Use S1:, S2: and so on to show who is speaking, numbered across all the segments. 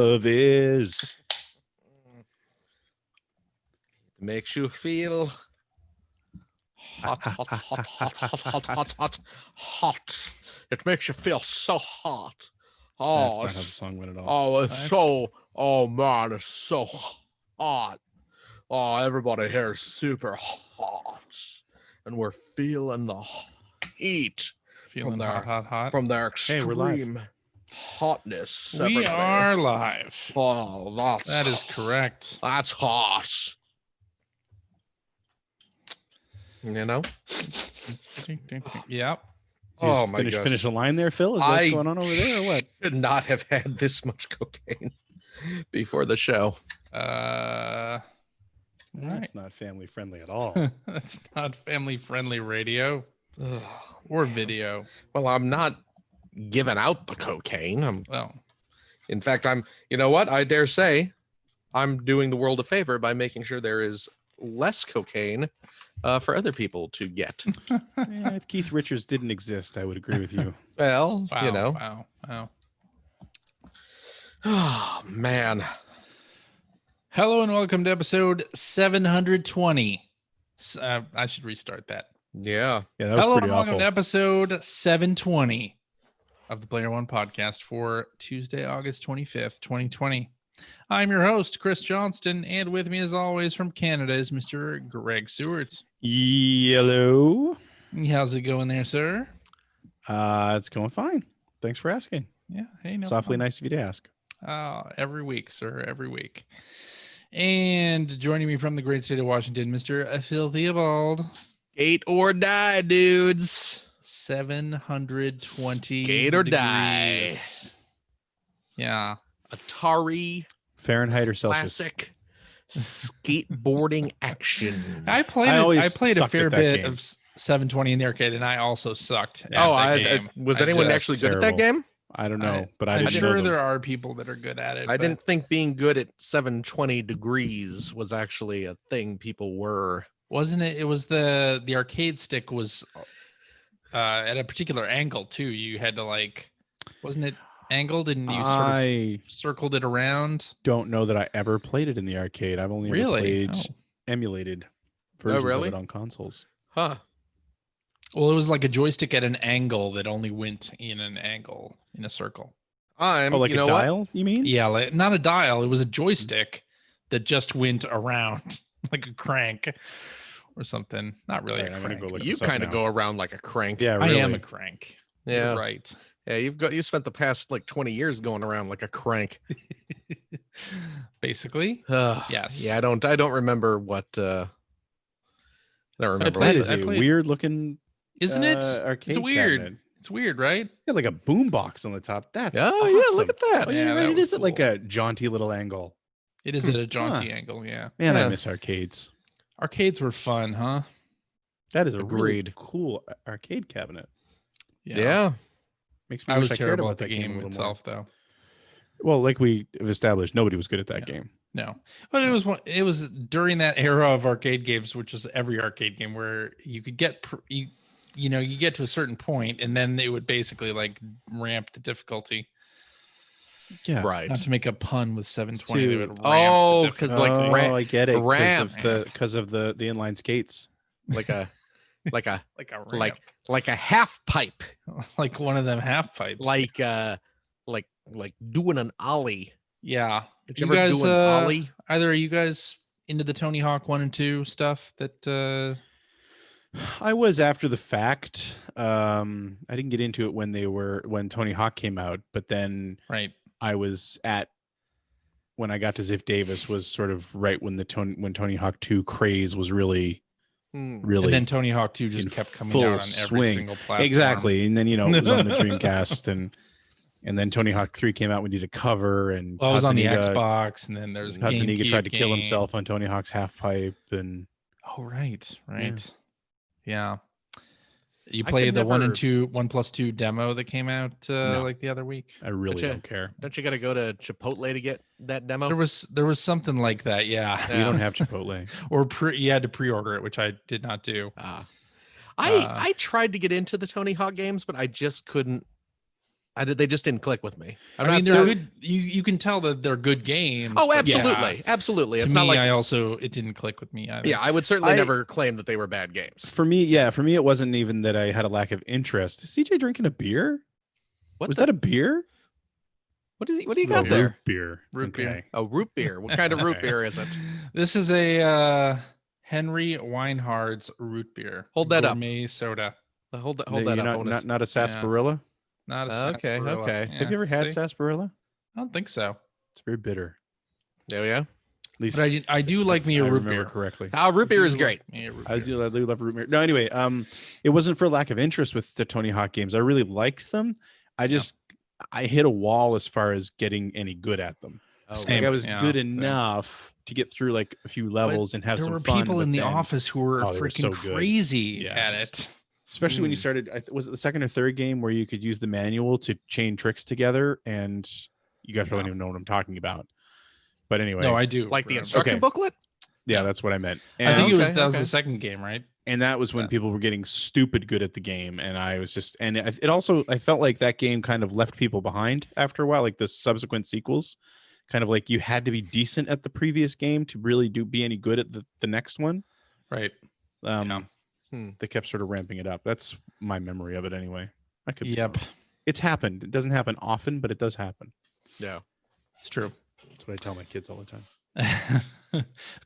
S1: love is.
S2: It makes you feel hot, hot, hot, hot, hot, hot, hot, hot, hot. It makes you feel so hot. Oh,
S1: That's not how the song went at all.
S2: Oh, it's so. Oh man, it's so hot. Oh, everybody here is super hot, and we're feeling the heat
S3: Feeling hot.
S2: from their
S1: Hey, we're live.
S2: extreme hotness.
S3: We
S2: everybody.
S3: are live.
S2: Oh,
S3: That is correct.
S2: That's hot. You know?
S3: Yep.
S2: Oh my gosh.
S1: Finish a line there, Phil? Is that what's going on over there or what?
S2: Should not have had this much cocaine before the show.
S3: Right.
S1: That's not family friendly at all.
S3: That's not family friendly radio
S2: Ugh.
S3: or video.
S2: Well, I'm not giving out the cocaine.
S3: Well,
S2: In fact, you know what? I dare say I'm doing the world a favor by making sure there is less cocaine for other people to get.
S1: Yeah, if Keith Richards didn't exist, I would agree with you.
S2: Well,
S3: wow,
S2: you know.
S3: Wow.
S2: Oh, man.
S3: Hello and welcome to episode 720. I should restart that.
S2: Yeah.
S1: Yeah, that was
S3: Hello
S1: pretty
S3: and welcome
S1: awful.
S3: to episode 720 of the Player One podcast for Tuesday, August 25th, 2020. I'm your host, Chris Johnston, and with me as always from Canada is Mr. Greg Seward.
S1: Yellow.
S3: How's it going there, sir?
S1: It's going fine. Thanks for asking.
S3: Yeah, hey, no
S1: Softly
S3: problem.
S1: nice of you to ask.
S3: Every week, sir, every week. And joining me from the great state of Washington, Mr. Phil Theobald.
S2: Skate or die, dudes.
S3: 720
S2: Skate or
S3: degrees.
S2: die.
S3: Yeah.
S2: Atari
S1: Fahrenheit or Celsius?
S2: classic skateboarding action.
S3: I played a
S1: sucked
S3: fair
S1: at that
S3: bit
S1: game.
S3: of 720 in the arcade, and I also sucked at
S2: Oh,
S3: that game.
S2: was
S3: I
S2: anyone
S3: just-
S2: actually good at that
S1: terrible.
S2: game?
S1: I don't know, but I
S3: I'm
S1: didn't know
S3: sure
S1: them.
S3: there are people that are good at it.
S2: I
S3: but
S2: didn't think being good at 720 degrees was actually a thing people were.
S3: Wasn't it? It was the arcade stick was at a particular angle too. You had to wasn't it angled and you
S1: I
S3: circled it around?
S1: don't know that I ever played it in the arcade. I've only ever
S3: Really?
S1: played
S3: Oh.
S1: emulated versions
S2: really?
S1: of it on consoles.
S2: Huh.
S3: Well, it was like a joystick at an angle that only went in an angle in a circle.
S2: I'm,
S1: Oh, like
S2: you
S1: a
S2: know what?
S1: dial, you mean?
S3: Yeah, not a dial. It was a joystick that just went around like a crank or something. Not really
S1: Right,
S3: a
S1: I'm gonna
S3: crank.
S1: go look
S2: You
S1: this up
S2: kind of
S1: now.
S2: go around like a crank.
S1: Yeah,
S3: I
S1: really.
S3: am a crank.
S2: Yeah.
S3: You're right.
S2: Yeah, you spent the past 20 years going around like a crank.
S3: Basically. Yes.
S2: Yeah, I don't remember what I don't remember.
S1: That
S3: played-
S1: is
S3: I
S1: a
S3: played-
S1: weird looking
S3: Isn't it?
S1: arcade
S3: It's weird.
S1: cabinet.
S3: It's weird, right?
S1: Got like a boom box on the top. That's
S2: Oh, yeah, look
S1: awesome.
S2: at that.
S1: Oh,
S3: Yeah,
S1: yeah,
S3: that
S1: right. It
S3: was
S1: is at like
S3: cool.
S1: a jaunty little angle.
S3: It is at a jaunty angle, yeah.
S1: Man,
S2: Yeah.
S1: I miss arcades.
S3: Arcades were fun, huh?
S1: That is a really
S2: Agreed.
S1: cool arcade cabinet.
S2: Yeah.
S1: Makes me
S3: I
S1: wish
S3: was
S1: I cared
S3: terrible
S1: about
S3: at the
S1: that game a
S3: game
S1: little
S3: itself, though.
S1: more. Well, like we have established, nobody was good at that game.
S3: No, but it was during that era of arcade games, which was every arcade game where you could get you get to a certain point and then they would basically ramp the difficulty.
S1: Yeah.
S2: Right.
S3: Not to make a pun with 720. They would ramp
S2: Oh,
S3: the
S2: 'cause,
S3: difficulty.
S2: like,
S1: I get it.
S2: ramp.
S1: Because of the inline skates.
S2: Like a
S3: like a ramp.
S2: like a half pipe.
S3: like one of them half pipes.
S2: Like doing an ollie.
S3: yeah.
S2: Did you ever do an ollie?
S3: Either are you guys into the Tony Hawk 1 and 2 stuff that
S1: I was after the fact. I didn't get into it when Tony Hawk came out, but then
S3: right.
S1: I was when I got to Ziff Davis was sort of right when when Tony Hawk 2 craze was really
S3: And then Tony Hawk 2 just
S1: in
S3: kept coming
S1: full
S3: out on every
S1: swing.
S3: single platform.
S1: Exactly. And then, it was on the Dreamcast and then Tony Hawk 3 came out. We did a cover and
S3: Well, it was on the
S1: Tatanega-
S3: Xbox, and then there's
S1: Tatanega
S3: GameCube
S1: tried to kill
S3: game.
S1: himself on Tony Hawk's half pipe and
S3: Oh, right. Yeah. You
S2: I
S3: played
S2: could
S3: the 1 and
S2: never-
S3: 2, 1+2 demo that came out
S1: No.
S3: the other week.
S1: I really
S2: Gotcha.
S1: don't care.
S2: Don't you got to go to Chipotle to get that demo?
S3: There was something like that, yeah.
S1: You don't have Chipotle.
S3: Or you had to pre-order it, which I did not do.
S2: I tried to get into the Tony Hawk games, but I just couldn't. They just didn't click with me.
S3: I mean, they're good. You can tell that they're good games.
S2: Oh,
S3: but
S2: absolutely,
S3: yeah,
S2: absolutely.
S3: To
S2: It's
S3: me,
S2: not like
S3: it didn't click with me either.
S2: yeah. I would certainly never claim that they were bad games.
S1: For me, it wasn't even that I had a lack of interest. Is CJ drinking a beer? Was that a beer?
S2: What do you got there?
S1: Beer.
S2: Root beer. Oh, root beer. What kind of root beer is it?
S3: This is a Henry Weinhard's root beer.
S2: Hold that up.
S3: Gourmet soda.
S2: Hold that up.
S1: Not a sarsaparilla.
S3: Not a
S2: Okay,
S3: sarsaparilla.
S2: okay.
S3: Yeah,
S1: Have you ever had
S3: see?
S1: sarsaparilla?
S3: I don't think so.
S1: It's very bitter.
S2: Oh yeah.
S1: At least
S3: But I do like me a
S1: I
S3: root
S1: remember
S3: beer.
S1: correctly.
S2: Root beer is great.
S1: I do love root beer. No, anyway, it wasn't for lack of interest with the Tony Hawk games. I really liked them. I hit a wall as far as getting any good at them.
S3: Same.
S1: Like I was good
S3: Same.
S1: enough to get through like a few levels and have
S3: There
S1: some
S3: were
S1: fun.
S3: people
S1: but
S3: in the
S1: then-
S3: office who were
S1: they were
S3: freaking
S1: so good.
S3: crazy
S1: Yeah,
S3: at it.
S1: especially when you started. Was it the second or third game where you could use the manual to chain tricks together? And you guys probably don't even know what I'm talking about. But anyway,
S3: No, I do.
S2: Like the
S3: remember.
S2: instruction
S1: Okay.
S2: booklet?
S1: yeah, that's what I meant.
S3: I think
S1: And,
S3: that was the second game, right?
S1: and that was when
S3: Yeah.
S1: people were getting stupid good at the game, and I was just, and it also, I felt like that game kind of left people behind after a while. Like the subsequent sequels, kind of like you had to be decent at the previous game to really be any good at the next one.
S3: Right.
S1: They kept sort of ramping it up. That's my memory of it anyway. I could. be
S3: Yep.
S1: wrong. It's happened. It doesn't happen often, but it does happen.
S2: Yeah.
S3: It's true.
S1: That's what I tell my kids all the time.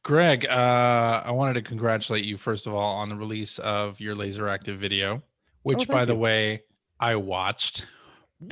S3: Greg, I wanted to congratulate you first of all on the release of your laser active video, which
S1: thank
S3: by the
S1: you.
S3: way, I watched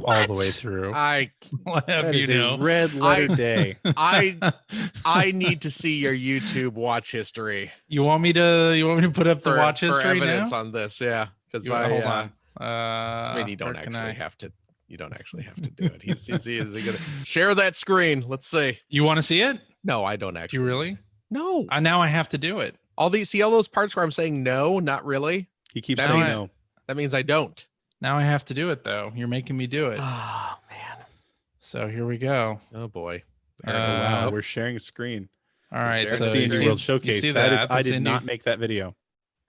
S3: all the way through.
S2: I
S3: I'll have
S1: That
S3: you
S1: is
S3: know.
S1: a red letter day.
S2: I need to see your YouTube watch history
S3: You want me to put up the watch
S2: for
S3: history
S2: evidence
S3: now?
S2: on this. Yeah, because
S3: Hold on.
S2: I mean, you don't
S3: where can
S2: actually
S3: I-
S2: have to. You don't actually have to do it. Is he gonna share that screen? Let's see.
S3: You want to see it?
S2: No, I don't
S3: Do
S2: actually.
S3: you really?
S2: No.
S3: Now I have to do it.
S2: All those parts where I'm saying no, not really.
S1: He keeps
S2: That
S1: saying
S2: means-
S1: no.
S2: That means I don't.
S3: Now I have to do it though. You're making me do it.
S2: Oh man.
S3: So here we go.
S2: Oh boy.
S1: All right, wow,
S3: Uh,
S1: we're sharing a screen.
S3: All right.
S2: That's
S1: That's
S3: So
S1: the
S3: you
S1: Indie
S3: see-
S1: World
S3: you
S1: Showcase.
S3: see
S1: That is, I
S3: That's
S1: did
S3: Indie-
S1: not make that video.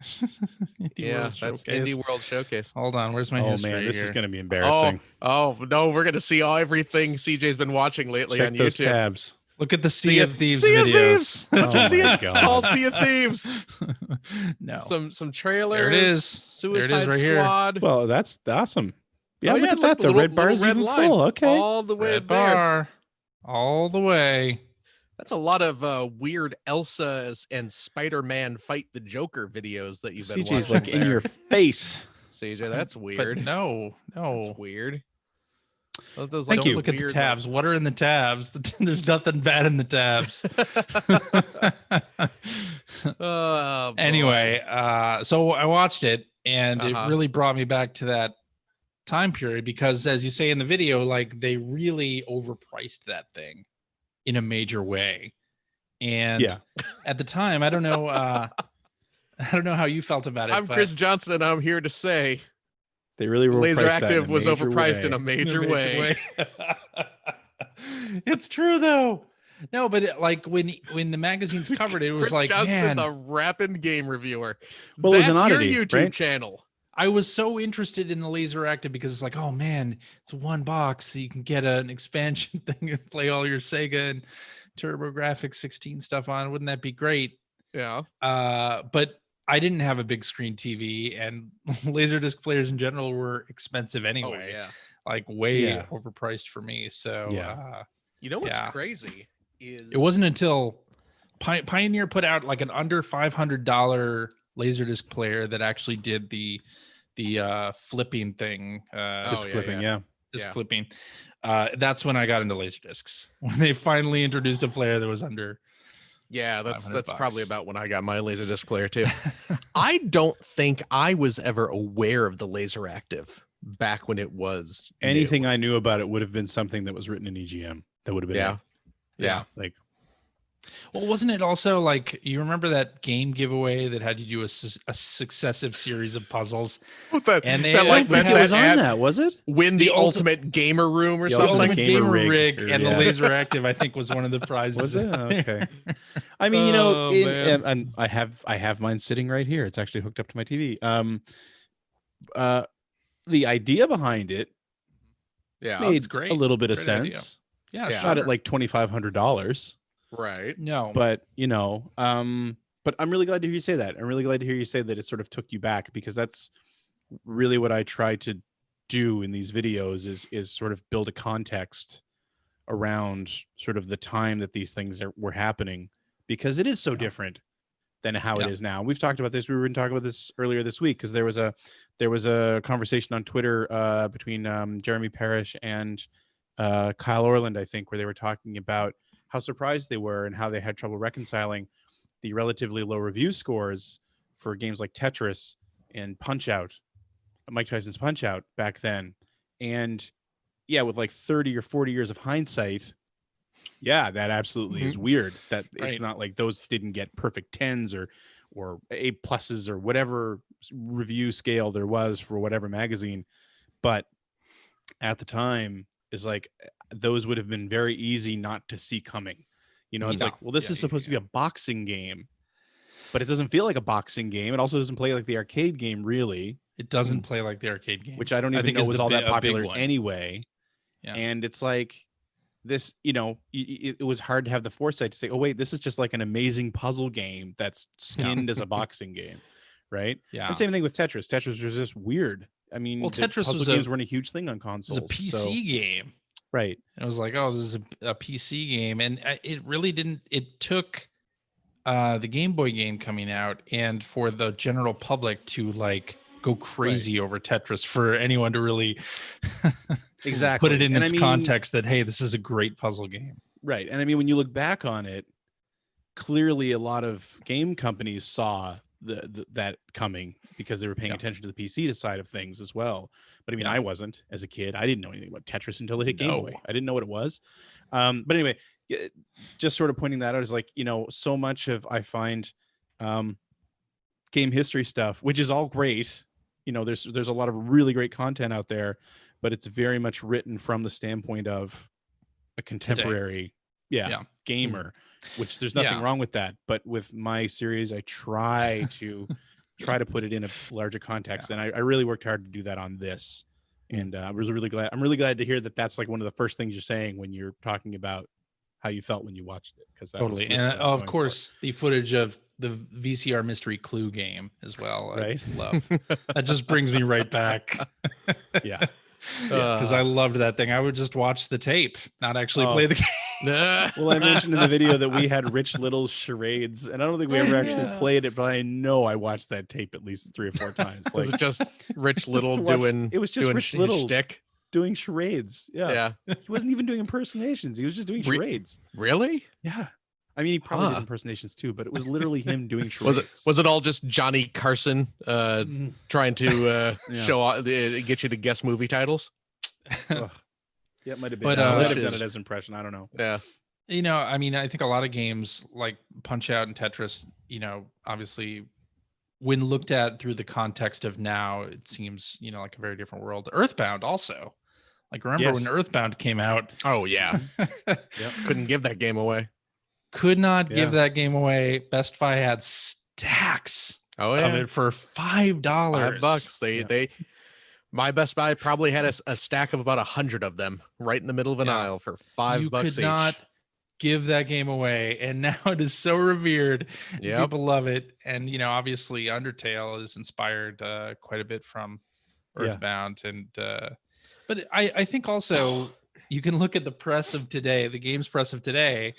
S3: Indie
S2: Yeah,
S3: World
S2: that's
S3: Showcase.
S2: Indie World Showcase.
S3: Hold on. Where's my
S1: Oh
S3: history
S1: man, this is
S3: here?
S1: going to be embarrassing.
S2: Oh no, we're gonna see everything CJ's been watching lately
S1: Check
S2: on
S1: those
S2: YouTube.
S1: tabs.
S3: Look at the Sea of Thieves
S2: Sea of
S3: videos.
S2: Thieves! Don't you
S1: Oh
S2: see
S1: my
S2: it?
S1: God.
S2: It's all Sea of Thieves.
S3: No.
S2: Some trailers.
S3: There it is.
S2: Suicide
S3: right here.
S2: Squad.
S1: Well, that's awesome. Yeah,
S2: Oh,
S1: look
S2: yeah,
S1: at that.
S2: the
S1: The red
S2: little
S1: bar is
S2: red
S1: even
S2: line.
S1: full. Okay.
S2: All the way
S3: Red
S2: there.
S3: bar. All the way.
S2: That's a lot of weird Elsa and Spider-Man fight the Joker videos that you've been
S1: CJ's
S2: watching.
S1: like in
S2: there.
S1: your face.
S2: CJ, that's
S3: But
S2: weird.
S3: no.
S2: That's weird. Those,
S1: Thank
S2: like,
S1: you.
S3: Look at the
S2: weird,
S3: tabs. What are in the tabs? There's nothing bad in the tabs.
S2: Oh, boy.
S3: Anyway, so I watched it and
S2: Uh-huh.
S3: it really brought me back to that time period because as you say in the video, like they really overpriced that thing in a major way. And
S1: Yeah.
S3: at the time, I don't know how you felt about it.
S2: I'm
S3: but
S2: Chris Johnson, and I'm here to say
S1: They really were
S2: Laser
S1: priced that in
S2: Active was
S1: major
S2: overpriced in
S1: way.
S2: a major way.
S3: It's true though. No, but like when the magazines covered it, it was
S2: Chris
S3: like,
S2: Johnson,
S3: man,
S2: the rapid game reviewer.
S1: Well, it was an
S2: That's
S1: oddity,
S2: your YouTube
S1: right?
S2: channel.
S3: I was so interested in the Laser Active because it's like, oh man, it's one box, so you can get an expansion thing and play all your Sega and TurboGrafx 16 stuff on. Wouldn't that be great?
S2: Yeah.
S3: But I didn't have a big screen TV, and Laserdisc players in general were expensive
S2: Oh
S3: anyway,
S2: yeah.
S3: like way
S1: Yeah.
S3: overpriced for me. So
S1: Yeah.
S2: You know what's
S3: Yeah.
S2: crazy is
S3: it wasn't until Pioneer put out like an under $500 Laserdisc player that actually did the flipping thing.
S1: Disc
S2: Oh, yeah,
S1: flipping, yeah.
S3: Disc
S2: Yeah.
S3: flipping. That's when I got into Laserdiscs, when they finally introduced a player that was under.
S2: Yeah, that's
S3: $500.
S2: probably about when I got my Laserdisc player too. I don't think I was ever aware of the Laser Active back when it was new.
S1: Anything I knew about it would have been something that was written in EGM. That would have been
S2: Yeah.
S1: it.
S2: Yeah.
S1: Like
S3: Well, wasn't it also like you remember that game giveaway that had you do a successive series of puzzles?
S2: That,
S3: And they-
S2: that,
S3: I
S2: like,
S3: don't think
S2: that,
S1: it was on
S2: ad,
S1: that, was it?
S2: win the
S3: The
S2: ultimate gamer room or
S1: The
S3: The
S2: something.
S3: Ultimate
S1: Gamer
S3: Gamer
S1: Rig,
S3: Rig
S1: or-
S3: and the
S1: yeah.
S3: Laser Active, I think, was one of the prizes.
S1: Was it? Oh, okay. I mean, you know,
S3: Oh, man.
S1: and I have mine sitting right here. It's actually hooked up to my TV. The idea behind it
S2: Yeah.
S1: made
S3: It's great.
S1: a little bit of
S3: Great idea.
S1: sense.
S3: Yeah,
S2: Yeah.
S1: Not
S3: sure.
S1: at like $2,500,
S2: Right.
S3: No.
S1: but but I'm really glad to hear you say that. I'm really glad to hear you say that it sort of took you back, because that's really what I try to do in these videos is sort of build a context around sort of the time that these things were happening, because it is so different than how it is now. We've talked about this. We were talking about this earlier this week, because there was a conversation on Twitter between Jeremy Parrish and Kyle Orland, I think, where they were talking about how surprised they were and how they had trouble reconciling the relatively low review scores for games like Tetris and Punch-Out, Mike Tyson's Punch-Out back then. And yeah, with like 30 or 40 years of hindsight, yeah, that absolutely is weird. That it's not like those didn't get perfect 10s or A pluses or whatever review scale there was for whatever magazine. But at the time, is like those would have been very easy not to see coming. You know, it's like, well, this is supposed to be a boxing game, but it doesn't feel like a boxing game. It also doesn't play like the arcade game, really.
S3: It doesn't play like the arcade game,
S1: which I don't even know was all that popular anyway.
S3: Yeah.
S1: And it's like this, you know, it was hard to have the foresight to say, oh, wait, this is just like an amazing puzzle game that's skinned as a boxing game. Right.
S3: Yeah.
S1: And same thing with Tetris. Tetris was just weird. I mean,
S3: Tetris
S1: games weren't a huge thing on consoles.
S3: It was a PC game.
S1: Right.
S3: It was like, oh, this is a PC game. And it really didn't. It took the Game Boy game coming out and for the general public to like go crazy over Tetris for anyone to really put it in its context that, hey, this is a great puzzle game.
S1: Right. And I mean, when you look back on it, clearly a lot of game companies saw that coming because they were paying attention to the PC side of things as well. But I mean, I wasn't as a kid. I didn't know anything about Tetris until it hit Game Boy. I didn't know what it was. But anyway, just sort of pointing that out is like, you know, so much of, I find game history stuff, which is all great. You know, there's a lot of really great content out there, but it's very much written from the standpoint of a contemporary gamer, which there's nothing wrong with that. But with my series, I try to put it in a larger context. And I really worked hard to do that on this. And I was really glad. I'm really glad to hear that that's like one of the first things you're saying when you're talking about how you felt when you watched it. Because
S3: totally. And of course, the footage of the VCR mystery clue game as well.
S1: Right.
S3: I love that. Just brings me right back.
S1: Yeah.
S3: Because I loved that thing. I would just watch the tape, not actually play the game.
S1: Well, I mentioned in the video that we had Rich Little's charades, and I don't think we ever actually played it, but I know I watched that tape at least 3 or 4 times. Like,
S2: was it just Rich Little doing?
S1: It was just Rich Little
S2: shtick
S1: doing charades. Yeah. He wasn't even doing impersonations. He was just doing charades.
S2: Really?
S1: Yeah. I mean, he probably did impersonations too, but it was literally him doing charades.
S2: Was it all just Johnny Carson trying to show get you to guess movie titles?
S1: Yeah, it might have been.
S3: But,
S1: I might have done it as impression. I don't know.
S2: Yeah.
S3: You know, I mean, I think a lot of games like Punch-Out and Tetris, you know, obviously when looked at through the context of now, it seems, you know, like a very different world. Earthbound also. Like, remember when Earthbound came out?
S2: Oh, yeah. Couldn't give that game away.
S3: Could not give that game away. Best Buy had stacks of it for $5.
S2: $5. They my Best Buy probably had a stack of about 100 of them right in the middle of an aisle for $5
S3: you could
S2: each.
S3: Not give that game away, and now it is so revered. People love it. And you know, obviously Undertale is inspired quite a bit from Earthbound. And but I think also you can look at the press of today, the games press of today,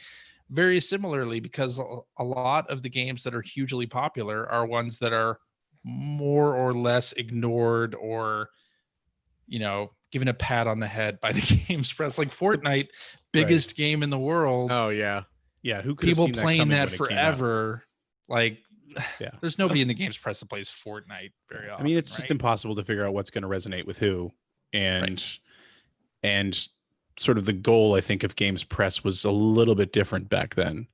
S3: very similarly, because a lot of the games that are hugely popular are ones that are more or less ignored or, you know, given a pat on the head by the games press. Like Fortnite, biggest game in the world.
S2: Oh yeah.
S1: Who could
S3: people
S1: have seen
S3: playing that
S1: when
S3: forever? Like, there's nobody in the games press that plays Fortnite very often.
S1: I mean, it's just impossible to figure out what's going to resonate with who, and sort of the goal, I think, of games press was a little bit different back then.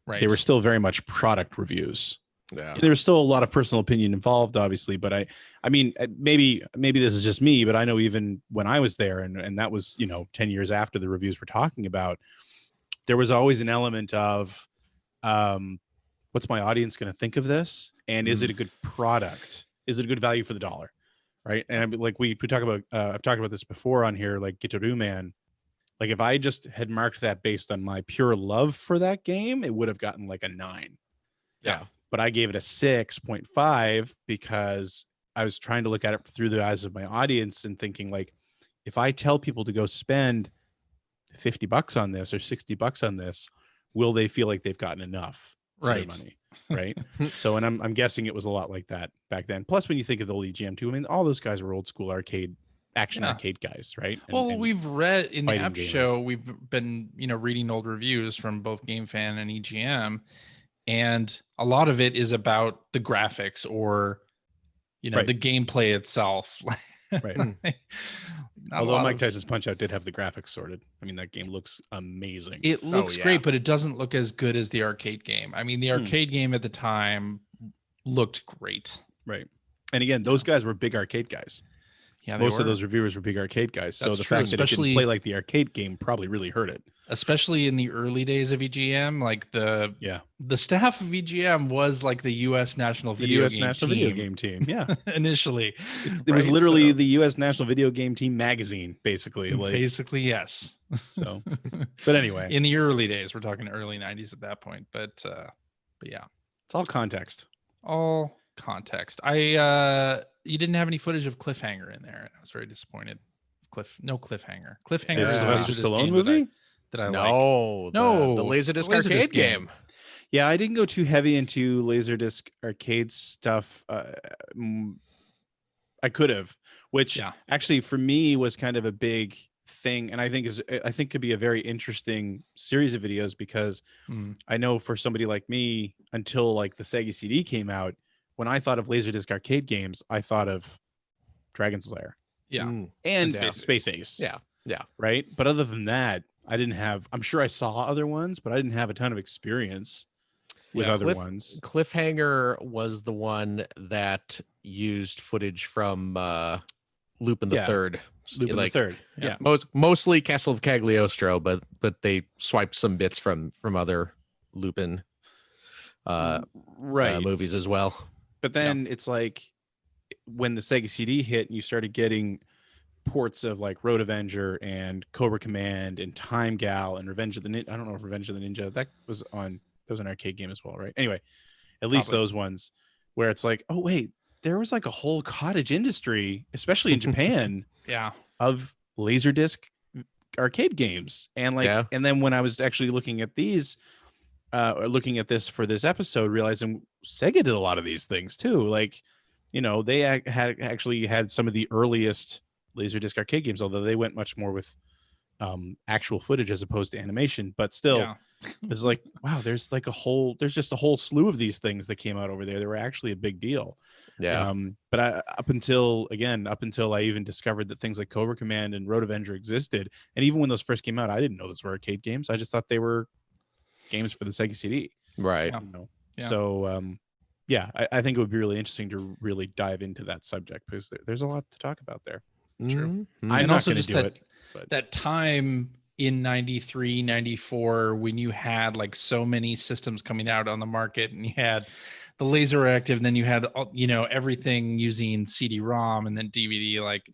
S1: Right. They were still very much product reviews. Yeah. There was still a lot of personal opinion involved, obviously, but I mean, maybe this is just me, but I know even when I was there, and that was, you know, 10 years after the reviews we're talking about, there was always an element of, what's my audience going to think of this? And is it a good product? Is it a good value for the dollar? right? And I mean, like we talk about, I've talked about this before on here, like Gitaru Man. Like if I just had marked that based on my pure love for that game, it would have gotten like a 9.
S2: Yeah.
S1: But I gave it a 6.5 because I was trying to look at it through the eyes of my audience and thinking like, if I tell people to go spend $50 on this or $60 on this, will they feel like they've gotten enough for their
S3: Right.
S1: money? Right. So, and I'm guessing it was a lot like that back then. Plus, when you think of the old EGM too, I mean, all those guys were old school action arcade guys, right?
S3: Well, we've read in the
S1: fighting
S3: after
S1: gamers.
S3: show, we've been, reading old reviews from both GameFan and EGM, and a lot of it is about the graphics or,
S1: Right.
S3: the gameplay itself.
S1: Right.
S3: Not a
S1: Although
S3: lot
S1: Mike
S3: of-
S1: Tyson's Punch Out did have the graphics sorted. I mean, that game looks amazing.
S3: It looks
S2: yeah.
S3: great, but it doesn't look as good as the arcade game. I mean, the arcade game at the time looked great.
S1: Right. And again, those guys were big arcade guys.
S3: Yeah,
S1: Most of those reviewers were big arcade guys. So
S3: That's
S1: the
S3: true,
S1: fact that it didn't
S3: especially-
S1: play like the arcade game probably really hurt it.
S3: especially in the early days of EGM, like the staff of EGM was like the U.S. National
S1: The
S3: Video
S1: U.S.
S3: Game
S1: National
S3: Team
S1: Video Game Team. Yeah.
S3: initially.
S1: It was
S3: Right?
S1: literally
S3: So-
S1: the U.S. National Video Game Team magazine, basically. Like,
S3: basically, yes.
S1: so, but anyway,
S3: In the early days, we're talking early 90s at that point, but yeah,
S1: it's all context.
S3: all context. You didn't have any footage of Cliffhanger in there. I was very disappointed. No Cliffhanger. Cliffhanger
S1: Is
S3: is
S1: the
S3: a
S1: Sylvester
S3: Laserdisc
S1: Stallone
S3: game
S1: movie?
S3: that I like.
S2: No,
S3: No,
S2: the Laserdisc
S3: it's a Laserdisc
S2: arcade
S3: game.
S2: game.
S1: Yeah, I didn't go too heavy into Laserdisc arcade stuff. I could have, which actually for me was kind of a big thing, and I think could be a very interesting series of videos because I know for somebody like me, until like the Sega CD came out, when I thought of Laserdisc arcade games, I thought of Dragon's Lair,
S3: Yeah.
S1: and
S3: Space
S1: Ace.
S2: Yeah.
S1: Right. But other than that, I didn't have. I'm sure I saw other ones, but I didn't have a ton of experience with other ones.
S2: Cliffhanger was the one that used footage from Lupin the Third.
S1: Lupin the Third. Yeah.
S2: Mostly Castle of Cagliostro, but they swiped some bits from other Lupin movies as well.
S1: But then it's like when the Sega CD hit and you started getting ports of like Road Avenger and Cobra Command and Time Gal and Revenge of the Ninja. I don't know if Revenge of the Ninja that was an arcade game as well, right? Anyway, at least those ones where it's like, oh wait, there was like a whole cottage industry, especially in Japan, of Laserdisc arcade games. And like, and then when I was actually looking at these, looking at this for this episode, realizing Sega did a lot of these things too. Like, they had some of the earliest Laserdisc arcade games, although they went much more with actual footage as opposed to animation. But still, it's like, wow, there's just a whole slew of these things that came out over there. They were actually a big deal.
S2: Yeah.
S1: But up until I even discovered that things like Cobra Command and Road Avenger existed, and even when those first came out, I didn't know those were arcade games. I just thought they were games for the Sega CD.
S2: Right.
S1: So I think it would be really interesting to really dive into that subject because there's a lot to talk about there.
S3: It's true.
S2: Mm-hmm.
S1: I'm
S3: and
S1: not
S3: also
S1: going to
S3: just
S1: do it. But
S3: that time in 93, 94, when you had like so many systems coming out on the market and you had the laser active, and then you had, everything using CD-ROM and then DVD. Like,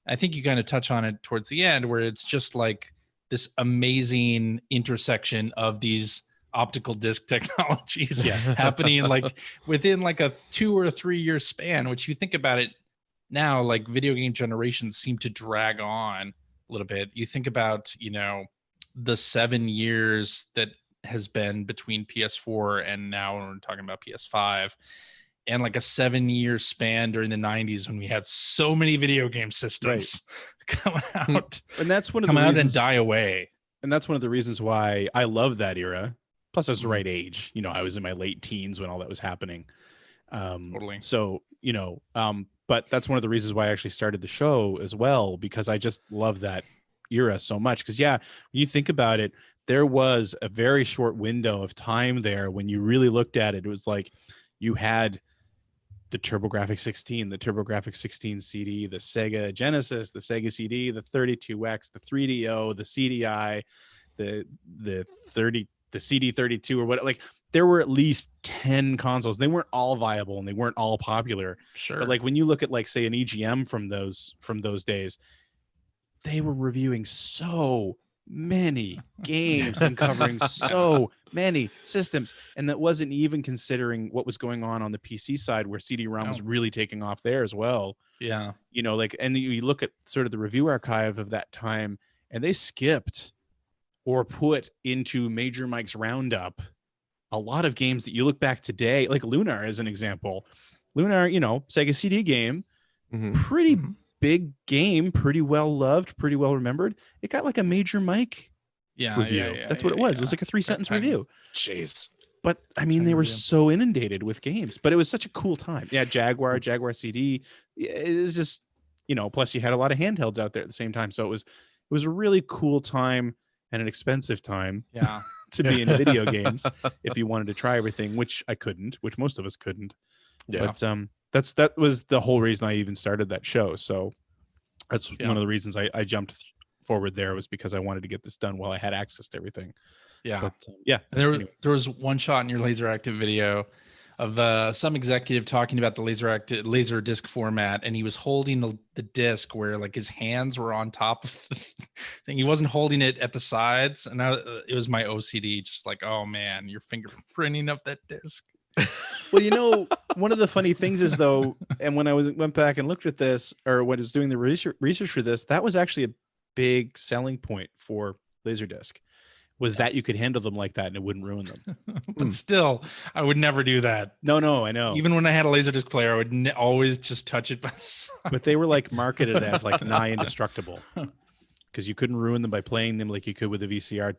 S3: I think you kind of touch on it towards the end where it's just like this amazing intersection of these optical disc technologies happening like within like a 2 or 3 year span, which you think about it now, like video game generations seem to drag on a little bit. You think about, the 7 years that has been between PS4 and now we're talking about PS5, and like a 7 year span during the 90s when we had so many video game systems come out.
S1: And that's one of
S3: come
S1: the
S3: out
S1: reasons,
S3: and die away.
S1: And that's one of the reasons why I love that era. Plus, I was the right age. I was in my late teens when all that was happening.
S3: Totally.
S1: So, but that's one of the reasons why I actually started the show as well, because I just love that era so much. Because when you think about it, there was a very short window of time there when you really looked at it. It was like you had the TurboGrafx 16, the TurboGrafx 16 CD, the Sega Genesis, the Sega CD, the 32X, the 3DO, the CDI, the CD32 or what. Like there were at least 10 consoles. They weren't all viable and they weren't all popular.
S3: Sure.
S1: But like when you look at like say an EGM from those days, they were reviewing so many games and covering so many systems, and that wasn't even considering what was going on the PC side, where CD-ROM was really taking off there as well.
S3: Yeah,
S1: you know, like, and you look at sort of the review archive of that time, and they skipped or put into Major Mike's roundup a lot of games that you look back today, like Lunar as an example. Lunar, you know, Sega CD game, pretty big game, pretty well loved, pretty well remembered. It got like a Major Mike review. That's what it was. It was like a 3-sentence review.
S2: Jeez.
S1: But I mean, they were so inundated with games, but it was such a cool time. Yeah, Jaguar CD. It was just, you know, plus you had a lot of handhelds out there at the same time. So it was a really cool time and an expensive time.
S3: Yeah.
S1: To be in video games if you wanted to try everything, which I couldn't, which most of us couldn't.
S2: Yeah.
S1: But that was the whole reason I even started that show. So that's one of the reasons I jumped forward there, was because I wanted to get this done while I had access to everything.
S3: Yeah.
S1: But yeah.
S3: And there was one shot in your Laser Active video of some executive talking about the laser disc format, and he was holding the disc where like his hands were on top of the thing. He wasn't holding it at the sides, and it was my OCD, just like, oh man, you're fingerprinting up that disc.
S1: Well, you know, one of the funny things is though, and when I went back and looked at this, or when I was doing the research for this, that was actually a big selling point for Laserdisc. Was that you could handle them like that and it wouldn't ruin them.
S3: But still, I would never do that.
S1: No, I know.
S3: Even when I had a Laserdisc player, I would always just touch it by the side.
S1: But they were like marketed as like nigh indestructible, because you couldn't ruin them by playing them like you could with a VCR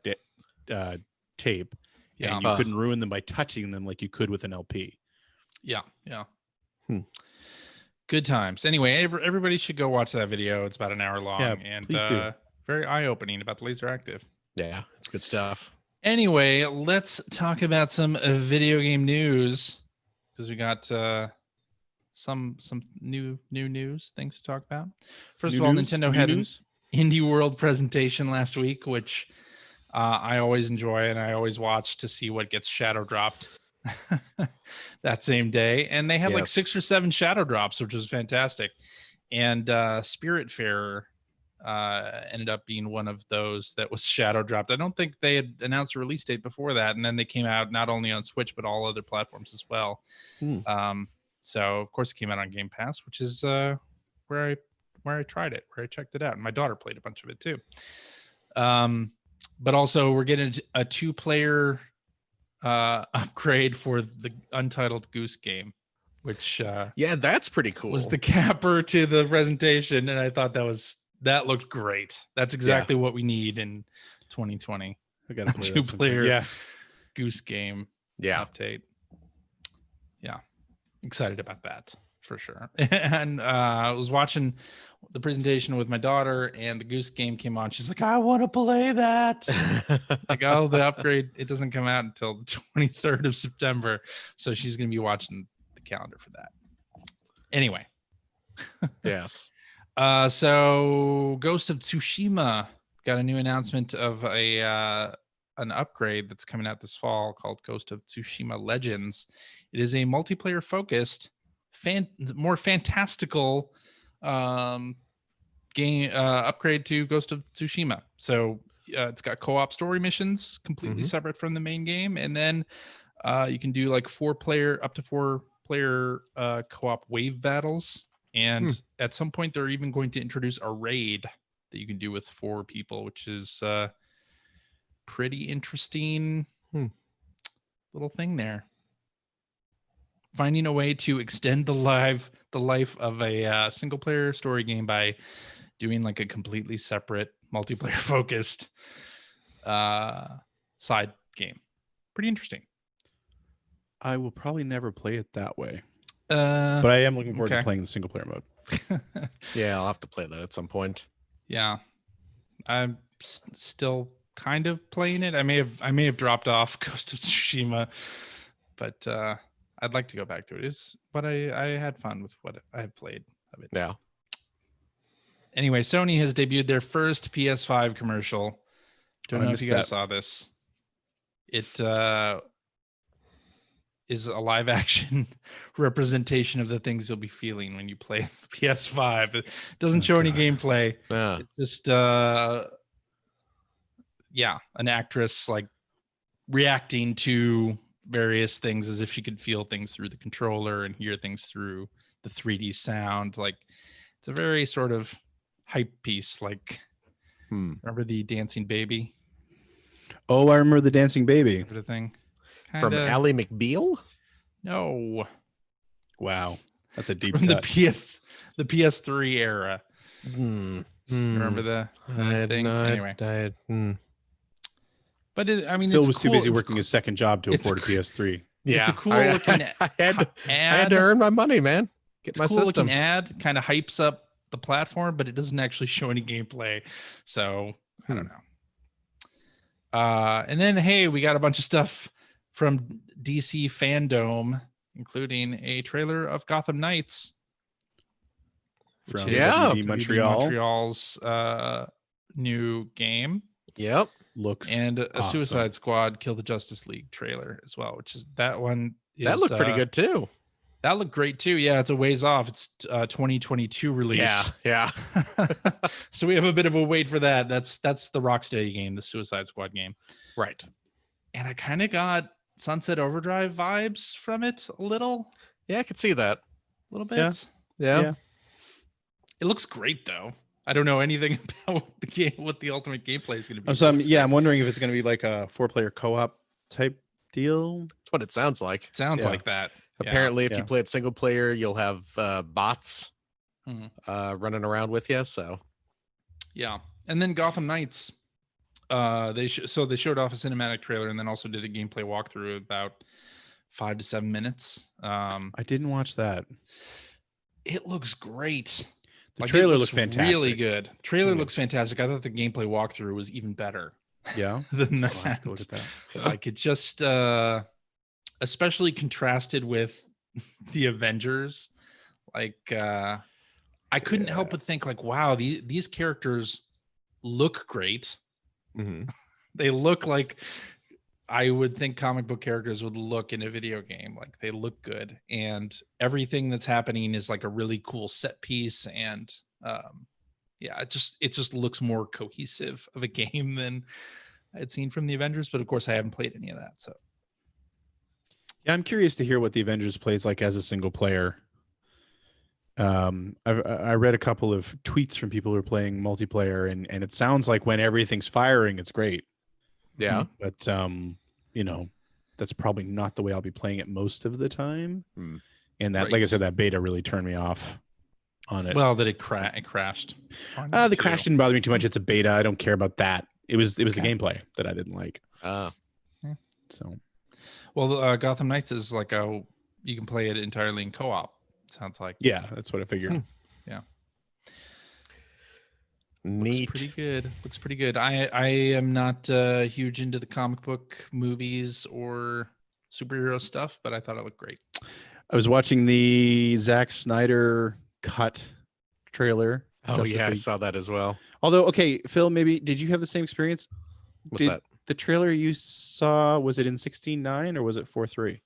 S1: tape.
S3: Yeah.
S1: And you couldn't ruin them by touching them like you could with an LP.
S3: Yeah. Good times. Anyway, everybody should go watch that video. It's about an hour long, and
S1: please do.
S3: Very eye-opening about the Laser Active.
S2: Yeah, it's good stuff.
S3: Anyway, let's talk about some video game news, because we got some new news things to talk about. First of all, Nintendo had an Indie World presentation last week, which I always enjoy, and I always watch to see what gets shadow dropped that same day. And they had like 6 or 7 shadow drops, which was fantastic. And Spiritfarer ended up being one of those that was shadow dropped. I don't think they had announced a release date before that, and then they came out not only on Switch but all other platforms as well. So of course it came out on Game Pass, which is where I tried it, where I checked it out, and my daughter played a bunch of it too. But also we're getting a 2-player upgrade for the Untitled Goose Game, which
S2: that's pretty cool.
S3: Was the capper to the presentation, and I thought that looked great. That's exactly what we need in 2020.
S1: We got a
S3: 2-player Goose Game update. Yeah, excited about that for sure. And I was watching the presentation with my daughter, and the Goose Game came on. She's like, I want to play that. Like, oh, the upgrade, it doesn't come out until the 23rd of September. So she's going to be watching the calendar for that. Anyway.
S2: Yes.
S3: So Ghost of Tsushima got a new announcement of an upgrade that's coming out this fall called Ghost of Tsushima Legends. It is a multiplayer focused, more fantastical game upgrade to Ghost of Tsushima. So it's got co-op story missions completely separate from the main game, and then you can do like up to four player co-op wave battles. And at some point, they're even going to introduce a raid that you can do with 4 people, which is pretty interesting little thing there. Finding a way to extend the life of a single player story game by doing like a completely separate multiplayer focused side game. Pretty interesting.
S1: I will probably never play it that way. But I am looking forward to playing the single player mode.
S2: Yeah, I'll have to play that at some point.
S3: Yeah, I'm still kind of playing it. I may have dropped off Ghost of Tsushima, but I'd like to go back to it. But I had fun with what I have played of it.
S2: Yeah.
S3: Anyway, Sony has debuted their first PS5 commercial. Don't know if you guys saw this. It is a live action representation of the things you'll be feeling when you play the PS5. It doesn't show any gameplay.
S2: Yeah.
S3: It's just an actress like reacting to various things as if she could feel things through the controller and hear things through the 3D sound. Like it's a very sort of hype piece. Like remember the dancing baby?
S1: Oh, I remember the dancing baby.
S3: Sort of thing.
S2: From Ally McBeal?
S3: No.
S1: Wow, that's a deep
S3: From
S1: cut.
S3: the PS3 era. Remember the thing? Anyway. But
S1: Phil was too busy working his second job to afford a PS3.
S2: Yeah,
S3: it's a cool looking
S2: I had to earn my money, man. Get my
S3: cool
S2: system.
S3: looking ad, kind of hypes up the platform, but it doesn't actually show any gameplay. So I don't know. And then hey, we got a bunch of stuff from DC Fandom, including a trailer of Gotham Knights
S1: From
S3: WB
S1: Montreal.
S3: Montreal's new game.
S2: Yep.
S1: Looks
S3: and a
S1: awesome.
S3: Suicide Squad Kill the Justice League trailer as well, which is that one.
S2: That looked pretty good too.
S3: That looked great too. Yeah, it's a ways off. It's 2022 release.
S2: Yeah.
S3: So we have a bit of a wait for that. That's the Rocksteady game, the Suicide Squad game.
S2: Right.
S3: And I kind of got Sunset Overdrive vibes from it a little.
S2: Yeah, I could see that.
S3: A little bit.
S2: Yeah.
S3: It looks great though. I don't know anything about the game, what the ultimate gameplay is going to be.
S1: I'm wondering if it's going to be like a 4-player co-op type deal.
S2: That's what it sounds like.
S3: Sounds like that.
S2: Apparently, if you play it single player, you'll have bots running around with you. So,
S3: yeah. And then Gotham Knights, they showed off a cinematic trailer and then also did a gameplay walkthrough about 5 to 7 minutes.
S1: I didn't watch that.
S3: It looks great.
S1: The trailer looks fantastic.
S3: Really good. Trailer looks fantastic. I thought the gameplay walkthrough was even better.
S1: Yeah.
S3: Than that.
S1: I'll have to look at that.
S3: Like it just especially contrasted with the Avengers. Like I couldn't help but think like, wow, these characters look great.
S2: Mm-hmm.
S3: They look like I would think comic book characters would look in a video game. Like they look good, and everything that's happening is like a really cool set piece. And it just looks more cohesive of a game than I'd seen from the Avengers. But of course, I haven't played any of that. So
S1: yeah, I'm curious to hear what the Avengers plays like as a single player. I read a couple of tweets from people who are playing multiplayer, and it sounds like when everything's firing, it's great.
S2: Yeah.
S1: But that's probably not the way I'll be playing it most of the time. And that, like I said, that beta really turned me off on it.
S3: Well, that it crashed.
S1: The crash didn't bother me too much. It's a beta. I don't care about that. It was the gameplay that I didn't like. So,
S3: well, Gotham Knights is like you can play it entirely in co-op. Sounds like.
S1: Yeah, that's what I figured.
S3: Yeah.
S2: Neat.
S3: Looks pretty good. I am not huge into the comic book movies or superhero stuff, but I thought it looked great.
S1: I was watching the Zack Snyder cut trailer.
S2: Oh yeah, I saw that as well.
S1: Although, okay, Phil, maybe did you have the same experience?
S2: What's that?
S1: The trailer you saw, was it in 16:9 or was it 4:3?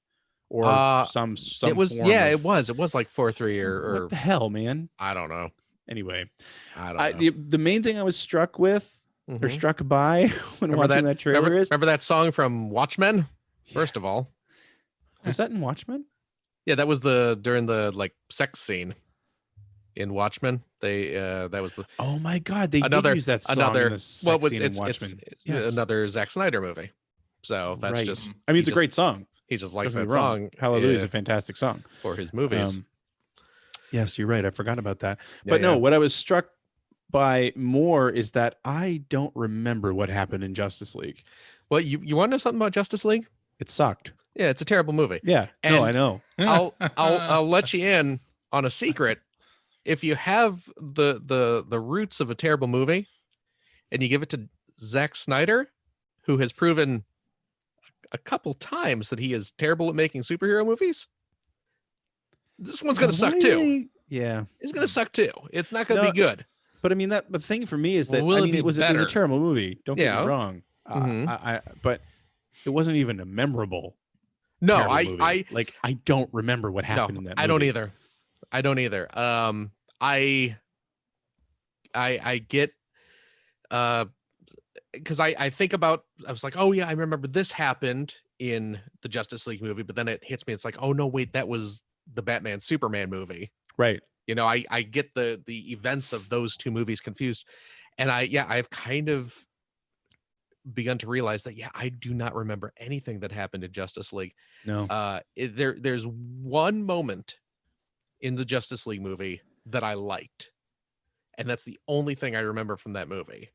S1: Or some
S2: it was
S1: form
S2: it was like 4:3 or
S1: what the hell, man?
S2: I don't know.
S1: Anyway,
S2: I don't know.
S1: The main thing I was struck with or struck by when watching that trailer
S2: remember that song from Watchmen? First of all,
S1: was that in Watchmen?
S2: Yeah, that was during the like sex scene in Watchmen. They that was the
S1: oh my god, they did use that song in the sex scene in Watchmen.
S2: It's another Zack Snyder movie. So that's just
S1: I mean, it's a great song.
S2: He just likes that song.
S1: Hallelujah is a fantastic song
S2: for his movies.
S1: Yes, you're right. I forgot about that. But no, what I was struck by more is that I don't remember what happened in Justice League.
S2: Well, you want to know something about Justice League?
S1: It sucked.
S2: Yeah, it's a terrible movie.
S1: Yeah,
S2: and
S1: no, I know.
S2: I'll let you in on a secret. If you have the roots of a terrible movie, and you give it to Zack Snyder, who has proven a couple times that he is terrible at making superhero movies, this one's gonna suck too.
S1: Yeah,
S2: it's gonna suck too. It's not gonna be good.
S1: But I mean, the thing for me is that it was a terrible movie. Don't get me wrong. But it wasn't even a memorable
S2: No,
S1: terrible movie.
S2: I
S1: like I don't remember what happened in that movie.
S2: I don't either. I don't either. I get because I think about, I was like, oh yeah, I remember this happened in the Justice League movie, but then it hits me, it's like, oh no, wait, that was the Batman Superman movie.
S1: Right.
S2: You know, I get the events of those two movies confused. And I've kind of begun to realize that I do not remember anything that happened in Justice League.
S1: No.
S2: There's one moment in the Justice League movie that I liked, and that's the only thing I remember from that movie.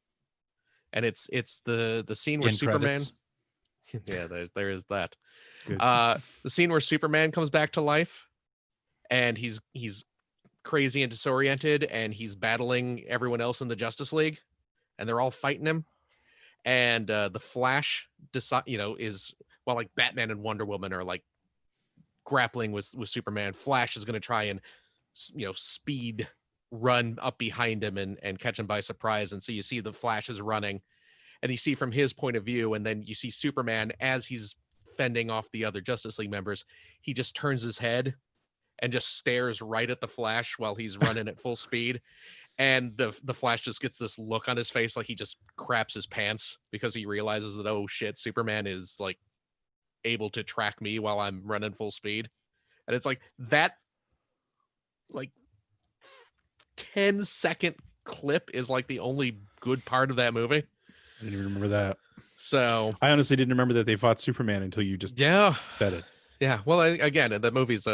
S2: And it's the scene where
S3: End
S2: Superman
S3: credits.
S2: yeah, there is that.
S1: Good.
S2: The scene where Superman comes back to life, and he's crazy and disoriented, and he's battling everyone else in the Justice League, and they're all fighting him. And the Flash is, while like Batman and Wonder Woman are like grappling with Superman, Flash is going to try and speed run up behind him and catch him by surprise. And so you see the Flash is running, and you see from his point of view, and then you see Superman as he's fending off the other Justice League members. He just turns his head and just stares right at the Flash while he's running at full speed. And the Flash just gets this look on his face like he just craps his pants, because he realizes that, oh shit, Superman is like able to track me while I'm running full speed. And it's like that, like 10-second clip is like the only good part of that movie.
S1: I didn't even remember that.
S2: So
S1: I honestly didn't remember that they fought Superman until you just said it.
S2: Yeah. Well, again, the movie's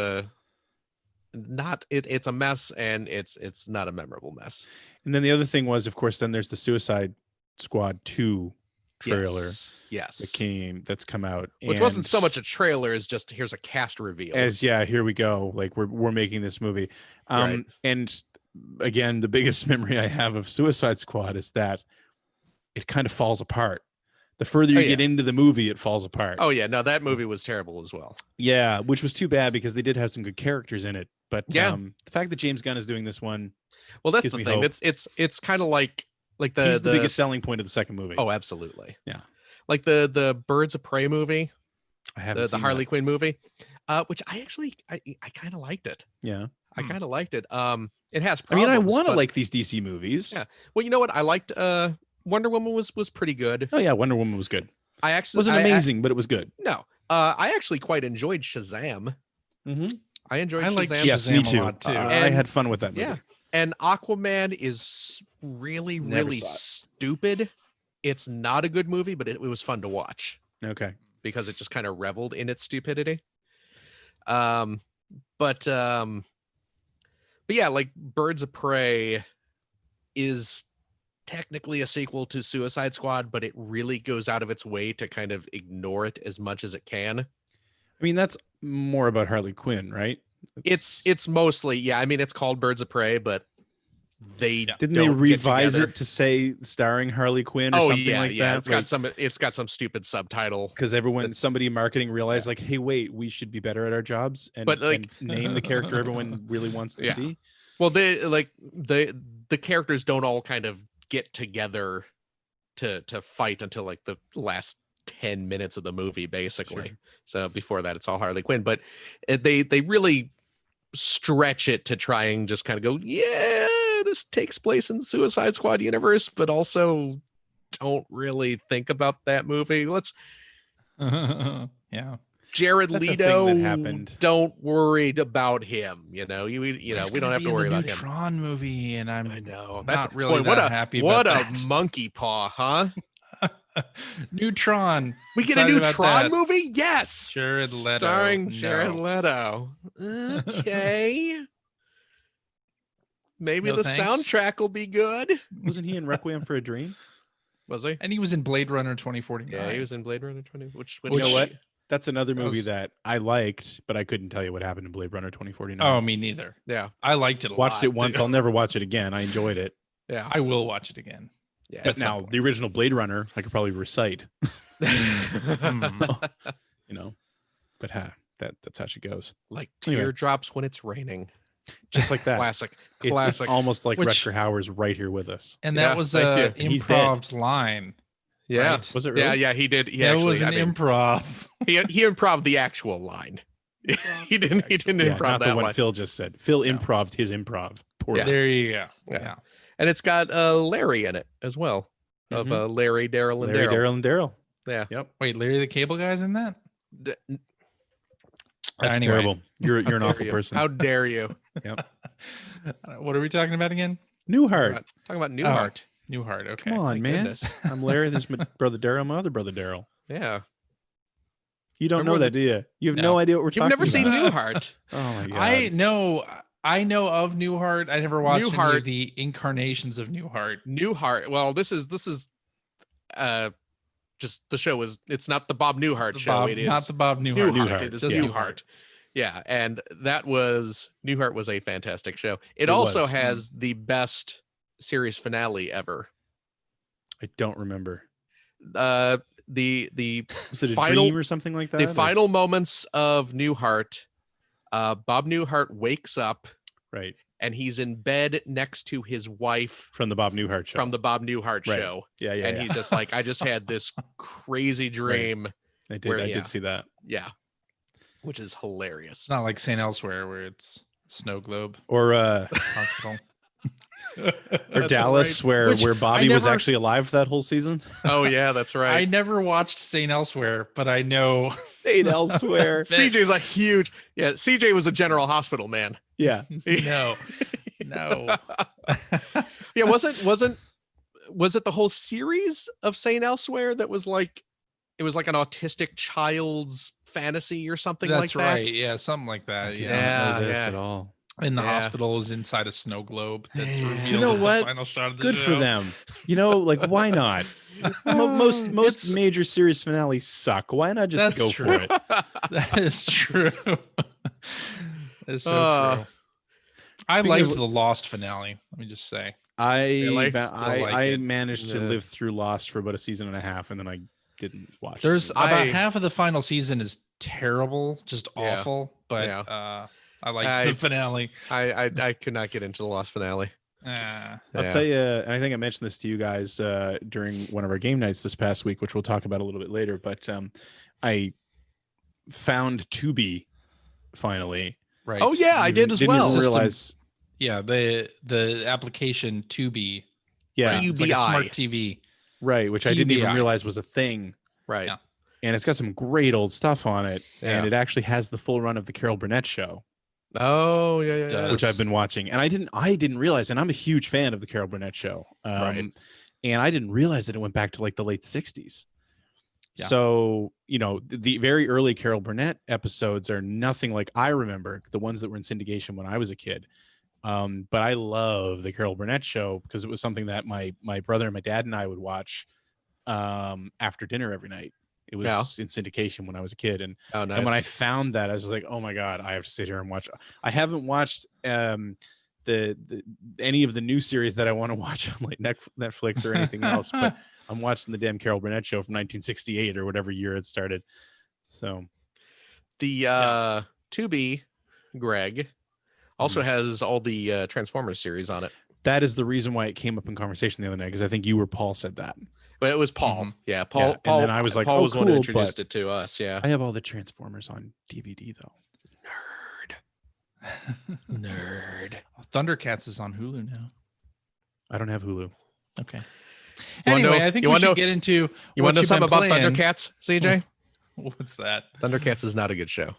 S2: it's a mess, and it's not a memorable mess.
S1: And then the other thing was, of course, then there's the Suicide Squad 2 trailer that's come out,
S2: which wasn't so much a trailer as just here's a cast reveal.
S1: Here we go, like we're making this movie.
S2: Right.
S1: And again, the biggest memory I have of Suicide Squad is that it kind of falls apart. The further you get into the movie, it falls apart.
S2: Oh yeah, no, that movie was terrible as well.
S1: Yeah, which was too bad, because they did have some good characters in it. But the fact that James Gunn is doing this one,
S2: well, that's the thing.
S1: Hope.
S2: It's kind of like
S1: he's the biggest selling point of the second movie.
S2: Oh, absolutely.
S1: Yeah,
S2: like the Birds of Prey movie,
S1: I haven't
S2: the Harley Quinn movie, which I kind of liked it.
S1: Yeah,
S2: I kind of liked it. It has problems.
S1: I mean, I want to like these DC movies.
S2: Yeah. Well, you know what? I liked Wonder Woman was pretty good.
S1: Oh yeah, Wonder Woman was good.
S2: I actually
S1: wasn't amazing, but it was good.
S2: No, I actually quite enjoyed Shazam.
S1: Mm-hmm.
S2: I enjoyed Shazam.
S1: Yes, me too.
S3: A lot too.
S1: I had fun with that movie.
S2: Yeah, and Aquaman is really stupid. It's not a good movie, but it was fun to watch.
S1: Okay,
S2: because it just kind of reveled in its stupidity. But yeah, like Birds of Prey is technically a sequel to Suicide Squad, but it really goes out of its way to kind of ignore it as much as it can.
S1: I mean, that's more about Harley Quinn, right?
S2: It's mostly, I mean, it's called Birds of Prey, but didn't
S1: they revise it to say starring Harley Quinn or something like that?
S2: It's got some stupid subtitle,
S1: because somebody in marketing realized like, hey, wait, we should be better at our jobs and name the character everyone really wants to see.
S2: Well, the characters don't all kind of get together to fight until like the last 10 minutes of the movie, basically. Sure. So before that, it's all Harley Quinn, but they really stretch it to try and just kind of go, yeah, this takes place in Suicide Squad universe, but also don't really think about that movie. Let's Jared Leto,
S1: that happened.
S2: Don't worry about him. We don't have to worry about him.
S3: Tron movie, and I
S2: know
S3: that's really happy about
S2: that. What a monkey paw, huh?
S3: New Tron.
S2: We get a new Tron movie? Yes.
S3: Jared Leto.
S2: Starring Jared Leto. Okay. Maybe the soundtrack will be good.
S1: Wasn't he in Requiem for a Dream?
S2: Was he?
S3: And he was in Blade Runner 2049.
S2: Yeah, he was in Blade Runner 20. Which
S1: you know what? That's another movie that I liked, but I couldn't tell you what happened in Blade Runner 2049.
S3: Oh, me neither.
S2: Yeah.
S3: I liked it a lot.
S1: Watched it once. I'll never watch it again. I enjoyed it.
S2: Yeah.
S3: I will watch it again.
S2: Yeah.
S1: But now the original Blade Runner, I could probably recite. But that's how she goes.
S2: Like teardrops when it's raining.
S1: Just like that.
S2: Classic.
S1: It's almost like Rutger Hauer's right here with us.
S3: And that was an improv line.
S2: Yeah.
S1: Right? Was it really?
S2: Yeah, he did.
S3: That was an improv.
S2: He improved the actual line. He didn't improv
S1: not
S2: that
S1: the one
S2: one.
S1: Phil just said. Phil
S3: Yeah.
S1: improved his improv. Poor
S2: Yeah.
S3: There you go.
S2: Yeah. And it's got Larry in it as well. Of Larry, Daryl, and
S1: Larry,
S2: Daryl.
S1: Daryl, and Daryl.
S2: Yeah.
S1: Yep.
S3: Wait, Larry the Cable Guy's in that?
S1: That's
S3: Anyway.
S1: terrible. You're an
S2: Dare
S1: awful
S2: you.
S1: person.
S2: How dare you?
S1: Yep.
S3: What are we talking about again?
S1: Newhart.
S2: Talking about Newhart.
S3: Newhart. Okay.
S1: Come on,
S2: my
S1: man.
S2: goodness.
S1: I'm Larry. This is my brother Daryl. My other brother Daryl.
S2: Yeah.
S1: You don't
S2: Remember
S1: know that, do you? You have no
S3: No.
S1: idea what we're
S2: You've
S1: talking
S2: never seen
S1: about.
S2: Newhart.
S1: Oh my god.
S3: I know of Newhart. I never watched any
S2: Newhart.
S3: of the incarnations of Newhart.
S2: Newhart. Well, this is just the show is it's not the Bob Newhart show. It is
S3: Not the Bob Newhart.
S1: Newhart.
S2: It is
S3: Just
S2: Newhart. Yeah, and Newhart was a fantastic show. It also
S1: was.
S2: has the best series finale ever.
S1: I don't remember.
S2: The
S1: Was it a
S2: final
S1: dream or something like that?
S2: the
S1: or-
S2: final moments of Newhart, Bob Newhart wakes up
S1: Right.
S2: and he's in bed next to his wife
S1: From the Bob Newhart show.
S2: from the Bob Newhart
S1: Right.
S2: show.
S1: Yeah, yeah.
S2: And
S1: yeah.
S2: he's just like, I just had this crazy dream.
S1: I did.
S2: where-
S1: I
S2: yeah.
S1: did see that.
S2: Yeah. Which is hilarious.
S3: It's not like St. Elsewhere where it's snow globe
S1: Or
S3: hospital.
S2: That's
S1: Dallas,
S2: right.
S1: where Bobby was
S3: never-
S1: actually alive for that whole season.
S2: Oh yeah, that's
S3: I
S2: right.
S3: never watched St. Elsewhere, but I know
S1: Stayed elsewhere.
S2: CJ's a huge CJ was a General Hospital man.
S1: Yeah.
S3: no.
S2: Yeah, was it the whole series of St. Elsewhere that was like it was like an autistic child's fantasy or something
S3: That's
S2: like that?
S3: right. Yeah, something like
S1: I
S3: that.
S1: did
S3: Yeah.
S1: not know this
S2: yeah.
S1: at all.
S3: In the
S2: Yeah.
S3: hospital is inside a snow globe. That's
S2: You
S3: revealed
S1: know
S3: in the
S1: what?
S3: final shot of the
S1: Good for
S3: show.
S1: them. You know, like why not? Most
S3: It's-
S1: major series finales suck. Why not just
S3: That's
S1: go
S3: true.
S1: for it?
S3: That is true. That's so
S2: Uh,
S3: true. I
S1: speaking
S3: liked
S1: of-
S3: the Lost finale. Let me just say.
S2: Really?
S1: I
S3: Still like it.
S1: managed to
S2: Yeah.
S1: live through Lost for about a season and a half, and then I didn't watch.
S3: There's
S1: it.
S3: about
S2: I-
S3: half of the final season is terrible, just
S2: Yeah.
S3: awful. But
S2: Yeah.
S3: I liked
S2: I-
S3: the finale.
S2: I could not get into the Lost finale.
S3: Uh,
S1: I'll
S2: Yeah.
S1: tell you, and I think I mentioned this to you guys during one of our game nights this past week, which we'll talk about a little bit later. But I found Tubi finally.
S3: right.
S2: Oh yeah, I did as
S1: Didn't
S2: well.
S1: even realize.
S3: Yeah. The application Tubi.
S1: Yeah,
S2: Tu-
S3: It's like a
S2: TBI.
S3: smart TV.
S1: right. Which I didn't even
S3: TBI.
S1: realize was a thing.
S2: Right.
S3: Yeah.
S1: And it's got some great old stuff on it, and
S2: Yeah.
S1: it actually has the full run of the Carol Burnett show,
S2: Oh yeah.
S3: Does.
S1: which I've been watching. And I didn't realize, and I'm a huge fan of the Carol Burnett show.
S2: Right.
S1: And I didn't realize that it went back to like the late 60s.
S3: Yeah.
S1: So, you know, the very early Carol Burnett episodes are nothing like I remember, the ones that were in syndication when I was a kid. But I love the Carol Burnett show because it was something that my brother and my dad and I would watch after dinner every night. It was
S2: Yeah.
S1: in syndication when I was a kid. And
S2: Oh nice.
S1: and when I found that, I was like, oh my God, I have to sit here and watch. I haven't watched the any of the new series that I want to watch on like Netflix or anything else, but I'm watching the damn Carol Burnett show from 1968 or whatever year it started. So
S2: the Tubi, Greg, also has all the Transformers series on it.
S1: that is the reason why it came up in conversation the other night, because I think you or Paul said that.
S2: But it was Paul.
S3: Mhm.
S2: Yeah, Paul.
S1: Yeah, and
S2: Paul.
S1: then I was like,
S2: Paul
S1: oh,
S2: was the one who
S1: cool,
S2: introduced
S1: but-
S2: it to us. Yeah.
S1: I have all the Transformers on DVD though.
S2: Nerd.
S3: Thundercats is on Hulu now.
S1: I don't have Hulu.
S3: Okay.
S2: You wanna
S3: Anyway,
S2: know-
S3: I think
S2: you
S3: we
S2: wanna
S3: should
S2: know-
S3: get into
S2: You want to know
S3: what
S2: something
S3: you've
S2: about
S3: been playing.
S2: Thundercats, CJ?
S3: What's that?
S2: Thundercats is not a good show.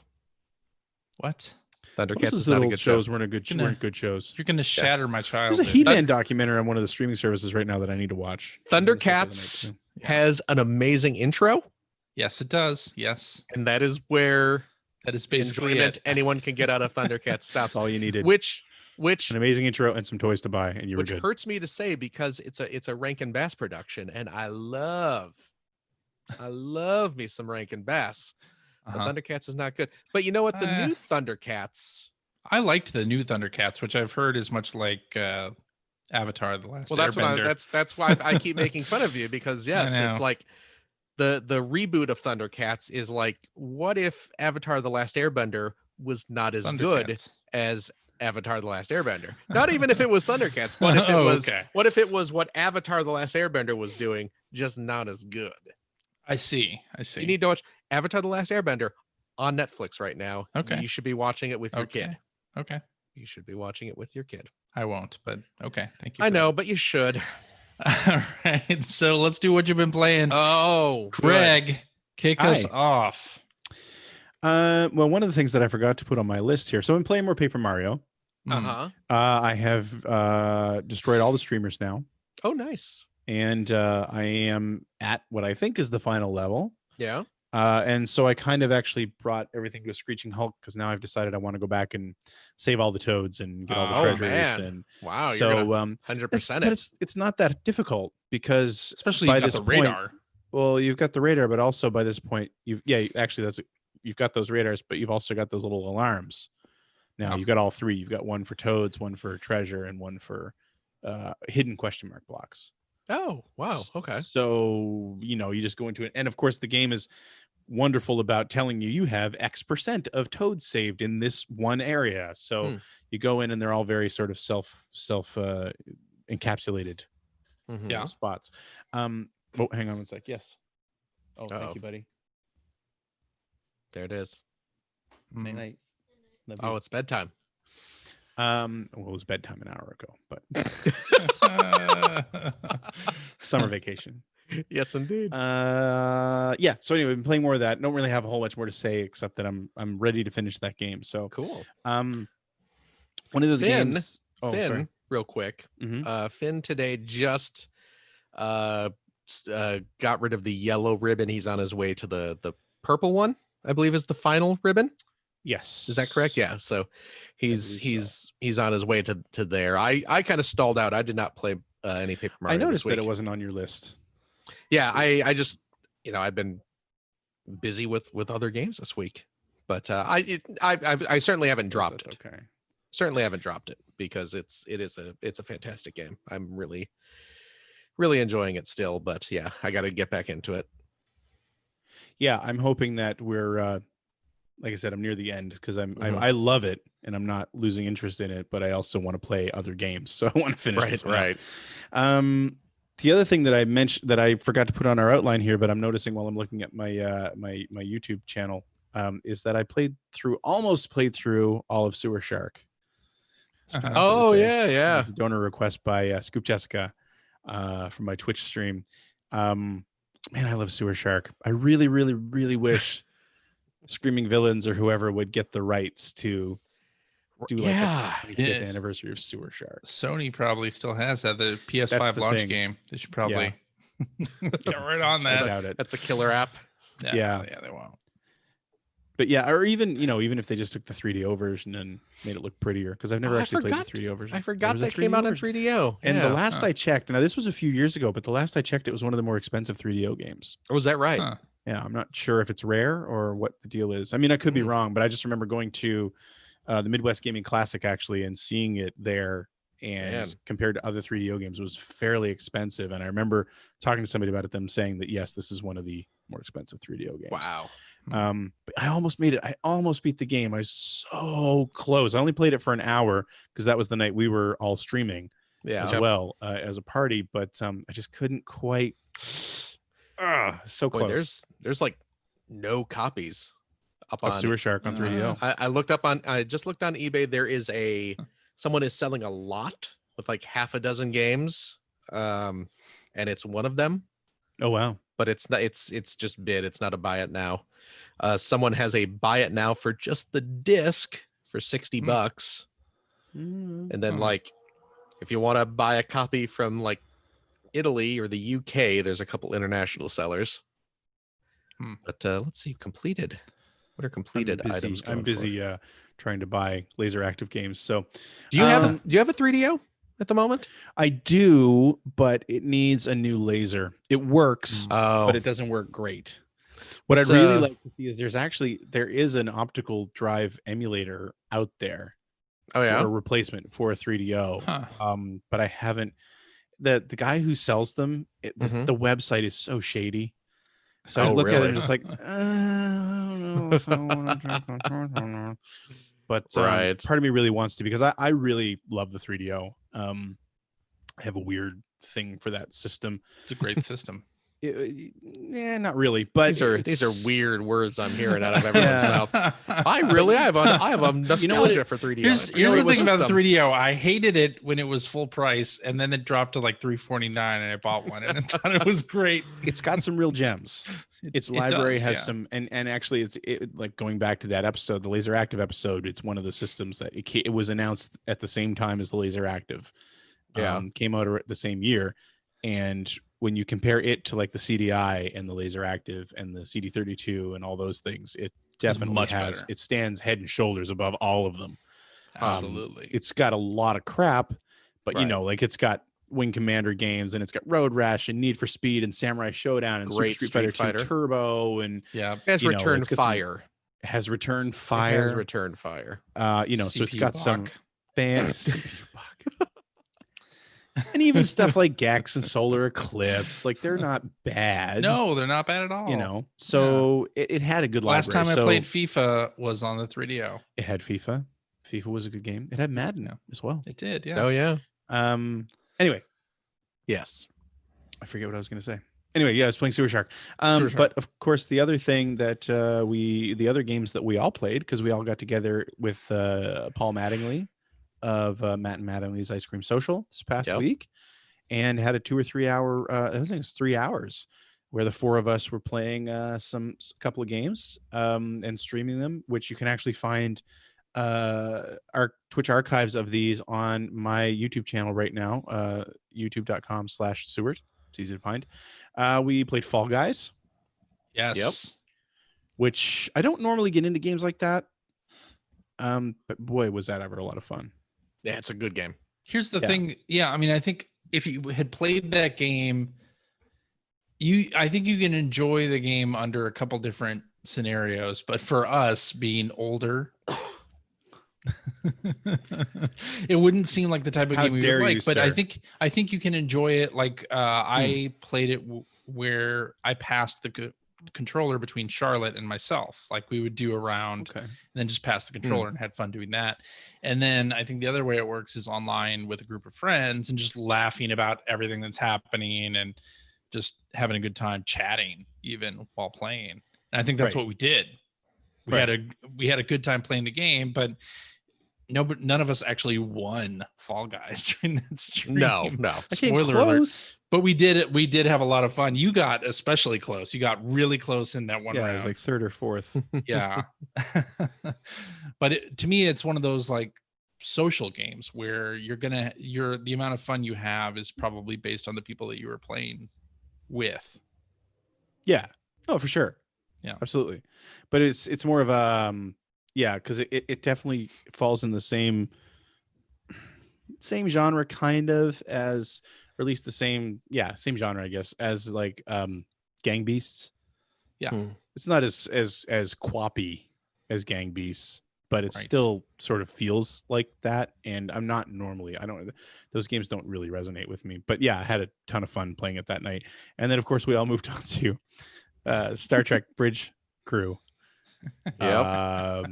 S3: What?
S2: Thundercats
S1: Most of
S2: is
S1: the
S2: not a
S1: old
S2: good show.
S1: shows weren't
S3: Gonna-
S1: weren't good shows.
S3: You're gonna shatter my
S1: There's a
S3: childhood.
S1: He-Man documentary on one of the streaming services right now that I need to watch.
S2: Thundercats
S3: Yeah.
S2: has an amazing intro,
S3: Yes, it does. Yes,
S2: and that is where
S3: that is basically
S2: enjoyment
S3: it.
S2: anyone can get out of Thundercats
S1: That's
S2: stops.
S1: all you needed.
S2: Which
S1: An amazing intro and some toys to buy, and you were
S2: which
S1: good.
S2: hurts me to say because it's a Rankin Bass production, and I love me some Rankin Bass. But
S3: Uh-huh.
S2: Thundercats is not good. But you know what? The new Thundercats.
S3: I liked the new Thundercats, which I've heard is much like Avatar: The Last
S2: Well, that's what
S3: Airbender.
S2: that's why I keep making fun of you because yes, it's
S3: know.
S2: like the reboot of Thundercats is like, what if Avatar: The Last Airbender was not as good
S3: Thundercats.
S2: as Avatar: The Last Airbender? Not even if it was Thundercats. What if it
S3: Oh,
S2: was?
S3: okay.
S2: What if it was what Avatar: The Last Airbender was doing, just not as good?
S3: I see.
S2: You need to watch. Avatar: The Last Airbender on Netflix right now.
S3: Okay.
S2: You should be watching it with your kid.
S3: Okay.
S2: You should be watching it with your kid.
S3: I won't, but okay. Thank you.
S2: I know, but you should.
S3: All right. So let's do what you've been playing.
S2: Oh,
S3: Greg, kick us
S1: Hi.
S3: off.
S1: Well, one of the things that I forgot to put on my list here. So I'm playing more Paper Mario.
S2: Uh-huh.
S1: I have destroyed all the streamers now,
S2: Oh, nice.
S1: and I am at what I think is the final level.
S2: Yeah.
S1: And so I kind of actually brought everything to a screeching halt because now I've decided I want to go back and save all the toads and get all the
S2: Oh,
S1: treasures.
S2: man.
S1: And
S2: Wow. You're
S1: so
S2: gonna 100%
S1: but
S2: it.
S1: it's not that difficult because
S3: Especially
S1: by
S3: you got
S1: this
S3: the
S1: point,
S3: radar.
S1: well, you've got the radar, but also by this point, you've got those radars, but you've also got those little alarms. Now
S3: Oh.
S1: you've got all three. You've got one for toads, one for treasure, and one for hidden question mark blocks.
S2: Oh, wow. Okay.
S1: So, you just go into it. And of course, the game is wonderful about telling you have X% of toads saved in this one area. So you go in and they're all very sort of self encapsulated
S2: Mhm.
S3: Yeah.
S1: spots. Oh, hang on one sec. Yes. Oh, thank you, buddy.
S2: There it is.
S1: Night night. Love
S2: Oh,
S1: you.
S2: it's bedtime.
S1: Well, it was bedtime an hour ago, but summer vacation.
S2: Yes, indeed.
S1: Yeah. So anyway, I've been playing more of that. Don't really have a whole much more to say except that I'm ready to finish that game. So
S2: Cool.
S1: one of the
S2: Finn,
S1: games. Oh,
S2: Finn,
S1: sorry.
S2: real quick.
S1: Mhm.
S2: Finn today just got rid of the yellow ribbon. He's on his way to the purple one, I believe is the final ribbon.
S1: Yes.
S2: Is that correct? Yeah. So he's on his way to there. I kind of stalled out. I did not play any Paper Mario.
S1: I noticed
S2: this week.
S1: that it wasn't on your list.
S2: Yeah, I just I've been busy with other games this week, but I certainly haven't dropped it.
S1: Okay.
S2: Certainly haven't dropped it because it's a fantastic game. I'm really enjoying it still, but yeah, I got to get back into it.
S1: Yeah, I'm hoping that we're like I said, I'm near the end because
S2: Mhm.
S1: I love it and I'm not losing interest in it, but I also want to play other games, so I want to finish this one out.
S2: Right.
S1: The other thing that I mentioned that I forgot to put on our outline here, but I'm noticing while I'm looking at my my YouTube channel, is that I almost played through all of Sewer Shark. This past
S2: Oh
S1: Thursday.
S2: yeah.
S1: It's a donor request by Scoop Jessica from my Twitch stream. Man, I love Sewer Shark. I really, really, really wish Screaming Villains or whoever would get the rights to do like
S2: Yeah.
S1: a 25th anniversary of Sewer Shark.
S3: Sony probably still has that, the PS5
S1: That's the
S3: launch
S1: thing.
S3: game. They should probably get right on
S1: I
S3: that.
S1: doubt it.
S2: That's a killer app.
S1: Yeah.
S3: They won't.
S1: But yeah, or even even if they just took the 3DO version and made it look prettier, because I've never actually played the 3DO version.
S2: I forgot
S1: There was
S2: that
S1: a
S2: came out in
S1: 3DO version.
S2: 3DO.
S1: And
S2: Yeah.
S1: the last I checked, now this was a few years ago, but the last I checked, it was one of the more expensive 3DO games.
S2: Was that right?
S3: Huh.
S1: Yeah, I'm not sure if it's rare or what the deal is. I mean, I could be
S2: Hmm.
S1: wrong, but I just remember going to the Midwest Gaming Classic actually and seeing it there. And
S2: Man.
S1: compared to other 3DO games, it was fairly expensive. And I remember talking to somebody about it, them saying that yes, this is one of the more expensive 3DO games.
S2: Wow.
S1: But I almost made it. I almost beat the game. I was so close. I only played it for an hour because that was the night we were all streaming
S2: Yeah.
S1: as well as a party. But I just couldn't quite. So
S2: Boy,
S1: close.
S2: there's like no copies up
S1: Of
S2: on
S1: Sewer Shark on 3DO.
S2: I just looked on eBay. There is someone is selling a lot with like half a dozen games. And it's one of them,
S1: Oh wow.
S2: but it's not, it's just bid. It's not a buy it now. Someone has a buy it now for just the disc for $60. And then like, if you want to buy a copy from like Italy or the UK, there's a couple international sellers. But let's see, completed. What are completed items?
S1: I'm busy trying to buy laser active games. So
S2: Do you have a 3DO at the moment?
S1: I do, but it needs a new laser. It works,
S2: Oh,
S1: but it doesn't work great. What I'd really like to see is there is an optical drive emulator out there.
S2: oh yeah.
S1: Or a replacement for a 3DO.
S3: Huh.
S1: But I haven't. The guy who sells them,
S2: Mhm.
S1: the website is so shady. So I
S2: Oh,
S1: look at it
S2: really?
S1: and just like, I don't know if I wanna but
S2: Right.
S1: part of me really wants to because I really love the 3DO. I have a weird thing for that system.
S3: It's a great system.
S1: Yeah, not really. But
S2: these are weird words I'm hearing out of everyone's mouth. I have a nostalgia for 3DO.
S3: Here's the thing about the 3DO. I hated it when it was full price, and then it dropped to like $349, and I bought one, and I thought it was great.
S1: It's got some real gems. Its library has some, and actually, like going back to that episode, the Laser Active episode. It's one of the systems that it was announced at the same time as the Laser Active. Came out the same year, and when you compare it to like the CDI and the Laser Active and the CD32 and all those things, it definitely
S3: much
S1: has.
S3: better.
S1: It stands head and shoulders above all of them.
S3: Absolutely.
S1: It's got a lot of crap, but like it's got Wing Commander games, and it's got Road Rash and Need for Speed and Samurai Showdown and
S2: Great
S1: Super Street Fighter 2 Turbo, and
S3: yeah,
S2: it has Return Fire.
S1: Has Return Fire.
S2: Has Return Fire.
S1: So it's got some fancy. And even stuff like Gex and Solar Eclipse, like they're not bad.
S3: No, they're not bad at all.
S1: So it had a good library.
S3: Last time I played FIFA was on the 3DO.
S1: It had FIFA. FIFA was a good game. It had Madden as well.
S3: It did, yeah.
S2: Oh yeah.
S1: Anyway,
S2: yes.
S1: I forget what I was going to say. Anyway, I was playing Sewer Shark. But of course, the other thing that the other games that we all played, because we all got together with Paul Mattingly of Matt and Mattingly's Ice Cream Social this past week, and had a 2 or 3 hour, I think it's 3 hours, where the four of us were playing a couple of games and streaming them, which you can actually find our Twitch archives of these on my YouTube channel right now, youtube.com/Seward. It's easy to find. We played Fall Guys.
S3: Yes.
S2: Yep.
S1: Which I don't normally get into games like that. But boy, was that ever a lot of fun.
S2: Yeah, it's a good game.
S3: Here's the thing. Yeah, I mean, I think if you had played that game, I think you can enjoy the game under a couple different scenarios. But for us being older, it wouldn't seem like the type of game we would like. But I think you can enjoy it. Like I played it where I passed the controller between Charlotte and myself. Like we would do a round and then just pass the controller and had fun doing that. And then I think the other way it works is online with a group of friends and just laughing about everything that's happening and just having a good time chatting even while playing. And I think that's what we did. We had a good time playing the game, but none of us actually won Fall Guys during that stream.
S2: No.
S3: Spoiler alert. But we did have a lot of fun. You got especially close. You got really close in that one round.
S1: Yeah, it was like third or fourth.
S3: Yeah. But to me, it's one of those like social games where the amount of fun you have is probably based on the people that you were playing with.
S1: Yeah. Oh, for sure.
S3: Yeah,
S1: absolutely. But it's more of because it definitely falls in the same genre kind of as, or at least the same genre, I guess, as like Gang Beasts.
S3: Yeah.
S1: It's not as quappy as Gang Beasts, but it still sort of feels like that. And those games don't really resonate with me. But yeah, I had a ton of fun playing it that night. And then of course we all moved on to Star Trek Bridge Crew.
S2: Yep.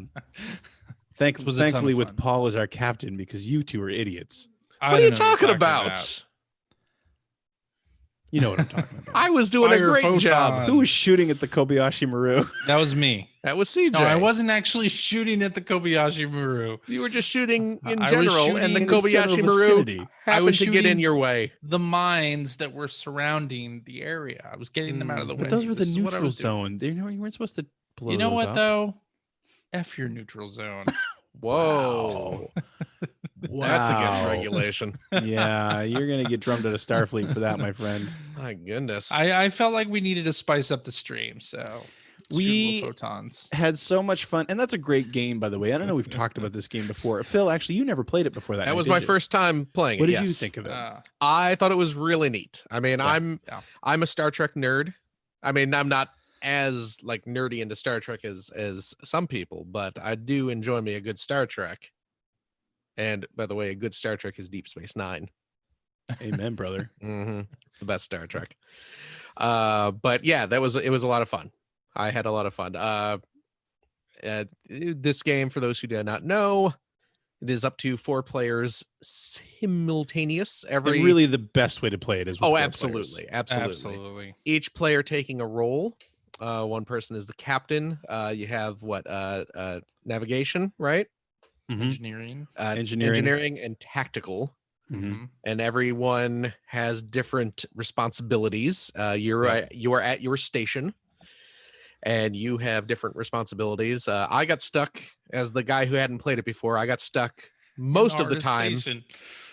S1: Thankfully with Paul as our captain, because you two are idiots.
S2: What are you talking about?
S1: You know what I'm talking about.
S2: I was doing a great job.
S1: Who was shooting at the Kobayashi Maru?
S3: That was me.
S2: That was CJ.
S3: No, I wasn't actually shooting at the Kobayashi Maru.
S2: You were just shooting in general, and the Kobayashi Maru happened to get in your way.
S3: The mines that were surrounding the area. I was getting them out of the way.
S1: But those were the neutral zone. You weren't supposed to blow
S3: You know
S1: those
S3: what,
S1: up.
S3: though? F your neutral zone.
S2: Whoa. Wow. That's against regulation.
S1: Yeah, you're going to get drummed at a Starfleet for that, my friend.
S2: My goodness.
S3: I felt like we needed to spice up the stream, so
S1: we
S3: photons
S1: had so much fun. And that's a great game, by the way. I don't know, we've talked about this game before. Phil, actually, you never played it before that.
S2: That was my first time playing it.
S1: What did you think of it?
S2: I thought it was really neat. I mean, I'm a Star Trek nerd. I mean, I'm not as like nerdy into Star Trek as some people, but I do enjoy me a good Star Trek. And by the way, a good Star Trek is Deep Space Nine.
S1: Amen, brother.
S2: It's the best Star Trek. But yeah, it was a lot of fun. I had a lot of fun. This game, for those who do not know, It is up to 4 players simultaneous.
S1: And really the best way to play it is with 4
S2: absolutely,
S1: players.
S3: Absolutely.
S2: Each player taking a role. One person is the captain. You have navigation, right?
S3: Engineering.
S2: Engineering and tactical.
S3: Mm-hmm.
S2: And everyone has different responsibilities. You are at your station, and you have different responsibilities. I got stuck as the guy who hadn't played it before. I got stuck most of the time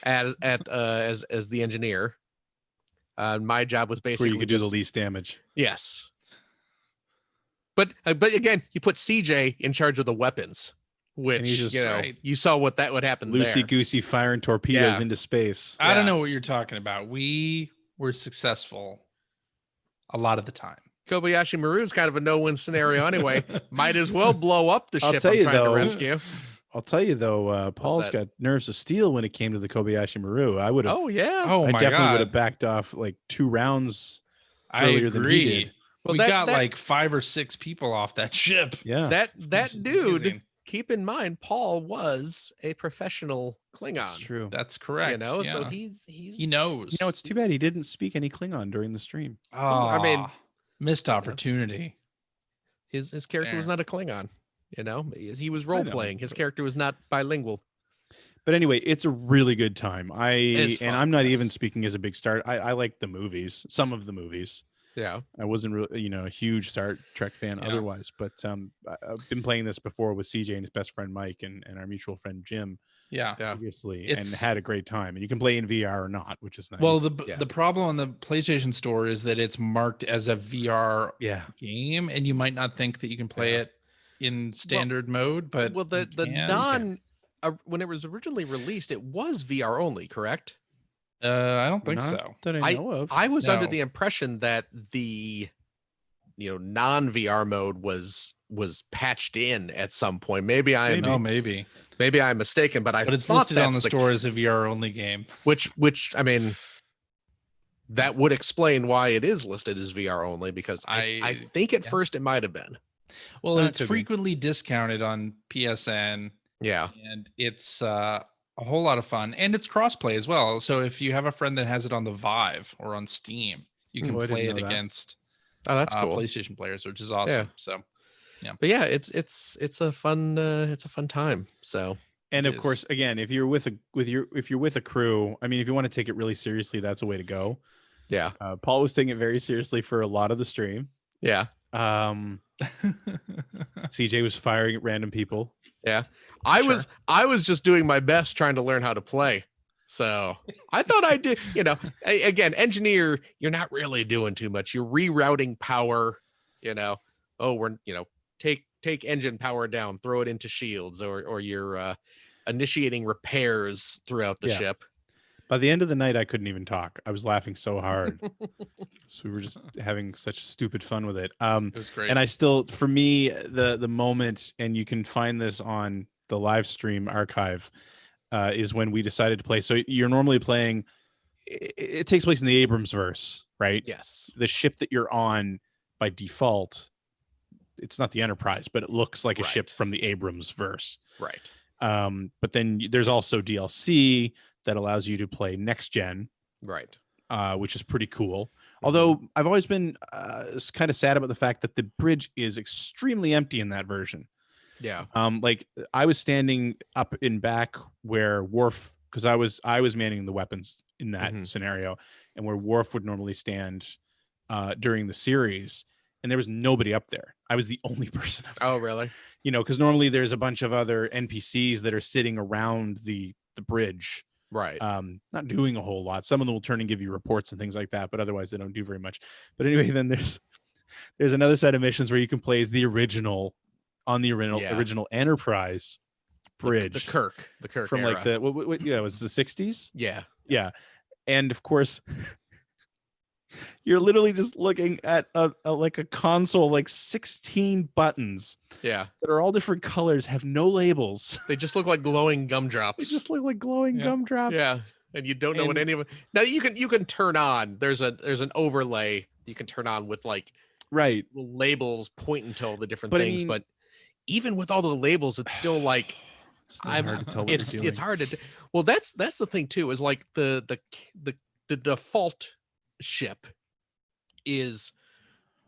S2: as the engineer. My job was basically
S1: where you could do the least damage.
S2: Yes. But again, you put CJ in charge of the weapons, which you saw what would happen there.
S1: Loosey goosey firing torpedoes into space.
S3: I don't know what you're talking about. We were successful a lot of the time.
S2: Kobayashi Maru is kind of a no-win scenario anyway. Might as well blow up the ship I'm trying to rescue.
S1: I'll tell you though, Paul's got nerves of steel when it came to the Kobayashi Maru. I would have.
S2: Oh yeah.
S3: Oh my God.
S1: I definitely would have backed off like 2 rounds earlier than he did.
S3: Well, we got like 5 or 6 people off that ship.
S1: Yeah.
S2: That dude. Amazing. Keep in mind, Paul was a professional Klingon.
S1: That's true.
S3: That's correct.
S2: So he
S3: knows.
S1: It's too bad he didn't speak any Klingon during the stream.
S3: Oh, I mean, missed opportunity.
S2: His character was not a Klingon. He was role playing. His character was not bilingual.
S1: But anyway, it's a really good time. I'm not even speaking as a big Star. I like the movies, some of the movies.
S2: Yeah,
S1: I wasn't really, a huge Star Trek fan otherwise, but I've been playing this before with CJ and his best friend Mike and our mutual friend Jim.
S3: Yeah,
S1: obviously, and had a great time. And you can play in VR or not, which is nice.
S3: Well, the problem on the PlayStation Store is that it's marked as a VR game, and you might not think that you can play it in standard mode. But
S2: when it was originally released, it was VR only, correct?
S3: I don't think so.
S1: That I know of.
S2: I was under the impression that the non-VR mode was patched in at some point. Maybe I'm mistaken, but
S3: it's listed on the store as a VR only game.
S2: Which I mean, that would explain why it is listed as VR only, because I think at first it might have been.
S3: Well, it's frequently discounted on PSN.
S2: Yeah,
S3: and it's a whole lot of fun, and it's crossplay as well. So if you have a friend that has it on the Vive or on Steam, you can play it against
S2: that's cool.
S3: PlayStation players, which is awesome.
S2: Yeah.
S3: So
S2: but it's a fun time. So,
S1: and of course, again, if you're with a crew, I mean, if you want to take it really seriously, that's a way to go.
S2: Yeah.
S1: Paul was taking it very seriously for a lot of the stream.
S2: Yeah.
S1: CJ was firing at random people.
S2: Yeah. I was just doing my best trying to learn how to play. So I thought I did, again, engineer, you're not really doing too much. You're rerouting power, take engine power down, throw it into shields, or you're initiating repairs throughout the ship.
S1: By the end of the night, I couldn't even talk. I was laughing so hard. So we were just having such stupid fun with it.
S3: It was great.
S1: And I still, for me, the moment, and you can find this on the live stream archive, is when we decided to play. So you're normally playing, it takes place in the Abrams verse, right?
S2: Yes.
S1: The ship that you're on by default, it's not the Enterprise, but it looks like a ship from the Abrams verse.
S2: Right.
S1: But then there's also DLC that allows you to play next gen,
S2: right?
S1: Which is pretty cool. Although I've always been kind of sad about the fact that the bridge is extremely empty in that version.
S2: Yeah.
S1: Like I was standing up in back where Worf, because I was manning the weapons in that scenario, and where Worf would normally stand during the series, and there was nobody up there. I was the only person up there.
S2: Oh, really?
S1: Because normally there's a bunch of other NPCs that are sitting around the bridge.
S2: Right.
S1: Not doing a whole lot. Some of them will turn and give you reports and things like that, but otherwise they don't do very much. But anyway, then there's another set of missions where you can play as the original original Enterprise bridge.
S2: The Kirk
S1: from
S2: era.
S1: Like the what it was the 60s?
S2: Yeah.
S1: And of course you're literally just looking at a console, like 16 buttons.
S2: Yeah.
S1: That are all different colors, have no labels.
S2: They just look like glowing gumdrops.
S1: They just look like glowing gumdrops.
S2: Yeah. And you don't know what any of it. Now you can turn on. There's an overlay you can turn on with like
S1: labels
S2: pointing to all the different things. But even with all the labels, it's still like
S1: hard to tell what you're doing.
S2: It's hard to. Well, that's the thing too. Is like the default ship is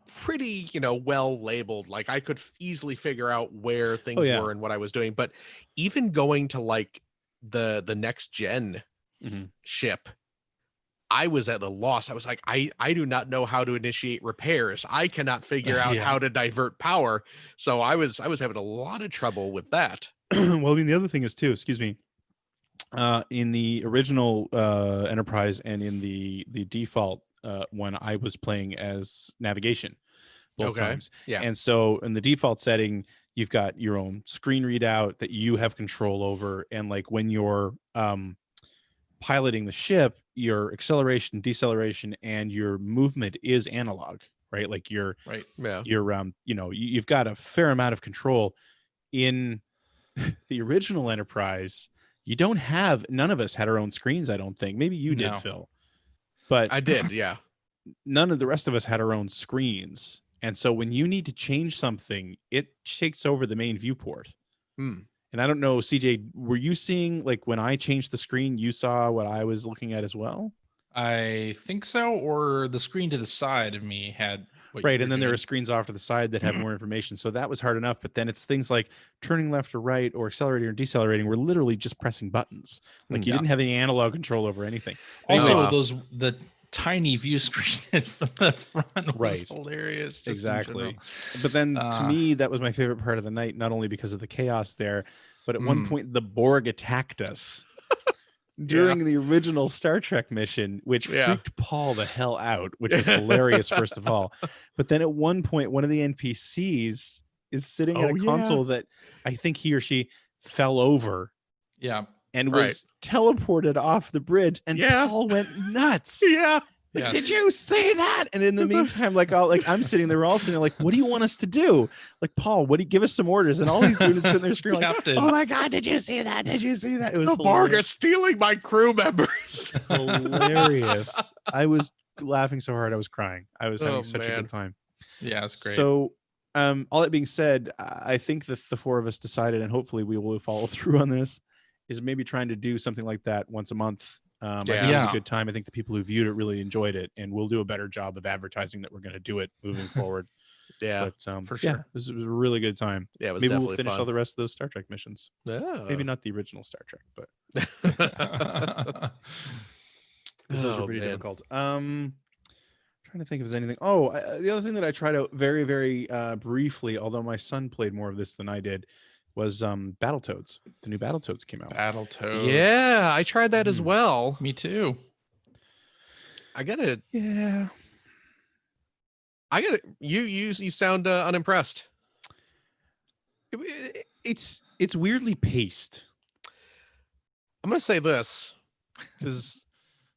S2: pretty well labeled. Like I could easily figure out where things were and what I was doing. But even going to like the next gen ship, I was at a loss. I was like, I do not know how to initiate repairs. I cannot figure out how to divert power. So I was having a lot of trouble with that.
S1: Well, I mean, the other thing is too, excuse me, in the original Enterprise and in the default when I was playing as navigation both times.
S2: Yeah.
S1: And so in the default setting, you've got your own screen readout that you have control over. And like when you're piloting the ship, your acceleration, deceleration, and your movement is analog, right? Like you've got a fair amount of control. In the original Enterprise, none of us had our own screens, I don't think. Maybe you did, Phil. But
S2: I did, yeah.
S1: None of the rest of us had our own screens. And so when you need to change something, it takes over the main viewport. And I don't know, CJ, were you seeing, like, when I changed the screen, you saw what I was looking at as well?
S3: I think so, or the screen to the side of me had
S1: right, and then there are screens off to the side that have more information, so that was hard enough. But then it's things like turning left or right, or accelerating or decelerating. We're literally just pressing buttons. Like you didn't have any analog control over anything.
S3: Also, the tiny view screen from the front was hilarious.
S1: Exactly. But then to me, that was my favorite part of the night, not only because of the chaos there, but at one point the Borg attacked us. During the original Star Trek mission, which freaked Paul the hell out, which was hilarious, first of all. But then at one point, one of the NPCs is sitting at a console that I think he or she fell over.
S3: Yeah.
S1: And was teleported off the bridge, and Paul went nuts. Like, did you see that? And in the meantime, I'm sitting there, we're all sitting there like, what do you want us to do? Like, Paul, give us some orders? And all he's doing is sitting there screaming, like, oh my God, did you see that? Did you see that? It was
S2: the Borg are stealing my crew members.
S1: Hilarious. I was laughing so hard I was crying. I was having such a good time.
S3: Yeah, it's great.
S1: So all that being said, I think that the four of us decided, and hopefully we will follow through on this, is maybe trying to do something like that once a month. I think it was a good time. I think the people who viewed it really enjoyed it, and we'll do a better job of advertising that we're going to do it moving forward.
S2: But,
S1: for sure. It was a really good time.
S2: Yeah, it was
S1: maybe
S2: definitely
S1: we'll finish
S2: fun.
S1: all the rest of those Star Trek missions. Maybe not the original Star Trek, but those are pretty difficult. Trying to think if there's anything. The other thing that I tried out very, very briefly, although my son played more of this than I did, was Battletoads. The new Battletoads came out.
S3: Battletoads.
S2: Yeah, I tried that as well.
S3: Me too.
S2: I got it.
S1: Yeah.
S2: I got it. You sound unimpressed.
S1: It's weirdly paced.
S2: I'm gonna say this because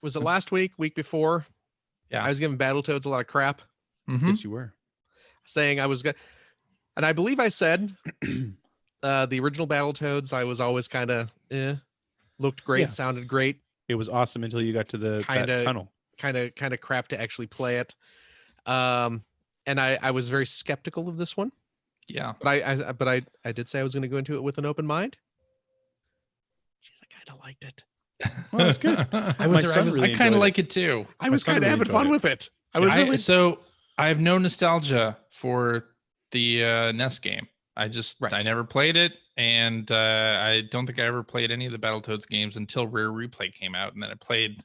S2: was it last week before?
S3: Yeah,
S2: I was giving Battletoads a lot of crap.
S1: Yes, you were
S2: saying I was good, and I believe I said the original Battletoads I was always kind of looked great, sounded great.
S1: It was awesome until you got to that tunnel.
S2: Kind of crap to actually play it. And I was very skeptical of this one.
S3: Yeah,
S2: but I did say I was going to go into it with an open mind. Jeez, I kind of liked it.
S1: Well, that's good.
S3: I kind of like it too.
S2: I was kind of having fun with it.
S3: So I have no nostalgia for the NES game. I never played it, and I don't think I ever played any of the Battletoads games until Rare Replay came out, and then I played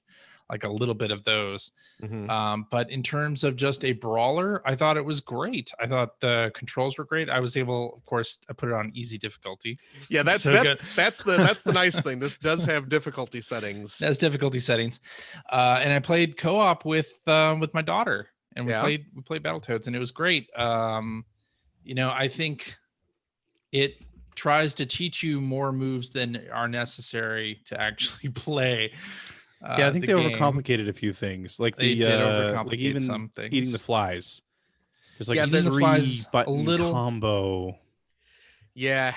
S3: like a little bit of those. But in terms of just a brawler, I thought it was great. I thought the controls were great. I was able, of course, I put it on easy difficulty.
S2: Yeah, that's the nice thing. This does have difficulty settings.
S3: That's difficulty settings, and I played co-op with my daughter, and we played Battletoads, and it was great. I think it tries to teach you more moves than are necessary to actually play.
S1: I think they overcomplicated a few things, like
S3: they did overcomplicate
S1: even
S3: some things.
S1: Eating the flies. There's like
S3: the flies
S1: button combo.
S2: Yeah,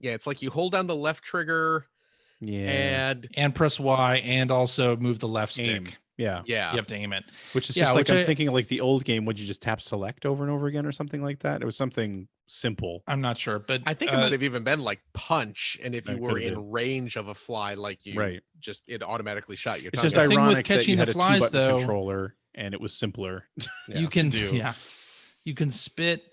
S2: it's like you hold down the left trigger.
S1: Yeah,
S3: and press Y, and also move the left stick.
S1: Yeah,
S3: you have to aim it.
S1: Which is just like I'm thinking of like the old game. Would you just tap select over and over again or something like that? It was something simple.
S3: I'm not sure, but
S2: I think it might have even been like punch, and if you
S1: It
S2: were
S1: could've
S2: in
S1: been.
S2: range of a fly, like you
S1: Right.
S2: just it automatically shot your
S1: It's
S2: tongue
S1: just
S2: out.
S3: thing with
S1: ironic that
S3: catching
S1: you
S3: the
S1: had a
S3: flies,
S1: 2-button
S3: though-
S1: controller and it was simpler.
S3: you can
S2: to do.
S3: you can spit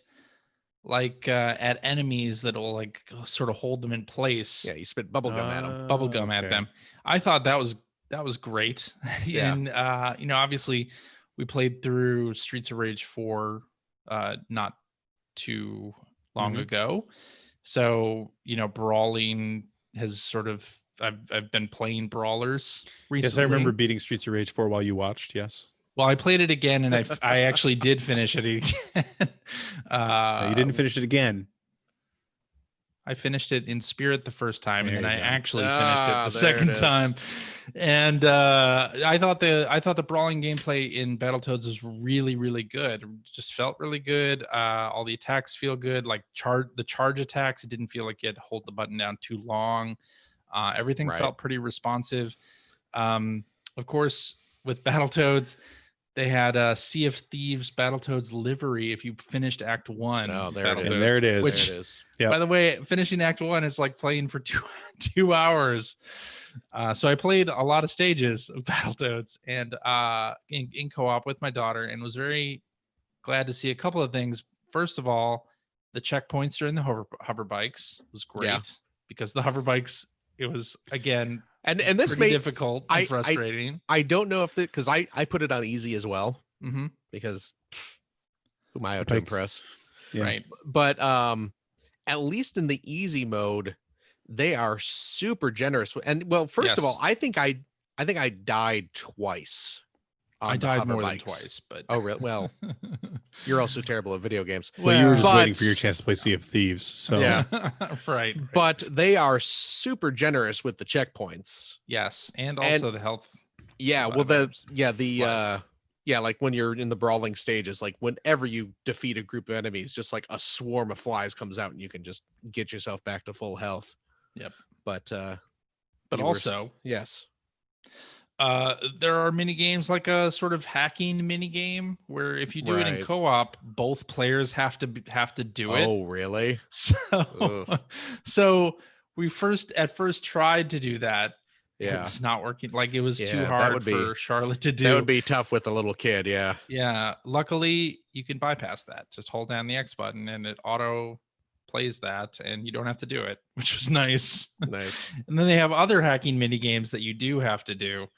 S3: like at enemies that'll like sort of hold them in place.
S2: Yeah, you spit bubble gum at them.
S3: Bubble gum at
S1: Okay.
S3: them. I thought that was great.
S2: Yeah.
S3: And obviously we played through Streets of Rage 4 not too long
S1: Mhm.
S3: ago. So, brawling has sort of I've been playing brawlers recently.
S1: Yes, I remember beating Streets of Rage 4 while you watched. Yes.
S3: Well, I played it again, and I actually did finish it again.
S1: No, you didn't finish it again.
S3: I finished it in spirit the first time, and
S1: There
S3: then I
S1: you go.
S3: actually finished it the
S2: There it
S3: second
S2: is.
S3: time. And I thought the brawling gameplay in Battletoads was really, really good. It just felt really good. All the attacks feel good. Like the charge attacks, it didn't feel like you had to hold the button down too long. Everything
S2: Right.
S3: felt pretty responsive. Of course, with Battletoads, they had a Sea of Thieves Battletoads livery if you finished Act 1.
S2: Oh, there it
S3: Battletoads.
S2: is.
S1: And there it is.
S3: Which-
S2: There it is.
S1: Yep.
S3: By the way, finishing Act 1 is like playing for two hours. So I played a lot of stages of Battletoads and in co-op with my daughter, and was very glad to see a couple of things. First of all, the checkpoints during the hover bikes was great
S2: Yeah.
S3: because the hover bikes, it was again
S2: And this
S3: pretty
S2: made
S3: difficult
S2: I-
S3: and frustrating.
S2: I don't know if because I put it on easy as well
S3: Mm-hmm.
S2: because who am I out to
S1: Bikes.
S2: impress?
S1: Yeah.
S3: Right.
S2: But at least in the easy mode, they are super generous. And well, first of
S3: Yes.
S2: all, I think I died twice. on
S3: I
S2: the
S3: died
S2: hover
S3: more
S2: bikes.
S3: than twice, but
S2: Oh, really? Well, you're also terrible at video games.
S1: Well, you were just waiting for
S2: But-
S1: your chance to play Sea of Thieves. So
S2: Yeah.
S3: right.
S2: But they are super generous with the checkpoints.
S3: Yes, and
S2: And-
S3: also the health.
S2: Yeah,
S3: lot
S2: well,
S3: of items.
S2: the like when you're in the brawling stages, like whenever you defeat a group of enemies, just like a swarm of flies comes out and you can just get yourself back to full health.
S3: Yep.
S2: But
S3: But
S2: you were-
S3: also,
S2: yes.
S3: there are mini games like a sort of hacking mini game where if you do it in
S2: Right.
S3: co-op, both players have to do it.
S2: Oh, really?
S3: So,
S2: Ugh.
S3: so we at first tried to do that. It
S2: Yeah.
S3: was not working. Like it was
S2: Yeah,
S3: too
S2: that
S3: hard
S2: would be-
S3: for Charlotte to do.
S2: That would be tough with a little kid. Yeah.
S3: Yeah. Luckily, you can bypass that. Just hold down the X button and it auto plays that, and you don't have to do it, which was nice.
S2: Nice.
S3: And then they have other hacking mini games that you do have to do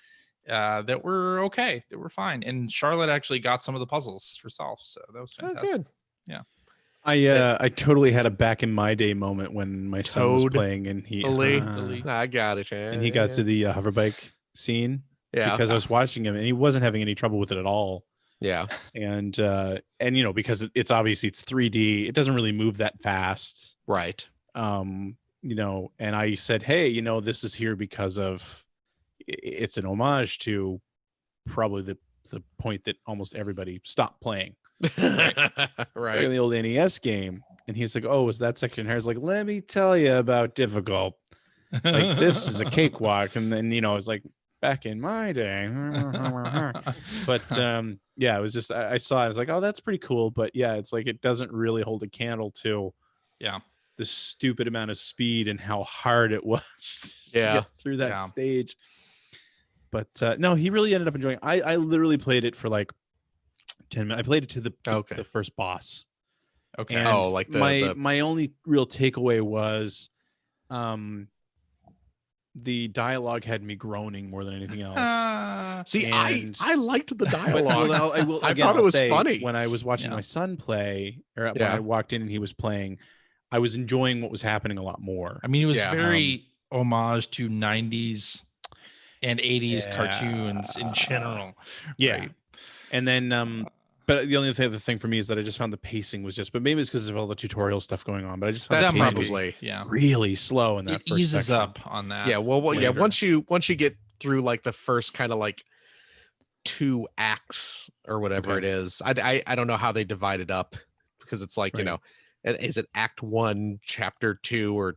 S3: that were okay, that were fine. And Charlotte actually got some of the puzzles herself, so that was
S2: Oh,
S3: fantastic.
S2: good.
S1: I totally had a back in my day moment when my son was
S2: Toad
S1: playing and he
S3: Totally.
S2: I got it.
S1: and he got to the hover bike scene
S2: yeah.
S1: because I was watching him and he wasn't having any trouble with it at all.
S2: Yeah.
S1: And because it's obviously it's 3D, it doesn't really move that fast.
S2: Right.
S1: And I said, hey, this is here because of it's an homage to probably the point that almost everybody stopped playing.
S2: Right.
S1: In the old NES game. And he's like, oh, is that section here? I was like, let me tell you about difficult. Like this is a cakewalk. And then, it's like back in my day. But yeah, it was just I saw it. I was like, oh, that's pretty cool. But yeah, it's like it doesn't really hold a candle to
S3: Yeah.
S1: the stupid amount of speed and how hard it was to
S2: Yeah.
S1: get through that
S3: Yeah.
S1: stage. But no, he really ended up enjoying it. I literally played it for like 10 minutes. I played it to
S2: Okay.
S1: the first boss.
S3: Okay.
S1: And
S2: Oh, like
S1: my only real takeaway was the dialogue had me groaning more than anything else.
S2: See,
S1: And-
S2: I liked the
S1: But
S2: dialogue.
S1: I
S2: thought it was
S1: say,
S2: funny.
S1: when I was watching
S3: Yeah.
S1: my son play, or when
S2: Yeah.
S1: I walked in and he was playing, I was enjoying what was happening a lot more.
S3: I mean, it was
S2: Yeah,
S3: very homage to 90s and 80s
S1: Yeah.
S3: cartoons in general.
S1: Yeah.
S3: right?
S1: And then but the only other thing for me is that I just found the pacing was but maybe it's because of all the tutorial stuff going on, but I just found
S2: That's
S1: the pacing
S2: probably
S3: Yeah.
S1: really slow in that
S3: It
S1: first
S3: eases
S1: section.
S3: up on that.
S2: yeah. Well, yeah.
S3: later.
S2: Once you get through like the first kind of like 2 acts or whatever
S1: Okay.
S2: it is, I don't know how they divide it up because it's like
S1: Right.
S2: is it Act 1, Chapter 2, or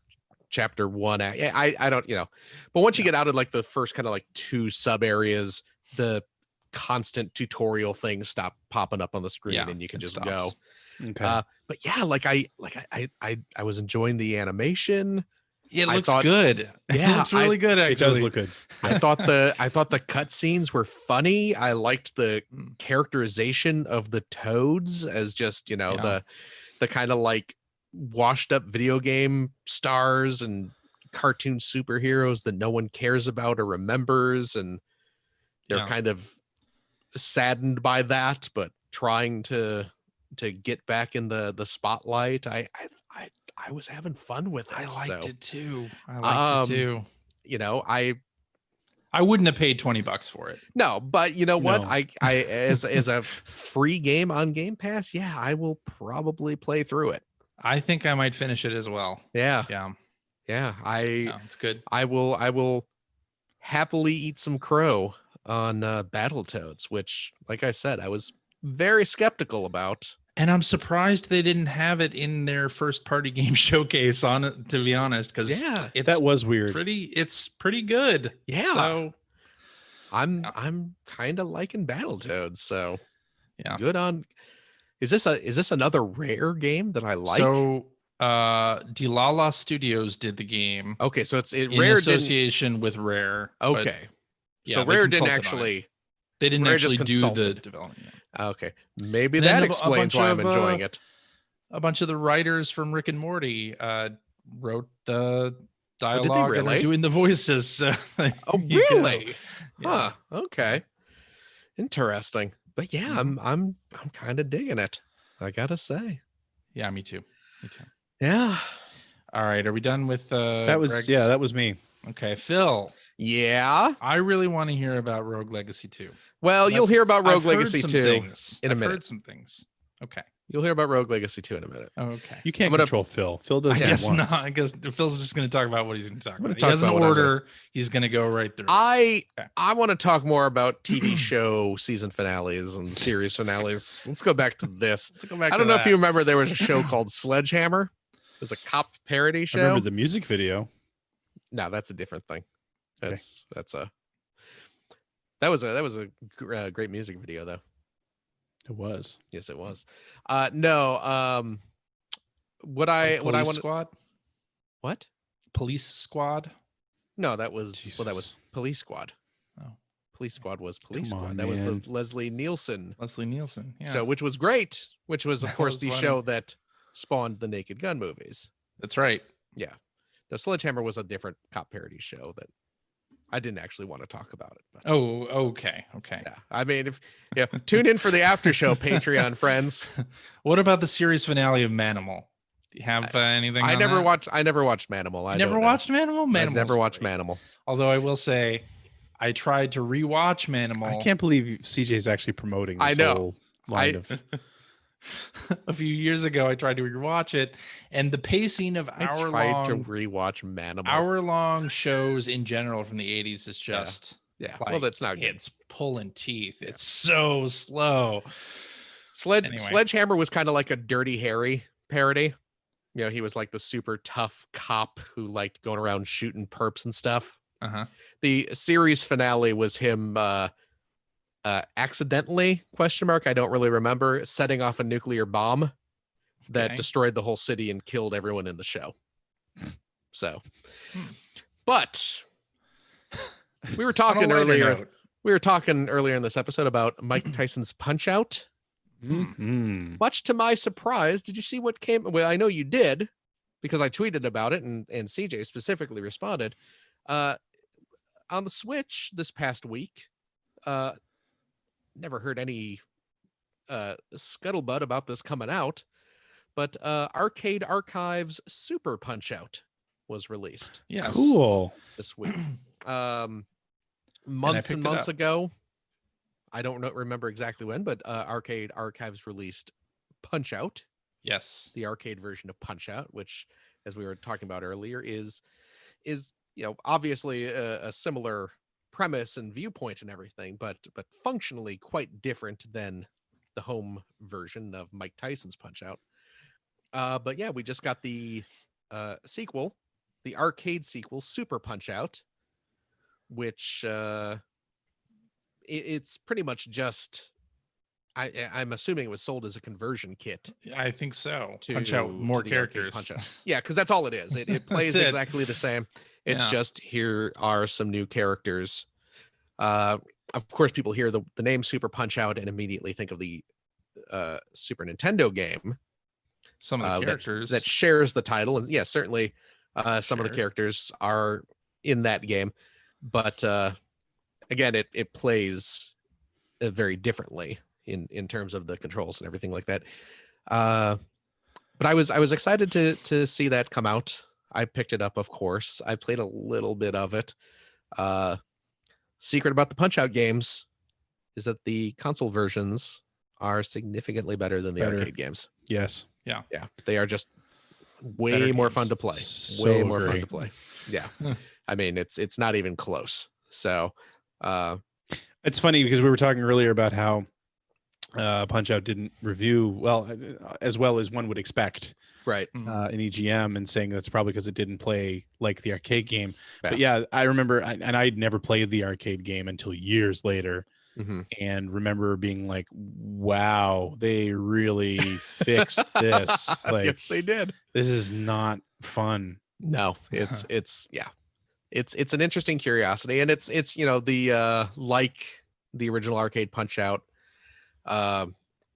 S2: Chapter 1? I don't But once you get out of like the first kind of like 2 sub areas, the constant tutorial things stop popping up on the screen
S3: Yeah,
S2: and you can
S3: it
S2: just
S3: stops.
S2: go.
S1: Okay.
S2: But yeah, I was enjoying the animation.
S3: It
S2: I
S3: looks
S2: thought-
S3: good.
S2: Yeah,
S3: It looks really good. Actually,
S1: It does look good.
S2: I thought the cutscenes were funny. I liked the characterization of the toads as just,
S3: Yeah.
S2: the kind of like washed up video game stars and cartoon superheroes that no one cares about or remembers, and they're
S3: Yeah.
S2: kind of saddened by that, but trying to get back in the spotlight. I was having fun with it.
S3: I liked
S2: so,
S3: it too. I liked it too.
S2: I
S3: wouldn't have paid $20 for it.
S2: no, but you know what?
S1: No.
S2: I as a free game on Game Pass, yeah, I will probably play through it.
S3: I think I might finish it as well.
S2: Yeah,
S3: Yeah.
S2: yeah.
S3: It's good.
S2: I will happily eat some crow on Battletoads, which, like I said, I was very skeptical about.
S3: And I'm surprised they didn't have it in their first party game showcase on it, to be honest, because
S2: Yeah,
S1: That was weird.
S3: it's pretty good.
S2: Yeah.
S3: So
S2: I'm kind of liking Battletoads, so
S3: yeah.
S2: good on. Is this another Rare game that I like?
S3: So Dilala Studios did the game
S2: okay, so it
S3: in
S2: Rare didn't.
S3: association with Rare. but
S2: Okay,
S3: yeah,
S2: so
S3: they
S2: Rare didn't
S3: consulted on it.
S2: actually.
S3: They didn't
S2: Rare just
S3: actually do the
S2: consulted.
S3: development. Yet.
S2: Okay, maybe
S3: And then
S2: that
S3: a
S2: explains
S3: bunch
S2: why I'm
S3: of,
S2: enjoying it.
S3: A bunch of the writers from Rick and Morty wrote the
S2: they
S3: dialogue and
S2: really?
S3: are doing the voices. So
S2: Oh,
S3: there you go.
S2: really?
S3: Yeah.
S2: Huh. Okay. Interesting. But yeah,
S3: Mhm.
S2: I'm kind of digging it. I gotta say.
S3: Yeah, me too. Me too.
S2: Yeah.
S3: All right, are we done with
S1: That was
S3: Greg's?
S1: that was me.
S3: Okay, Phil.
S2: Yeah.
S3: I really want to hear about Rogue Legacy 2.
S2: Well, you'll hear about Rogue
S3: I've heard
S2: Legacy
S3: some
S2: 2
S3: things.
S2: in a
S3: I've
S2: minute.
S3: heard some things. Okay.
S2: You'll hear about Rogue Legacy 2 in a minute.
S3: Okay.
S1: You can't
S2: I'm gonna-
S1: control Phil. Phil does
S3: I
S1: it
S3: guess
S1: once.
S3: not. I guess Phil's just going to talk about what he's going to talk
S2: gonna
S3: about. He
S2: talk
S3: has an
S2: about what I'm gonna-
S3: order. He's going to go right through.
S2: I
S3: Okay.
S2: want to talk more about TV show season finales and series finales. Let's go back to this.
S3: Let's go back
S2: I
S3: to
S2: don't know if
S3: that.
S2: you remember, there was a show called Sledgehammer. It was a cop parody
S1: I
S2: show.
S1: remember the music video.
S2: No, that's a different thing.
S1: Okay.
S2: That was a great music video though.
S1: It was.
S2: Yes, it was. No. What I
S3: Police
S2: want.
S3: Squad?
S2: What?
S3: Police Squad?
S2: No, that was that was
S1: Jesus.
S2: Police Squad.
S3: Oh.
S2: Police Squad was Police
S1: Come
S2: Squad.
S1: on,
S2: That was the
S1: man.
S2: Leslie Nielsen
S3: Leslie Nielsen. Yeah.
S2: show, which was great. Which was, of
S3: That
S2: course,
S3: was
S2: the
S3: funny.
S2: show that spawned the Naked Gun movies.
S3: That's right.
S2: No, Sledgehammer was a different cop parody show that I didn't actually want to talk about it. But
S3: Oh, okay. Okay.
S2: yeah, I mean, tune in for the after show, Patreon friends.
S3: What about the series finale of Manimal? Do you have anything?
S2: I
S3: on
S2: never
S3: that?
S2: watched. I never watched Manimal. I
S3: Never
S2: don't know.
S3: watched Manimal.
S2: I
S3: Manimal.
S2: never watched Manimal.
S3: Although I will say, I tried to rewatch Manimal.
S1: I can't believe CJ's actually promoting this
S2: I know.
S1: whole line of
S3: A few years ago, I tried to rewatch it, and the pacing of
S2: I tried to
S3: hour-long
S2: rewatch Manimal.
S3: hour-long shows in general from the 80s is
S2: Yeah.
S3: just
S2: Yeah,
S3: like,
S2: well, that's not good.
S3: it's pulling teeth. It's so slow. Anyway.
S2: Sledgehammer was kind of like a Dirty Harry parody. He was like the super tough cop who liked going around shooting perps and stuff.
S3: Uh-huh.
S2: The series finale was him accidentally, I don't really remember, setting off a nuclear bomb that
S3: Okay.
S2: destroyed the whole city and killed everyone in the show. So,
S3: Hmm.
S2: but we were
S3: On a
S2: talking
S3: lighter
S2: earlier.
S3: note,
S2: We were talking earlier in this episode about Mike Tyson's Punch Out.
S1: Mhm.
S2: Much to my surprise, did you see what came? Well, I know you did because I tweeted about it and CJ specifically responded. On the Switch this past week, never heard any scuttlebutt about this coming out, but Arcade Archives Super Punch Out was released
S3: yes.
S1: Cool.
S2: this week.
S3: picked
S2: Months and
S3: it
S2: months
S3: up.
S2: ago. I don't remember exactly when, but Arcade Archives released Punch Out,
S3: Yes.
S2: the arcade version of Punch Out, which, as we were talking about earlier, is obviously a similar premise and viewpoint and everything, but functionally quite different than the home version of Mike Tyson's Punch Out. But yeah, we just got the sequel, the arcade sequel, Super Punch Out, which it's pretty much just I'm assuming it was sold as a conversion kit
S3: I think so.
S2: to
S3: Punch out more
S2: to the arcade
S3: characters.
S2: Punch-Out. Yeah, because that's all it is. It plays
S3: That's it.
S2: exactly the same. It's
S3: Yeah.
S2: just here are some new characters. Of course, people hear the name Super Punch-Out and immediately think of the Super Nintendo game.
S3: Some of the characters
S2: that shares the title, and yes, certainly some of the characters are in that game, but again, it plays very differently in terms of the controls and everything like that. But I was excited to see that come out. I picked it up, of course. I played a little bit of it. Secret about the Punch-Out games is that the console versions are significantly better than the arcade games.
S1: Yes.
S2: Yeah, they are just way more fun to play. Way more fun to play. Yeah, I mean it's not even close. So
S1: it's funny because we were talking earlier about how Punch-Out didn't review well as one would expect,
S2: right?
S1: In EGM, and saying that's probably because it didn't play like the arcade game.
S2: Yeah.
S1: But yeah, I remember, and I'd never played the arcade game until years later. And remember being like, wow, they really fixed this. Like,
S2: yes, they did.
S1: This is not fun.
S2: No, it's an interesting curiosity, and it's the like the original arcade Punch-Out,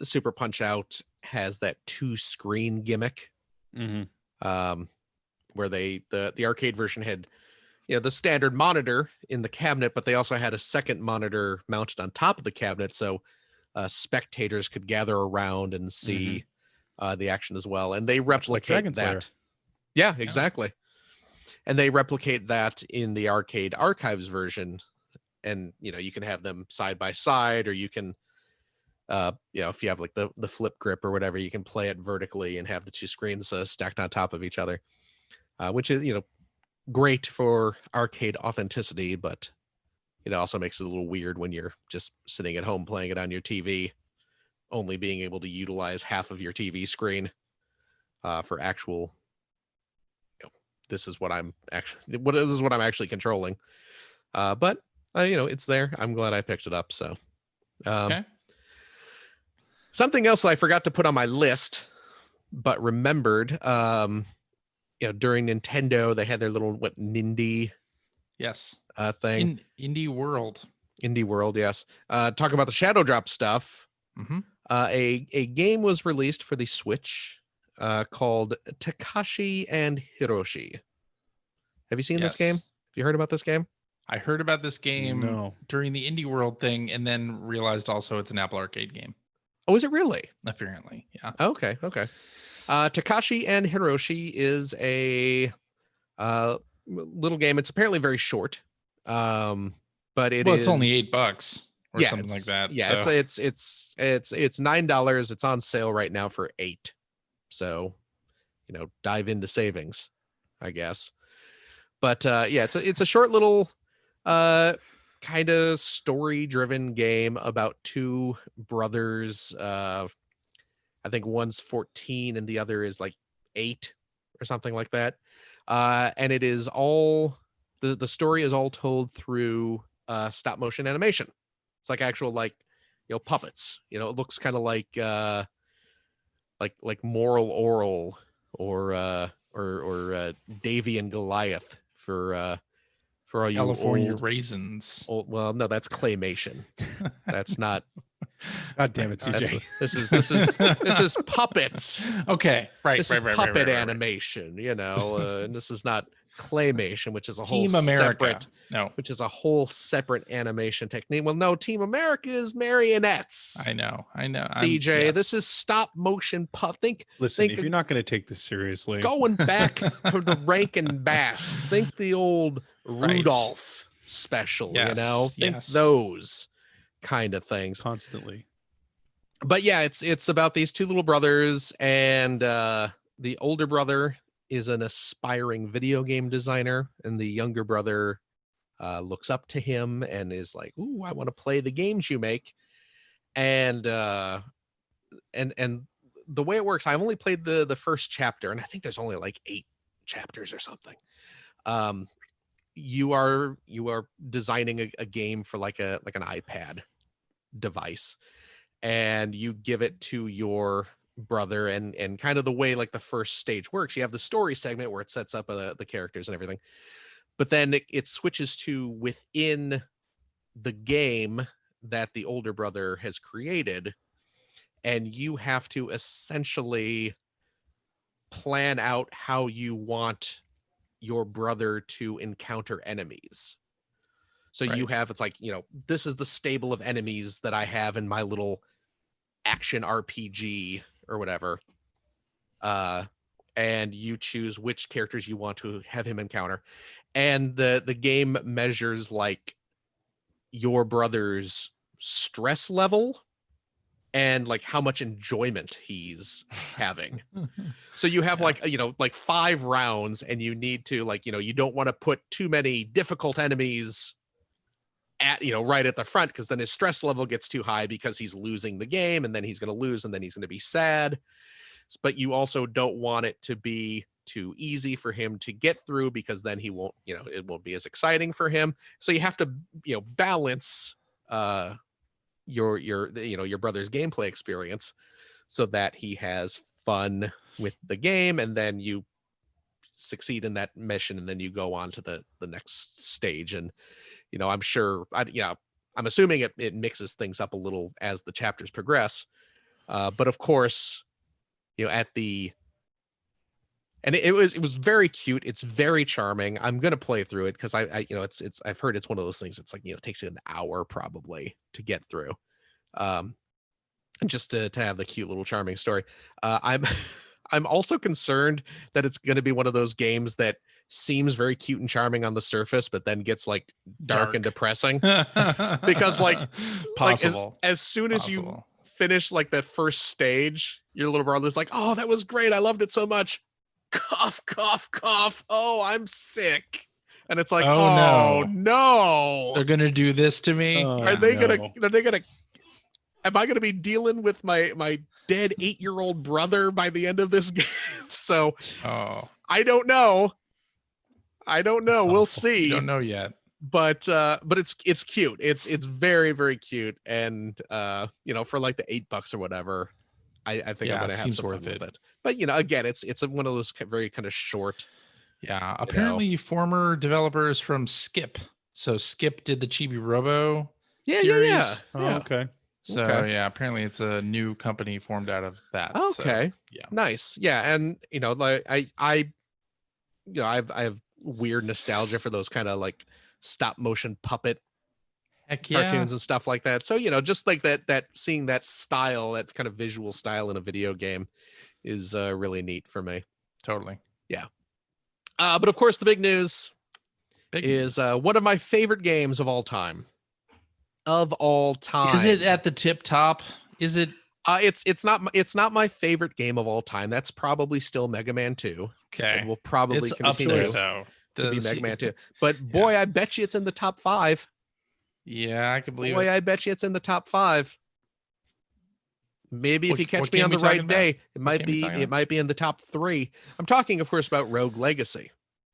S2: Super Punch-Out has that 2-screen gimmick, where the arcade version had the standard monitor in the cabinet, but they also had a second monitor mounted on top of the cabinet, so spectators could gather around and see the action as well. And they replicate that. Yeah, exactly. And they replicate that in the arcade archives version. And you can have them side by side, or you can if you have like the flip grip or whatever, you can play it vertically and have the two screens stacked on top of each other, which is great for arcade authenticity, but it also makes it a little weird when you're just sitting at home playing it on your TV, only being able to utilize half of your TV screen for actual this is what I'm actually controlling. But it's there. I'm glad I picked it up. So
S3: okay.
S2: Something else I forgot to put on my list, but remembered, during Nintendo, they had their little Nindy thing.
S3: Indie World.
S2: Indie World, yes. Talk about the Shadow Drop stuff. A game was released for the Switch called Takashi and Hiroshi. Have you seen this game? Have you heard about this game?
S3: I heard about this game during the Indie World thing, and then realized also it's an Apple Arcade game.
S2: Oh, is it really?
S3: Apparently, yeah.
S2: Okay. Takashi and Hiroshi is a little game. It's apparently very short, but it's
S3: only $8 or something like that.
S2: Yeah, so. it's $9. It's on sale right now for $8. So, dive into savings, I guess. But it's a short little kind of story-driven game about two brothers. I think one's 14 and the other is like 8 or something like that. And it is all the story is all told through stop motion animation. It's like actual puppets. It looks kind of like Moral Oral or Davy and Goliath for all you
S3: California raisins.
S2: Well, no, that's claymation. That's not.
S1: God damn it, CJ.
S2: This is puppets.
S3: Okay, right.
S2: This is puppet animation, and this is not claymation, which is a whole
S3: Team America.
S2: Separate, which is a whole separate animation technique. Well, no, Team America is marionettes.
S3: I know.
S2: CJ, this is stop motion
S1: Listen, if you're not going to take this seriously,
S2: going back to the Rankin Bass, think the old Rudolph special. Think those kind of things
S1: constantly.
S2: But yeah, it's about these two little brothers, and the older brother is an aspiring video game designer, and the younger brother looks up to him and is like, "Ooh, I want to play the games you make." And the way it works, I've only played the first chapter, and I think there's only like 8 chapters or something. You are designing a game for like an iPad device, and you give it to your brother, and kind of the way like the first stage works, you have the story segment where it sets up the characters and everything, but then it switches to within the game that the older brother has created, and you have to essentially plan out how you want your brother to encounter enemies. So you have, it's like, this is the stable of enemies that I have in my little action RPG or whatever. And you choose which characters you want to have him encounter. And the game measures like your brother's stress level and like how much enjoyment he's having. So you have like 5 rounds, and you need to you don't want to put too many difficult enemies at right at the front, because then his stress level gets too high because he's losing the game, and then he's going to lose, and then he's going to be sad. But you also don't want it to be too easy for him to get through, because then he won't it won't be as exciting for him. So you have to balance your brother's gameplay experience so that he has fun with the game, and then you succeed in that mission, and then you go on to the next stage. And I'm sure I'm assuming it mixes things up a little as the chapters progress, but of course at the and it was very cute. It's very charming. I'm gonna play through it because I I've heard it's one of those things. It's like it takes you an hour probably to get through, just to have the cute little charming story. I'm also concerned that it's gonna be one of those games that seems very cute and charming on the surface, but then gets like dark and depressing, because as soon as you finish like that first stage, your little brother's like, "Oh, that was great. I loved it so much." Cough, cough, cough. Oh, I'm sick. And it's like, oh no.
S3: They're gonna do this to me.
S2: Are they gonna am I gonna be dealing with my dead 8-year-old brother by the end of this game? So I don't know. We'll see.
S3: You don't know yet.
S2: But it's cute. It's very, very cute. And for like the $8 or whatever, I think I'm gonna have some fun with it. But again, it's one of those very kind of short.
S3: Yeah. Apparently, former developers from Skip. So Skip did the Chibi Robo series.
S2: Yeah.
S1: Oh, okay.
S3: So apparently it's a new company formed out of that.
S2: Okay.
S3: So, yeah.
S2: Nice. Yeah, and like I have weird nostalgia for those kind of like stop motion puppet cartoons and stuff like that. So just like that seeing that style, that kind of visual style in a video game is really neat for me.
S3: Totally.
S2: Yeah. But of course the big news is one of my favorite games of all time. Is
S3: it at the tip top? Is it?
S2: It's not my favorite game of all time. That's probably still Mega Man 2.
S3: Okay.
S2: It will probably continue to be Mega Man 2. But boy, I bet you it's in the top 5.
S3: Yeah, I can believe it.
S2: Boy, I bet you it's in the top 5. Maybe if you catch me on the right day, it might be in the top 3. I'm talking, of course, about Rogue Legacy.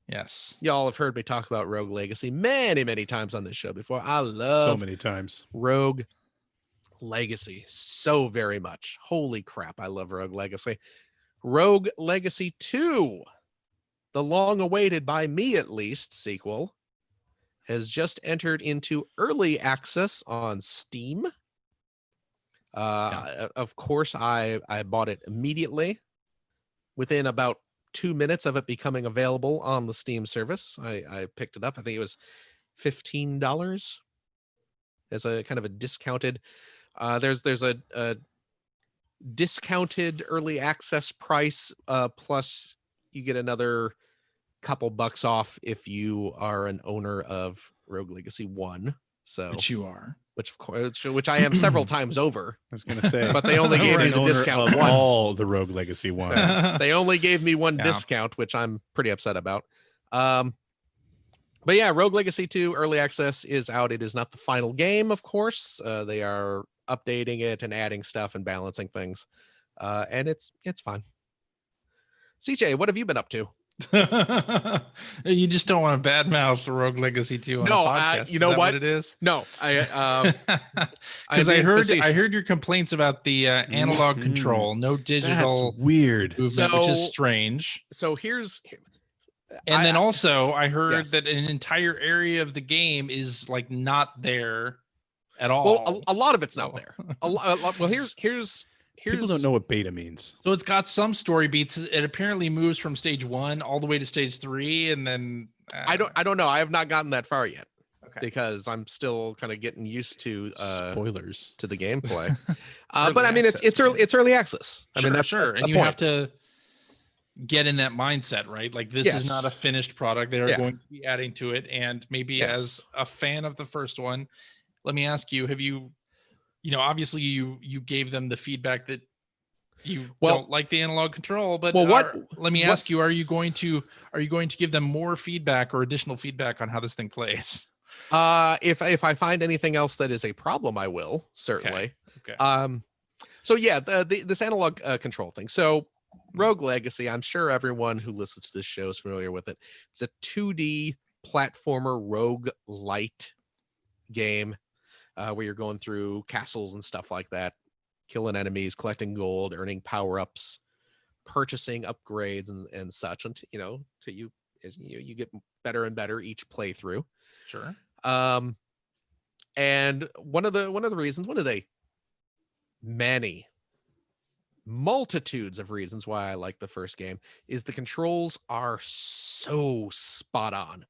S3: Yes.
S2: Y'all have heard me talk about Rogue Legacy many, many times on this show before. I love
S1: so many times
S2: Rogue Legacy so very much. Holy crap, I love Rogue Legacy. Rogue Legacy 2, the long-awaited, by me at least, sequel, has just entered into early access on Steam. Of course, I bought it immediately. Within about 2 minutes of it becoming available on the Steam service, I picked it up. I think it was $15 as a kind of a discounted. There's a discounted early access price, plus you get another couple bucks off if you are an owner of Rogue Legacy 1. So
S3: which you are.
S2: Which I am several times over.
S1: I was gonna say,
S2: but they only gave me the discount once.
S1: All the Rogue Legacy 1.
S2: They only gave me one discount, which I'm pretty upset about. But yeah, Rogue Legacy 2 early access is out. It is not the final game, of course. They are updating it and adding stuff and balancing things, and it's fun. CJ, what have you been up to?
S3: You just don't want to badmouth Rogue Legacy 2 on
S2: No,
S3: a podcast.
S2: you know
S3: Is that
S2: what?
S3: it is?
S2: No,
S3: Because I heard your complaints about the analog control, no digital
S1: That's weird.
S3: movement, which is
S2: So-
S3: strange.
S2: So here's,
S3: And then also, I heard
S2: Yes.
S3: that an entire area of the game is like not there at all.
S2: well, a lot of it's not there. Well, here's
S1: People don't know what beta means.
S3: So it's got some story beats. It apparently moves from stage 1 all the way to stage 3, and then
S2: I don't know. I have not gotten that far yet.
S3: Okay.
S2: Because I'm still kind of getting used to
S1: Spoilers.
S2: to the gameplay.
S3: Early
S2: But I mean,
S3: access,
S2: it's early. It's early access. I
S3: Sure,
S2: mean, that's
S3: sure,
S2: the
S3: and you
S2: point.
S3: have to get in that mindset, right? Like this
S2: Yes.
S3: is not a finished product. They are
S2: Yeah.
S3: going to be adding to it, and maybe
S2: Yes.
S3: as a fan of the first one, let me ask you: have you obviously you gave them the feedback that you don't like the analog control, but let me ask you: are you going to give them more feedback or additional feedback on how this thing plays?
S2: If I find anything else that is a problem, I will certainly.
S3: Okay.
S2: So yeah, this analog control thing. So Rogue Legacy, I'm sure everyone who listens to this show is familiar with it. It's a 2D platformer rogue light game where you're going through castles and stuff like that, killing enemies, collecting gold, earning power-ups, purchasing upgrades and such until you get better and better each playthrough.
S3: Sure.
S2: And one of the many multitudes of reasons why I like the first game is the controls are so spot on.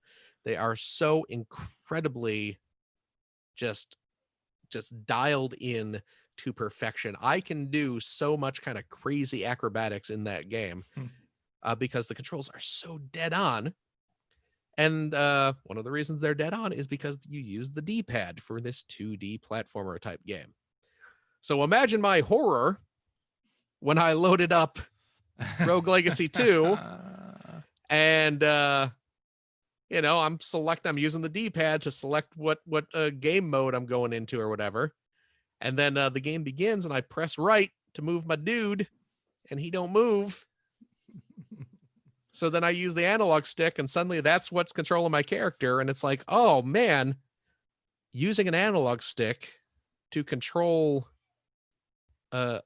S2: They are so incredibly just dialed in to perfection. I can do so much kind of crazy acrobatics in that game because the controls are so dead on. And one of the reasons they're dead on is because you use the D-pad for this 2D platformer type game. So imagine my horror when I loaded up Rogue Legacy 2 and I'm using the D-pad to select what game mode I'm going into or whatever. And then the game begins and I press right to move my dude and he don't move. So then I use the analog stick and suddenly that's what's controlling my character. And it's like, oh man, using an analog stick to control a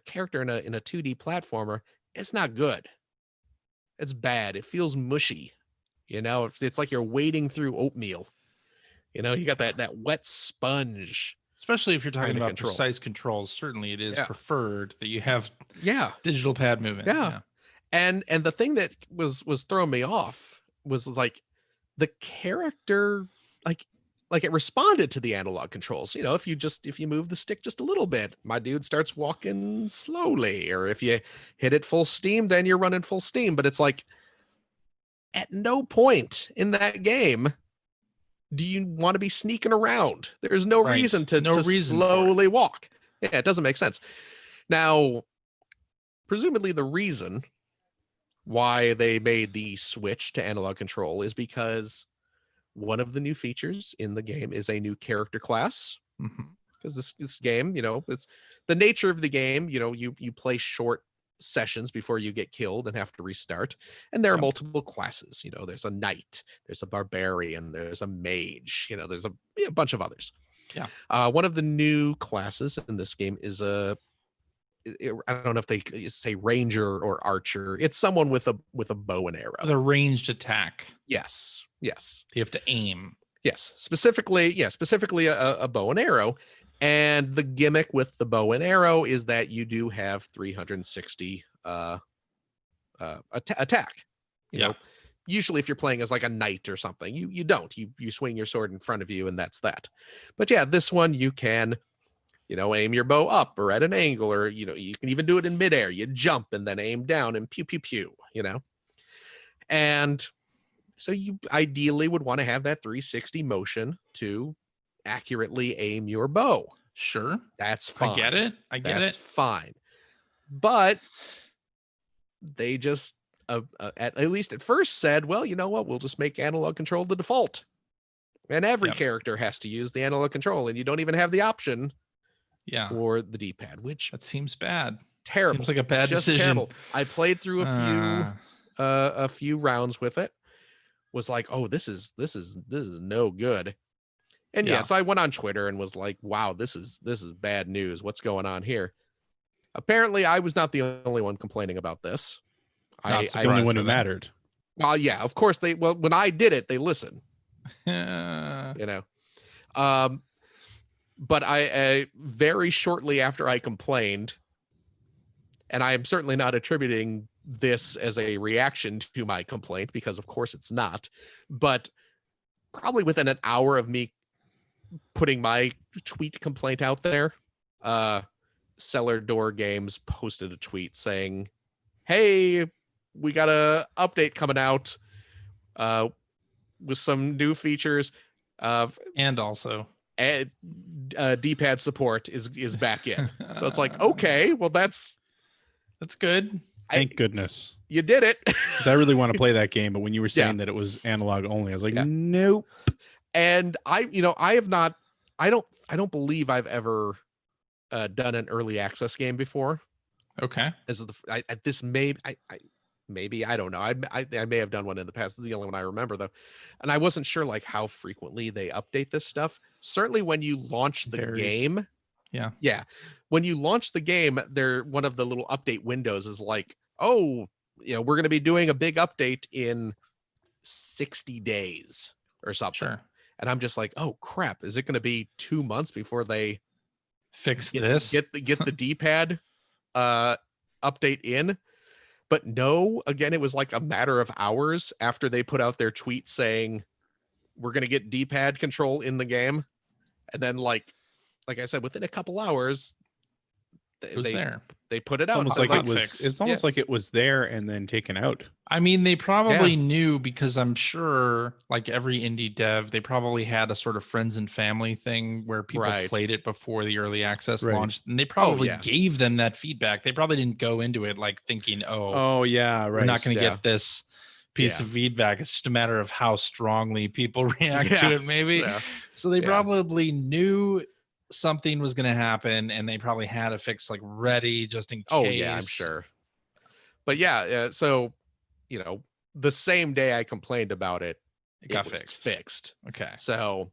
S2: character in a 2D platformer, it's not good. It's bad. It feels mushy. It's like you're wading through oatmeal. You got that wet sponge.
S3: Especially if you're talking
S2: Kinda
S3: about
S2: control.
S3: precise controls, certainly it is
S2: Yeah.
S3: preferred that you have
S2: Yeah.
S3: digital pad movement.
S2: Yeah. And the thing that was throwing me off was like the character, like it responded to the analog controls. If you move the stick just a little bit, my dude starts walking slowly, or if you hit it full steam, then you're running full steam. But it's like at no point in that game do you want to be sneaking around. There's no
S3: Right.
S2: reason to
S3: No reason for it.
S2: slowly walk. Yeah, it doesn't make sense. Now, presumably the reason why they made the switch to analog control is because one of the new features in the game is a new character class.
S3: Mhm.
S2: Because this game, it's the nature of the game. You play short sessions before you get killed and have to restart. And there are
S3: Yep.
S2: multiple classes. There's a knight, there's a barbarian, there's a mage. There's a bunch of others.
S3: Yeah.
S2: One of the new classes in this game is I don't know if they say ranger or archer. It's someone with a bow and arrow.
S3: The ranged attack.
S2: Yes.
S3: You have to aim.
S2: Yes, specifically a bow and arrow. And the gimmick with the bow and arrow is that you do have 360 attack. Usually if you're playing as like a knight or something, you don't. You swing your sword in front of you and that's that. But yeah, this one you can, aim your bow up or at an angle, or you can even do it in midair. You jump and then aim down and pew pew pew, And so you ideally would want to have that 360 motion to accurately aim your bow.
S3: Sure.
S2: That's fine.
S3: I get it.
S2: That's fine. But they just at least at first said, well, you know what? We'll just make analog control the default. And every character has to use the analog control, and you don't even have the option for the D-pad, which
S3: that seems bad.
S2: terrible.
S3: Seems like a bad
S2: Just
S3: decision.
S2: terrible. I played through a few a few rounds with it, was like, oh, this is no good. And yeah, so I went on Twitter and was like, wow, this is bad news. What's going on here? Apparently, I was not the only one complaining about this.
S1: The only one who mattered.
S2: Yeah, of course when I did it, they listened. But I very shortly after I complained, and I am certainly not attributing this as a reaction to my complaint, because of course it's not, but probably within an hour of me putting my tweet complaint out there, Cellar Door Games posted a tweet saying, hey, we got a update coming out with some new features,
S3: and also
S2: D-pad support is back in. So it's like, okay, well that's
S3: good.
S1: Thank goodness
S2: you did it.
S1: Because I really want to play that game, but when you were saying that it was analog only, I was like, nope.
S2: And I don't believe I've ever done an early access game before.
S3: Okay.
S2: Maybe I don't know. I may have done one in the past. This is the only one I remember though, and I wasn't sure like how frequently they update this stuff. Certainly when you launch the game, yeah, when you launch the game, one of the little update windows is like, oh, we're going to be doing a big update in 60 days or something.
S3: Sure.
S2: And I'm just like, oh crap, is it going to be 2 months before they
S3: fix
S2: get the D-pad update in? But no, again, it was like a matter of hours after they put out their tweet saying we're going to get D-pad control in the game. And then like I said, within a couple hours, they put it out.
S1: It's almost like it was there and then taken out.
S3: I mean, they probably knew, because I'm sure like every indie dev, they probably had a sort of friends and family thing where people played it before the early access launched, and they probably gave them that feedback. They probably didn't go into it like thinking, we're not going to get this piece of feedback. It's just a matter of how strongly people react to it, maybe. So they probably knew something was going to happen, and they probably had a fix like ready just in case.
S2: Oh yeah, I'm sure. But so the same day I complained about it,
S3: it got fixed. Okay.
S2: So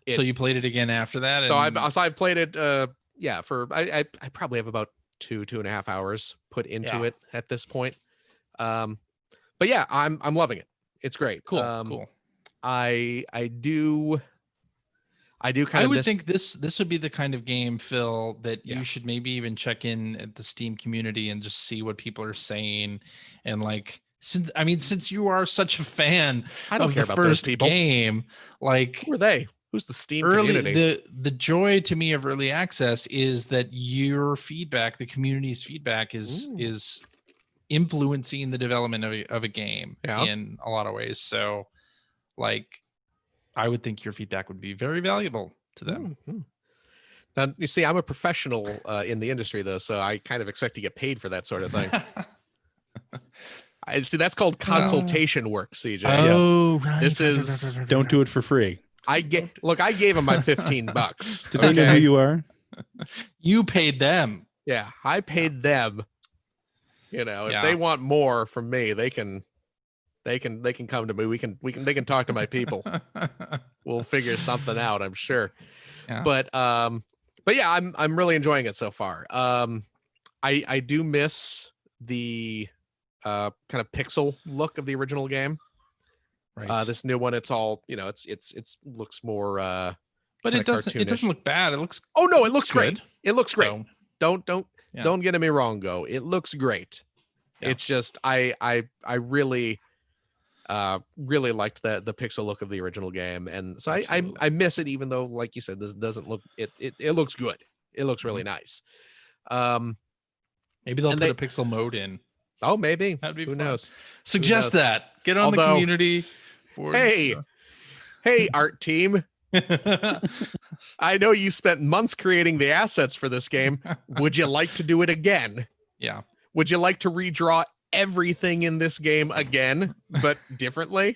S3: you played it again after that?
S2: And... So I played it for I probably have about 2.5 hours put into it at this point. But yeah, I'm loving it. It's great.
S3: Cool.
S2: I would
S3: think this would be the kind of game, Phil, that you should maybe even check in at the Steam community and just see what people are saying. And like, since you are such a fan of the first game, like,
S2: who are they? Who's the Steam community?
S3: The joy to me of early access is that your feedback, the community's feedback, is influencing the development of a game in a lot of ways. So like, I would think your feedback would be very valuable to them.
S2: Mm-hmm. Now, you see, I'm a professional in the industry, though, so I kind of expect to get paid for that sort of thing. I see. That's called consultation work, CJ.
S3: Oh, right.
S2: This is
S1: don't do it for free.
S2: I gave him my $15.
S1: Did they know who you are?
S3: You paid them.
S2: Yeah, I paid them. If they want more from me, they can come to me. They can talk to my people. We'll figure something out, I'm sure.
S3: Yeah.
S2: But yeah, I'm really enjoying it so far. I do miss the kind of pixel look of the original game.
S3: Right.
S2: This new one, it's all, it's looks more
S3: but it doesn't look bad. It looks
S2: it looks great.
S3: Good.
S2: It looks great.
S3: So,
S2: don't get me wrong, it looks great. Yeah. It's just I really really liked the pixel look of the original game, and so I miss it, even though, like you said, this doesn't look it looks good. It looks really nice.
S3: Maybe they'll put a pixel mode in.
S2: Oh, maybe.
S3: That'd be
S2: Who
S3: fun.
S2: knows?
S3: Suggest that. Get on the community.
S2: Hey, art team. I know you spent months creating the assets for this game. Would you like to do it again?
S3: Yeah.
S2: Would you like to redraw everything in this game again, but differently?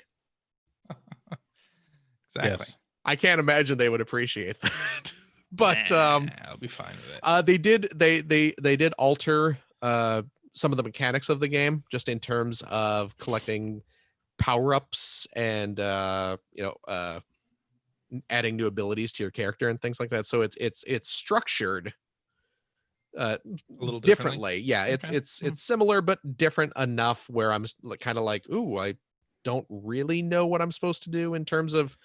S3: Exactly.
S1: Yes.
S2: I can't imagine they would appreciate that. But
S3: I'll be fine with it.
S2: They did alter some of the mechanics of the game, just in terms of collecting power-ups and adding new abilities to your character and things like that. So it's structured
S3: A little
S2: differently. Yeah,
S3: Okay.
S2: it's similar but different enough where I'm kind of like, ooh, I don't really know what I'm supposed to do in terms of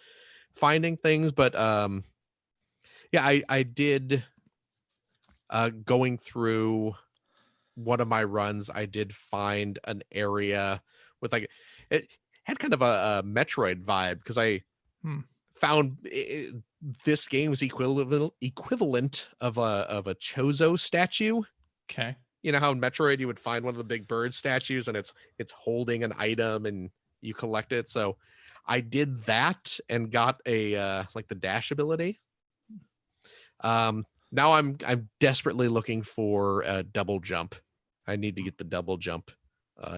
S2: finding things, but yeah, I did going through one of my runs, I did find an area with like it had kind of a Metroid vibe, because I found this game's equivalent of a Chozo statue.
S3: Okay.
S2: You know how in Metroid you would find one of the big bird statues and it's holding an item and you collect it. So I did that and got a like the dash ability. Now I'm desperately looking for a double jump. I need to get the double jump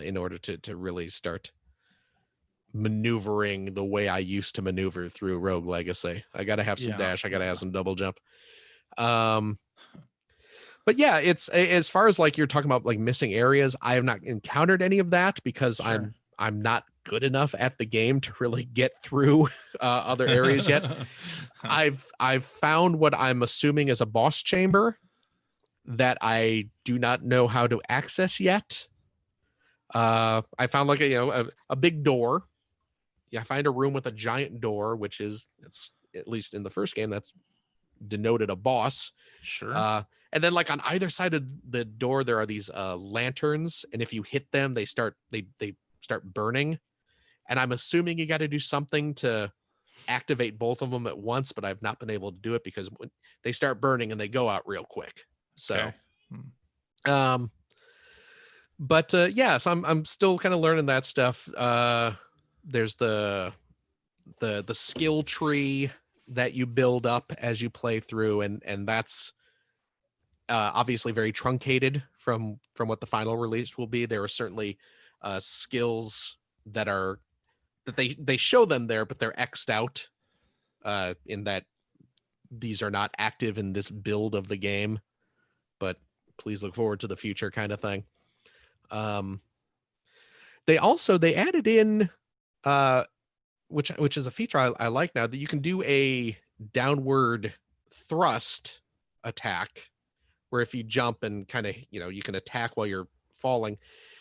S2: in order to really start maneuvering the way I used to maneuver through Rogue Legacy. I gotta have some dash. I gotta have some double jump. But yeah, it's as far as like you're talking about like missing areas, I have not encountered any of that because
S3: Sure.
S2: I'm not good enough at the game to really get through other areas yet. I've found what I'm assuming is a boss chamber that I do not know how to access yet. I found like a big door. Yeah, I find a room with a giant door, which is, it's at least in the first game, that's denoted a boss.
S3: Sure.
S2: And then like on either side of the door there are these lanterns, and if you hit them they start burning, and I'm assuming you got to do something to activate both of them at once, but I've not been able to do it because they start burning and they go out real quick. So
S3: Okay.
S2: but yeah, so I'm still kind of learning that stuff. There's the skill tree that you build up as you play through, and that's obviously very truncated from what the final release will be. There are certainly skills that they show them there, but they're X'd out in that these are not active in this build of the game, but please look forward to the future kind of thing. They added in which is a feature I like now, that you can do a downward thrust attack, where if you jump and kind of, you can attack while you're falling,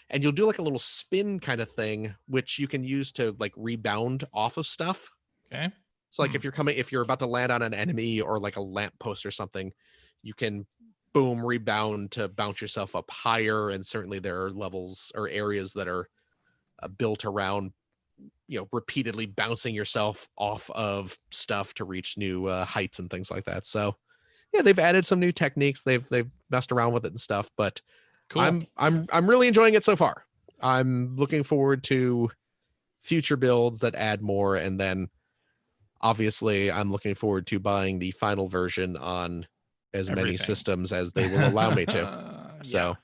S2: and you'll do like a little spin kind of thing, which you can use to like rebound off of stuff.
S3: Okay.
S2: So like if you're about to land on an enemy or like a lamppost or something, you can boom, rebound to bounce yourself up higher. And certainly there are levels or areas that are built around repeatedly bouncing yourself off of stuff to reach new heights and things like that. So yeah, they've added some new techniques. They've messed around with it and stuff, but cool. I'm really enjoying it so far. I'm looking forward to future builds that add more, and then obviously I'm looking forward to buying the final version on as many systems as they will allow me to. So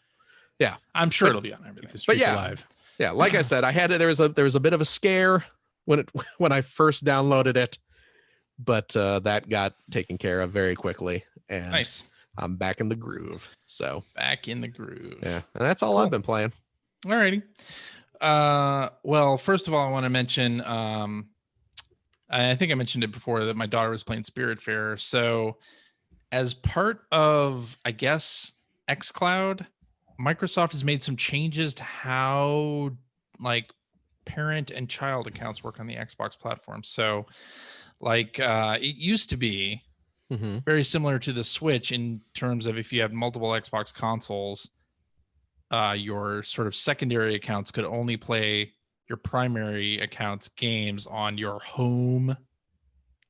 S2: yeah,
S3: I'm sure it'll be on everything.
S1: But yeah,
S2: yeah, like I said, I had it. There was a bit of a scare when I first downloaded it, but that got taken care of very quickly, and
S3: nice.
S2: I'm back in the groove. So
S3: back in the groove.
S2: Yeah, and that's all I've been playing.
S3: Alrighty. Well, first of all, I want to mention. I think I mentioned it before that my daughter was playing Spiritfarer. So, as part of, I guess, xCloud, Microsoft has made some changes to how like parent and child accounts work on the Xbox platform. So like it used to be very similar to the Switch in terms of if you have multiple Xbox consoles, your sort of secondary accounts could only play your primary account's games on your home,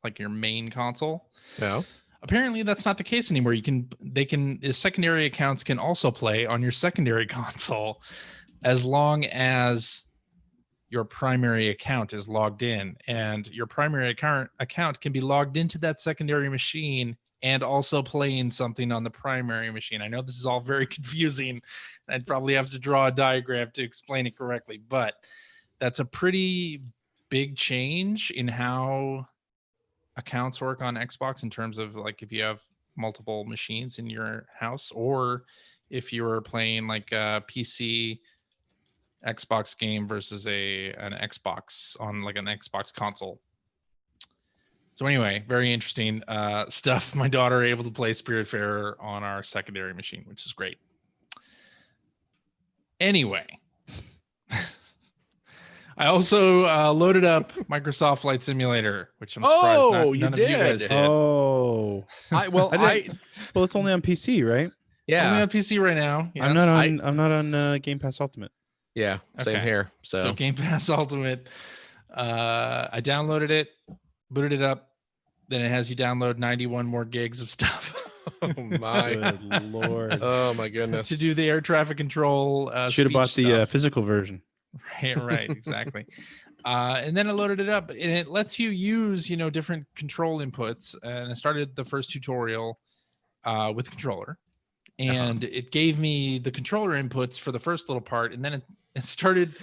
S3: like your main console.
S2: Yeah.
S3: Apparently that's not the case anymore. Secondary accounts can also play on your secondary console as long as your primary account is logged in, and your primary account can be logged into that secondary machine and also playing something on the primary machine. I know this is all very confusing. I'd probably have to draw a diagram to explain it correctly, but that's a pretty big change in how accounts work on Xbox in terms of like if you have multiple machines in your house, or if you were playing like a PC Xbox game versus an Xbox on like an Xbox console. So anyway, very interesting stuff. My daughter able to play Spiritfarer on our secondary machine, which is great. Anyway, I also loaded up Microsoft Flight Simulator, which I'm surprised none of you guys did.
S1: Oh,
S2: well,
S1: it's only on PC, right?
S3: Only on PC right now. Yes.
S1: I'm not on Game Pass Ultimate.
S2: Yeah, same
S3: Okay.
S2: here. So
S3: Game Pass Ultimate. I downloaded it, booted it up. Then it has you download 91 more gigs of stuff.
S2: Oh my
S1: Good Lord.
S2: Oh my goodness.
S3: To do the air traffic control.
S1: Should have bought the
S3: stuff.
S1: physical version.
S3: Right, exactly. And then I loaded it up, and it lets you use, different control inputs. And I started the first tutorial with controller, and it gave me the controller inputs for the first little part, and then it started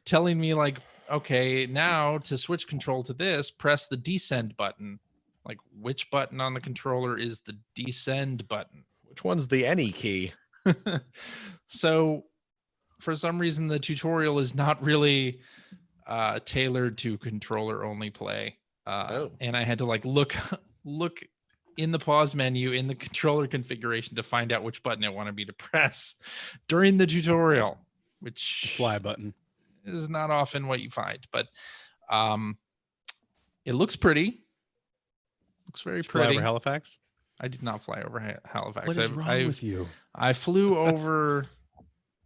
S3: telling me like, okay, now to switch control to this, press the descend button. Like, which button on the controller is the descend button?
S2: Which one's the any key?
S3: So for some reason, the tutorial is not really tailored to controller only play. And I had to like look in the pause menu in the controller configuration to find out which button I wanted me to press during the tutorial, which
S1: Fly button
S3: is not often what you find, but it looks pretty. Looks very pretty.
S1: Fly over Halifax?
S3: I did not fly over Halifax.
S1: What is wrong with you? I
S3: flew over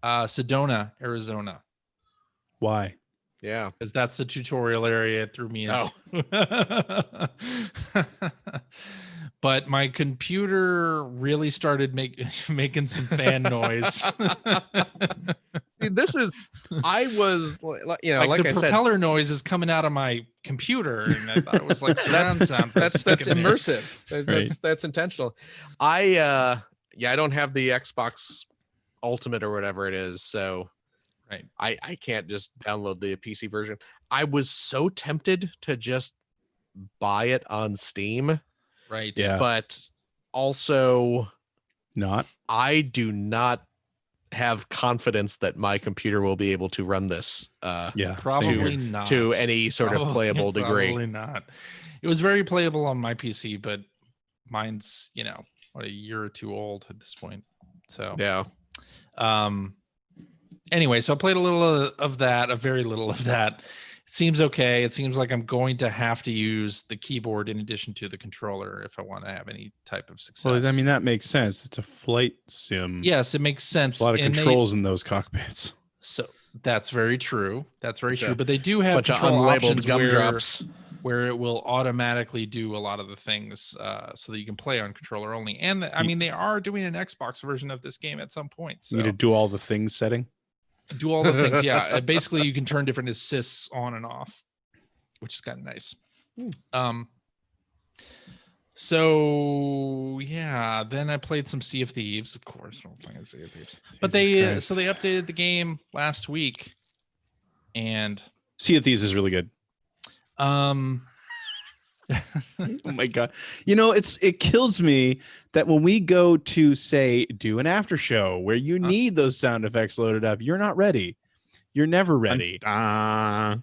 S3: Sedona, Arizona.
S1: Why?
S2: Yeah,
S3: because that's the tutorial area it threw me in. But my computer really started making some fan noise.
S2: Dude, I was, like
S3: the
S2: I said,
S3: propeller noise is coming out of my computer, and I thought it was like surround sound.
S2: That's immersive. That's intentional. I don't have the Xbox Ultimate or whatever it is, so
S3: right.
S2: I can't just download the PC version. I was so tempted to just buy it on Steam.
S3: Right.
S1: Yeah.
S2: But also
S1: not.
S2: I do not have confidence that my computer will be able to run this.
S3: Probably not
S2: to any sort of playable degree.
S3: Probably not. It was very playable on my PC, but mine's, a year or two old at this point. So
S2: yeah.
S3: Anyway, so I played a little of that, a very little of that. It seems okay. It seems like I'm going to have to use the keyboard in addition to the controller if I want to have any type of success.
S1: Well, I mean, that makes sense. It's a flight sim.
S3: Yes, it makes sense.
S1: A lot of controls in those cockpits.
S3: So that's very true. That's very true. But they do have
S2: control
S3: unlabeled
S2: gumdrops
S3: where it will automatically do a lot of the things so that you can play on controller only. And I mean, they are doing an Xbox version of this game at some point. So.
S1: You need to do all the things setting.
S3: Do all the things, yeah. Basically, you can turn different assists on and off, which is kind of nice. So yeah, then I played some Sea of Thieves, of course. I'm playing Sea of Thieves, but they updated the game last week, and
S1: Sea of Thieves is really good. Oh my god, it kills me that when we go to say do an after show where you need those sound effects loaded up, you're not ready. You're never ready. But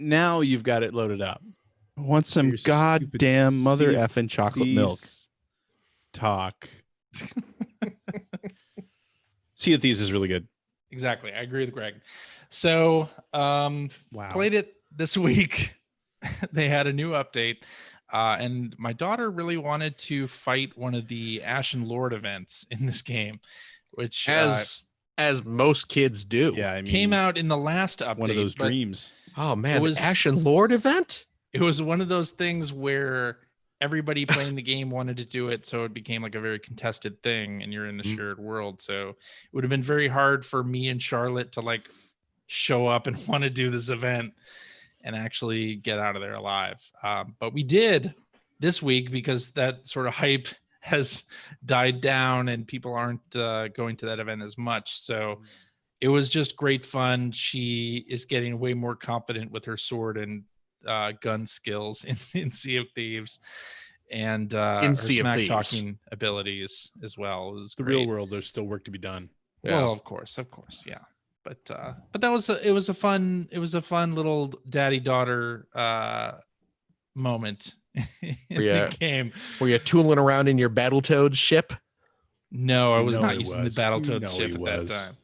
S1: now you've got it loaded up. I want some goddamn mother effing chocolate milk talk. Sea of Thieves is really good.
S3: Exactly, I agree with Greg. So played it this week. They had a new update, and my daughter really wanted to fight one of the Ashen Lord events in this game, which
S2: as most kids do.
S1: Yeah, I mean,
S3: came out in the last update.
S1: One of those dreams.
S2: Oh man, it was Ashen Lord event.
S3: It was one of those things where everybody playing the game wanted to do it, so it became like a very contested thing, and you're in a shared world. So it would have been very hard for me and Charlotte to like show up and want to do this event and actually get out of there alive. But we did this week because that sort of hype has died down and people aren't going to that event as much. So it was just great fun. She is getting way more confident with her sword and gun skills in Sea of Thieves. and
S2: In
S3: her
S2: Sea of
S3: smack
S2: Thieves.
S3: talking abilities as well. It was
S1: The
S3: great.
S1: real world, there's still work to be done.
S2: Yeah.
S3: Well, of course, yeah. But that was it was a fun little daddy daughter moment in
S2: Yeah.
S3: the game.
S2: Were you tooling around in your Battletoads ship?
S3: No, I
S1: You
S3: was
S1: know
S3: not
S1: he
S3: using the
S1: was.
S3: Battletoads
S1: You know
S3: ship
S1: he
S3: at
S1: was.
S3: that time.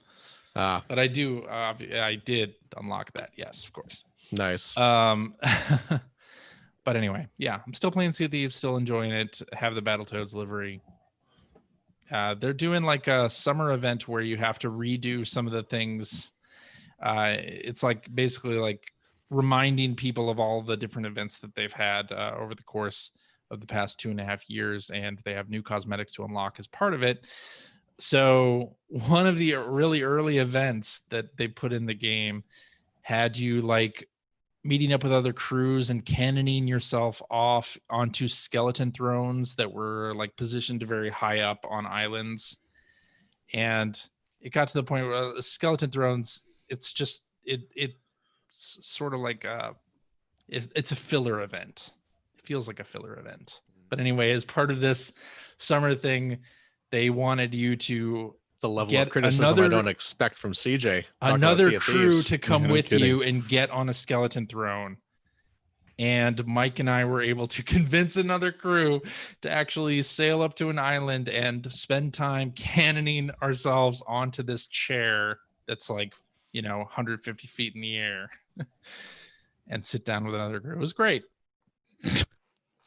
S2: Ah,
S3: But I did unlock that. Yes, of course.
S2: nice.
S3: But anyway, yeah, I'm still playing Sea of Thieves, still enjoying it. Have the Battletoads livery. They're doing like a summer event where you have to redo some of the things. It's like basically like reminding people of all the different events that they've had over the course of the past 2.5 years, and they have new cosmetics to unlock as part of it. So one of the really early events that they put in the game had you like meeting up with other crews and cannoning yourself off onto skeleton thrones that were like positioned very high up on islands. And it got to the point where the skeleton thrones, it's just it's sort of like it's a filler event. It feels like a filler event. But anyway, as part of this summer thing, they wanted you to
S2: The level
S3: get
S2: of criticism I
S3: another-
S2: don't expect from CJ. Talking about
S3: another
S2: Sea of
S3: crew
S2: Thieves.
S3: to come
S1: Yeah, no
S3: with
S1: kidding.
S3: you and get on a skeleton throne. And Mike and I were able to convince another crew to actually sail up to an island and spend time cannoning ourselves onto this chair that's like, 150 feet in the air and sit down with another crew. It was great.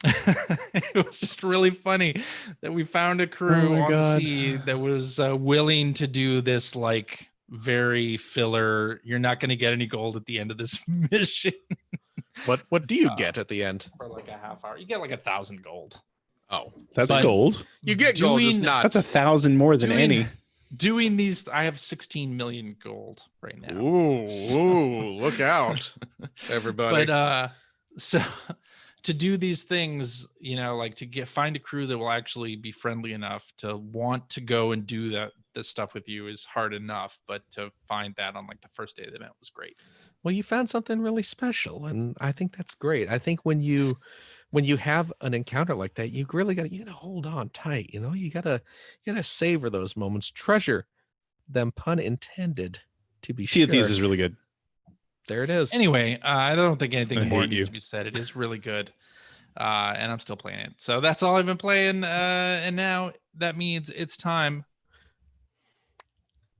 S3: It was just really funny that we found a crew
S1: Oh my
S3: on
S1: God.
S3: the sea that was willing to do this like very filler. You're not going to get any gold at the end of this mission
S2: What do you get at the end?
S3: for like a half hour. You get like 1,000 gold.
S2: Oh,
S1: That's
S3: But-
S1: gold.
S2: you get gold, just
S3: Doing-
S2: not.
S1: That's 1,000 more than any.
S3: Doing these, I have 16 million gold right now.
S2: Ooh, look out, everybody.
S3: But so to do these things, like to find a crew that will actually be friendly enough to want to go and do this stuff with you is hard enough. But to find that on like the first day of the event was great.
S2: Well, you found something really special, and I think that's great. I think when you have an encounter like that, you really gotta hold on tight. You gotta savor those moments, treasure them, pun intended, to be
S1: Sea
S2: sure.
S1: of Thieves is really good.
S2: There it is.
S3: Anyway, I don't think anything
S1: I
S3: more
S1: hate
S3: needs
S1: you.
S3: to be said. It is really good. And I'm still playing it. So that's all I've been playing. And now that means it's time.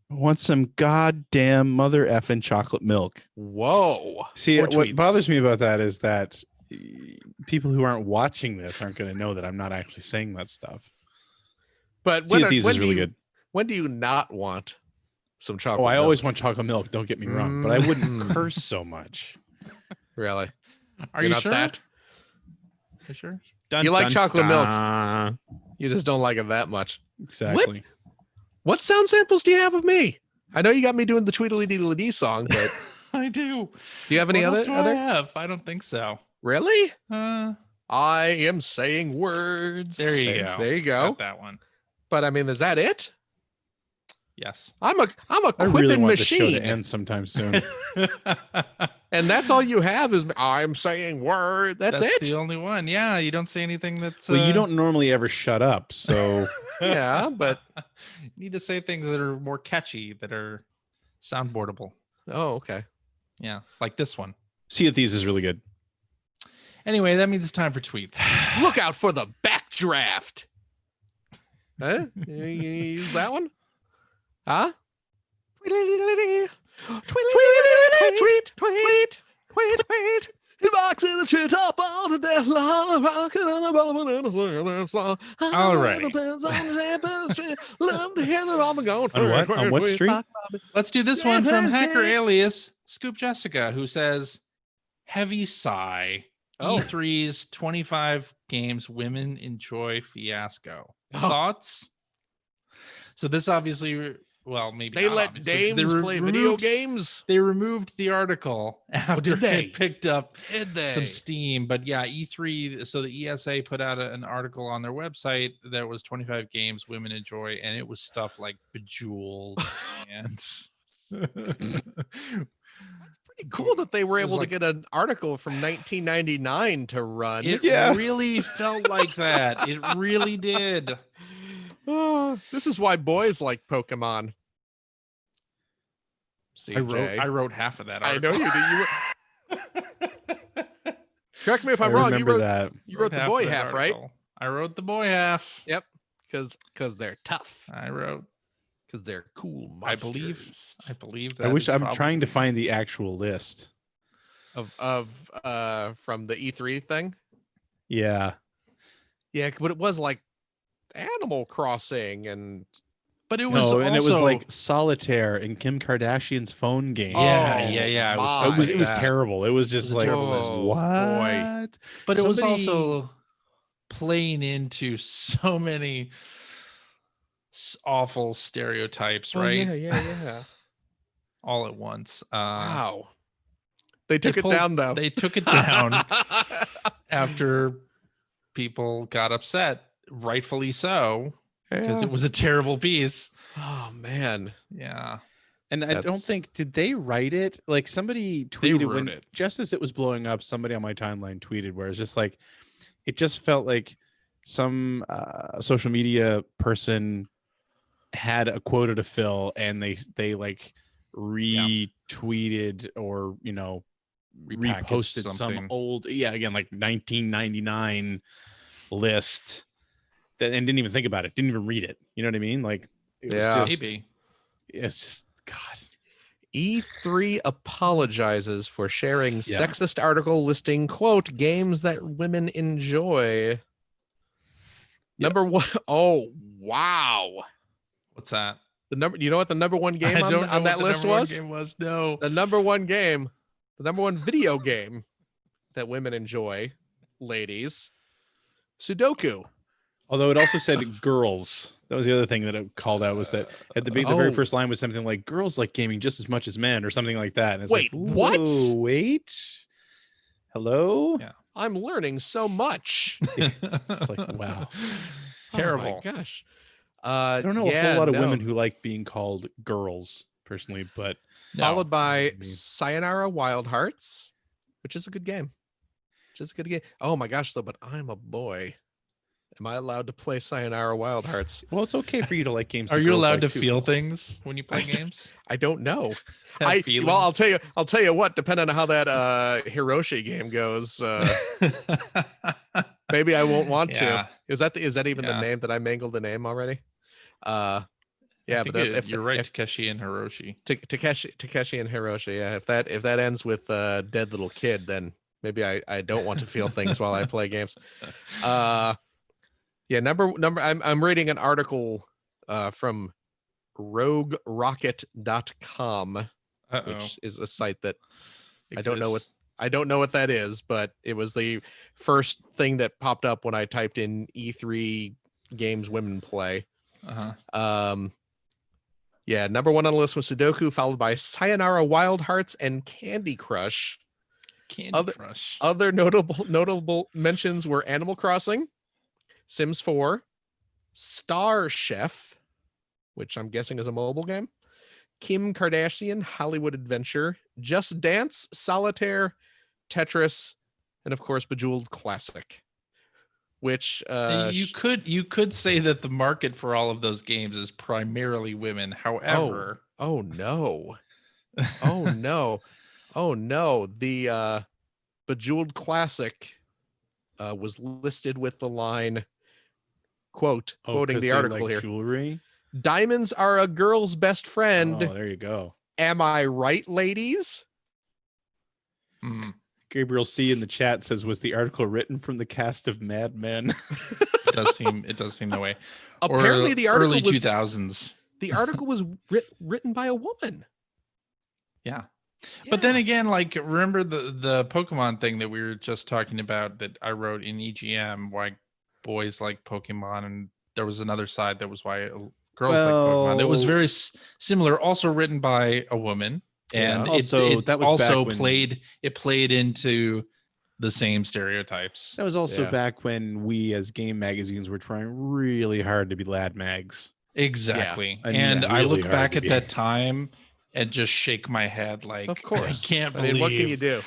S1: Want some goddamn mother effing chocolate milk.
S2: Whoa.
S1: See,
S3: Or
S1: what
S3: tweets.
S1: bothers me about that is that people who aren't watching this aren't going to know that I'm not actually saying that stuff.
S2: But
S1: Sea of Thieves
S2: when
S1: is
S2: do
S1: really
S2: you,
S1: good.
S2: when do you not want some chocolate?
S1: Oh, I always
S2: milk?
S1: want chocolate milk. Don't get me wrong, but I wouldn't
S2: Mm.
S1: curse so much.
S2: Really.
S3: Are
S2: You're
S3: you
S2: not
S3: sure?
S2: that?
S3: You sure?
S1: Dun,
S2: You like
S1: dun,
S2: chocolate milk.
S1: dun.
S2: You just don't like it that much.
S1: Exactly.
S2: What sound samples do you have of me? I know you got me doing the Tweedly Deedly Dee song, but
S3: I do.
S2: do you have any
S3: What else
S2: other?
S3: do I have? I don't think so.
S2: Really?
S3: Uh,
S2: I am saying words.
S3: there you go.
S2: There you go.
S3: Got that one.
S2: But I mean, is that it?
S3: Yes.
S2: I'm a
S1: I
S2: quipping
S1: really want the show
S2: machine,
S1: to end sometime soon.
S2: and that's all you have is I'm saying word. That's it.
S3: the only one. Yeah, you don't say anything that's.
S1: Well, you don't normally ever shut up, so
S2: Yeah, but
S3: You need to say things that are more catchy, that are soundboardable.
S2: oh, okay.
S3: Yeah, like this one.
S1: Sea of Thieves is really good.
S3: Anyway, that means it's time for tweets.
S2: Look out for the backdraft. Huh? You use that one? Huh? Tweet, tweet, tweet, tweet, tweet. The box in the tree top on the death line, rocking on the bottom of the love to hear the robin go.
S1: On what? On what street?
S3: Let's do this one from Hacker Alias Scoop Jessica, who says, "Heavy sigh.
S2: Oh.
S3: E3's 25 games women enjoy fiasco.
S2: Oh.
S3: Thoughts?" So this obviously, well, maybe
S2: They
S3: not
S2: let
S3: obviously, 'cause
S2: dames play video games.
S3: They removed the article after
S2: did they?
S3: it picked up
S2: Did they?
S3: some steam. But yeah, E3, so the ESA put out an article on their website that was 25 games women enjoy, and it was stuff like Bejeweled and
S2: pretty cool that they were
S3: It was
S2: able
S3: like-
S2: to get an article from 1999 to run.
S3: It
S1: Yeah.
S3: really felt like that. It really did.
S2: This is why boys like Pokemon.
S3: I
S2: CJ.
S3: wrote half of that.
S2: I know
S3: article.
S2: you did. Correct me if I'm
S1: I
S2: wrong.
S1: remember that.
S2: You wrote the
S3: of
S2: boy
S3: that
S2: half, right?
S3: article. I wrote the boy half.
S2: Yep. Because they're tough.
S3: I wrote.
S2: Because they're cool
S3: I
S2: monsters.
S3: believe that.
S1: I wish
S3: is
S1: I'm
S3: probably-
S1: trying to find the actual list.
S2: Of from the E3 thing.
S1: Yeah.
S2: Yeah, but it was like Animal Crossing and
S3: But it was
S1: No, and it was
S3: also-
S1: like Solitaire and Kim Kardashian's phone game.
S3: Yeah,
S2: Oh,
S3: yeah. It was,
S2: my.
S3: stuff
S1: it was
S3: like
S1: it was
S3: that.
S1: terrible. It was
S3: It
S1: just
S3: was a
S1: like
S3: terrible list.
S2: Oh,
S1: what?
S2: boy.
S3: But it was
S1: Somebody-
S3: also playing into so many awful stereotypes,
S2: Oh,
S3: right?
S2: yeah.
S3: All at once.
S2: Wow. They took it
S3: pulled-
S2: down though.
S3: They took it down after people got upset, rightfully so, because it was a terrible piece.
S2: Oh man.
S3: Yeah.
S1: And I don't
S2: That's-
S1: think did they write it? Like somebody
S3: They
S1: tweeted
S3: wrote
S1: when
S3: it.
S1: just as it was blowing up, somebody on my timeline tweeted where it's just like it just felt like some social media person had a quota to fill and they like retweeted or
S3: Repackaged
S1: reposted
S3: something.
S1: some old again like 1999 list that and didn't even think about it, didn't even read it. You know what I mean? Like it
S2: Yeah.
S1: was just,
S3: Maybe.
S1: it's just God.
S2: E3 apologizes for sharing
S1: Yeah.
S2: sexist article listing quote games that women enjoy. Number one. Oh wow.
S3: What's that?
S2: The number. You know what the number one game
S3: I
S2: on,
S3: don't know
S2: on that
S3: what the
S2: list
S3: number one
S2: was?
S3: game was. No.
S2: The number one game, the number one video game that women enjoy, ladies, Sudoku.
S1: Although it also said girls. That was the other thing that it called out was that at the very
S2: Oh.
S1: first line was something like girls like gaming just as much as men or something like that. And it's
S2: Wait,
S1: like,
S2: what?
S1: whoa, wait. Hello?
S3: Yeah.
S2: I'm learning so much.
S1: It's like, wow.
S3: Terrible.
S2: Oh my gosh.
S1: I don't know a
S2: yeah,
S1: whole lot of
S2: no.
S1: women who like being called girls personally, but
S3: No.
S2: Followed by
S1: I mean-
S2: Sayonara Wild Hearts, which is a good game. Which is a good game. Oh my gosh, though, but I'm a boy. Am I allowed to play Sayonara Wild Hearts?
S1: well, it's okay for you to like games.
S3: Are
S1: that
S3: you
S1: girls
S3: allowed
S1: like
S3: to
S1: too.
S3: feel things when you play
S2: I don't-
S3: games?
S2: I don't know.
S3: Have
S2: Well,
S3: feelings?
S2: I'll tell you what, depending on how that Hiroshi game goes, maybe I won't want
S3: Yeah.
S2: to. Is that even
S3: Yeah.
S2: the name? Did I mangle the name already? Yeah,
S3: I
S2: but
S3: think
S2: if
S3: you're right,
S2: if
S3: Takeshi and Hiroshi.
S2: Takeshi and Hiroshi, yeah. If that ends with dead little kid, then maybe I don't want to feel things while I play games. Yeah, number I'm reading an article from roguerocket.com,
S3: Uh-oh.
S2: which is a site that I
S3: Exists.
S2: don't know what that is, but it was the first thing that popped up when I typed in E3 games women play.
S3: Uh-huh.
S2: Yeah, number one on the list was Sudoku, followed by Sayonara Wild Hearts and Candy Crush.
S3: Candy Crush.
S2: Other notable mentions were Animal Crossing, Sims 4, Star Chef, which I'm guessing is a mobile game, Kim Kardashian, Hollywood Adventure, Just Dance, Solitaire, Tetris, and of course Bejeweled Classic. Which
S3: you could say that the market for all of those games is primarily women. However,
S2: oh no. Oh no. Oh no. The Bejeweled Classic was listed with the line quote,
S1: Oh,
S2: quoting
S1: 'cause
S2: the
S1: they
S2: article
S1: like
S2: here.
S1: Jewelry.
S2: Diamonds are a girl's best friend.
S1: Oh, there you go.
S2: Am I right, ladies?
S3: hmm,
S1: Gabriel C in the chat says, "Was the article written from the cast of Mad Men?"
S3: it does seem that way. Or
S2: Apparently the article
S3: early
S2: was
S3: 2000s.
S2: the article was written by a woman.
S3: Yeah. But then
S2: Yeah.
S3: again, like remember the Pokemon thing that we were just talking about that I wrote in EGM, why boys like Pokemon, and there was another side that was why girls like Pokemon. That was
S1: Well-
S3: very similar, also written by a woman,
S2: Yeah.
S3: and
S1: Also,
S3: it
S1: that was
S3: also
S1: back when-
S3: played into the same stereotypes.
S1: That was also
S2: Yeah.
S1: back when we, as game magazines, were trying really hard to be lad mags.
S3: Exactly.
S1: I mean,
S3: and I
S1: really
S3: look
S1: hard
S3: back
S1: to
S3: at
S1: be.
S3: that time and just shake my head like,
S2: Of course.
S3: I can't
S2: I
S3: believe.
S2: mean, what can you do?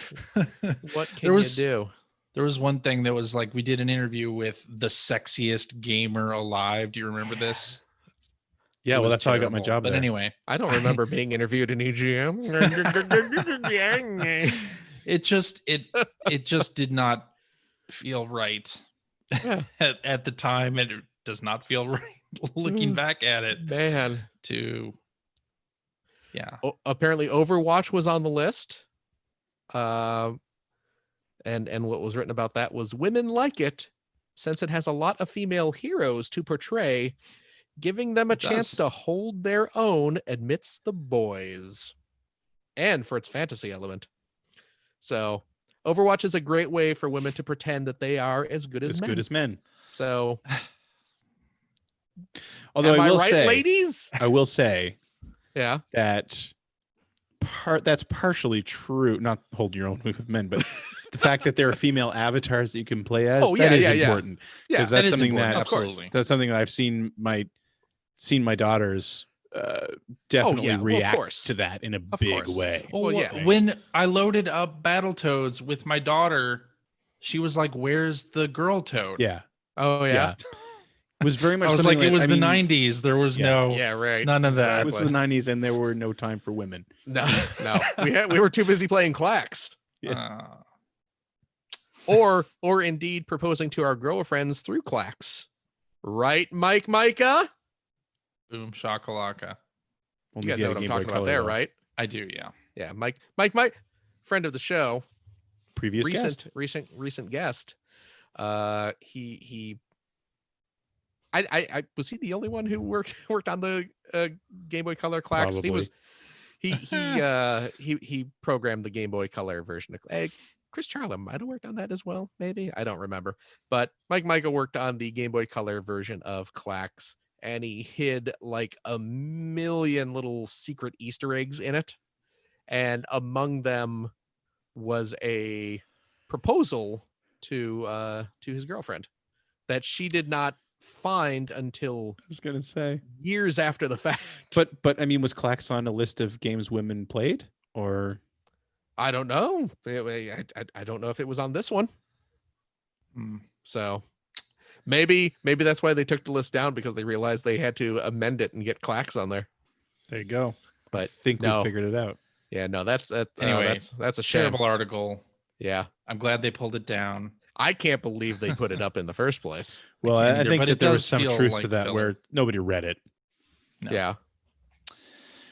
S2: What can you do?
S3: There was one thing that was like, we did an interview with the sexiest gamer alive. Do you remember this?
S1: Yeah,
S3: It
S1: well,
S3: was
S1: that's how I got my
S3: terrible.
S1: job
S3: But
S1: there.
S3: anyway,
S2: I don't remember being interviewed in EGM.
S3: it just did not feel right
S2: Yeah.
S3: at the time, and it does not feel right looking back at it.
S2: Man. Apparently Overwatch was on the list. And what was written about that was women like it since it has a lot of female heroes to portray, giving them a chance to hold their own amidst the boys, and for its fantasy element. So Overwatch is a great way for women to pretend that they are as good as men. So
S1: although
S2: am
S1: I will
S2: right,
S1: say,
S2: ladies?
S1: I will say,
S2: yeah,
S1: that's partially true. Not hold your own with men, but the fact that there are female avatars that you can play as, that is important. Because that's something that
S3: absolutely,
S1: that's something that I've seen my daughters definitely react to that in a big way.
S3: When I loaded up Battletoads with my daughter, she was like, "Where's the girl Toad?"
S1: Yeah.
S2: Oh yeah.
S1: It was very much.
S3: I was like, it was the 90s. There was none of that.
S1: It was the 90s, and there were no time for women.
S2: No. We were too busy playing Clax.
S1: Yeah.
S2: Or indeed proposing to our girlfriends through Clax. Right, Micah?
S3: Boom shakalaka.
S2: You guys know what I'm talking about there, right?
S3: I do, yeah.
S2: Yeah, Mike, friend of the show, recent guest. He I was he the only one who worked on the Game Boy Color Clax?
S1: Probably.
S2: He programmed the Game Boy Color version of Chris Charla might have worked on that as well, maybe. I don't remember. But Micah worked on the Game Boy Color version of Clax, and he hid like a million little secret Easter eggs in it. And among them was a proposal to his girlfriend that she did not find until
S1: I was gonna say
S2: years after the fact.
S1: But I mean, was Clax on a list of games women played, or
S2: I don't know. I don't know if it was on this one. So maybe that's why they took the list down, because they realized they had to amend it and get Clax on there.
S1: There you go.
S2: But
S1: I think we figured it out.
S2: Yeah, no, that's
S3: anyway.
S2: That's a shame.
S3: Terrible article.
S2: Yeah,
S3: I'm glad they pulled it down.
S2: I can't believe they put it up in the first place.
S1: Well, I think that there was some truth
S3: like
S1: to that where nobody read it.
S3: No.
S2: Yeah.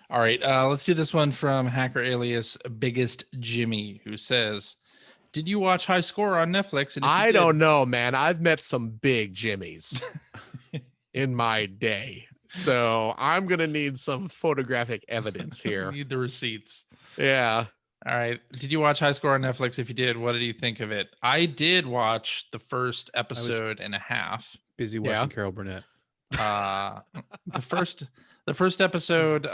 S3: All right, let's do this one from Hacker Alias Biggest Jimmy, who says, "Did you watch High Score on Netflix?" And
S2: I don't know, man. I've met some big Jimmys in my day, so I'm gonna need some photographic evidence here.
S3: Need the receipts.
S2: Yeah.
S3: All right. Did you watch High Score on Netflix? If you did, what did you think of it? I did watch the first episode and a half.
S1: Busy watching Carol Burnett.
S3: The first episode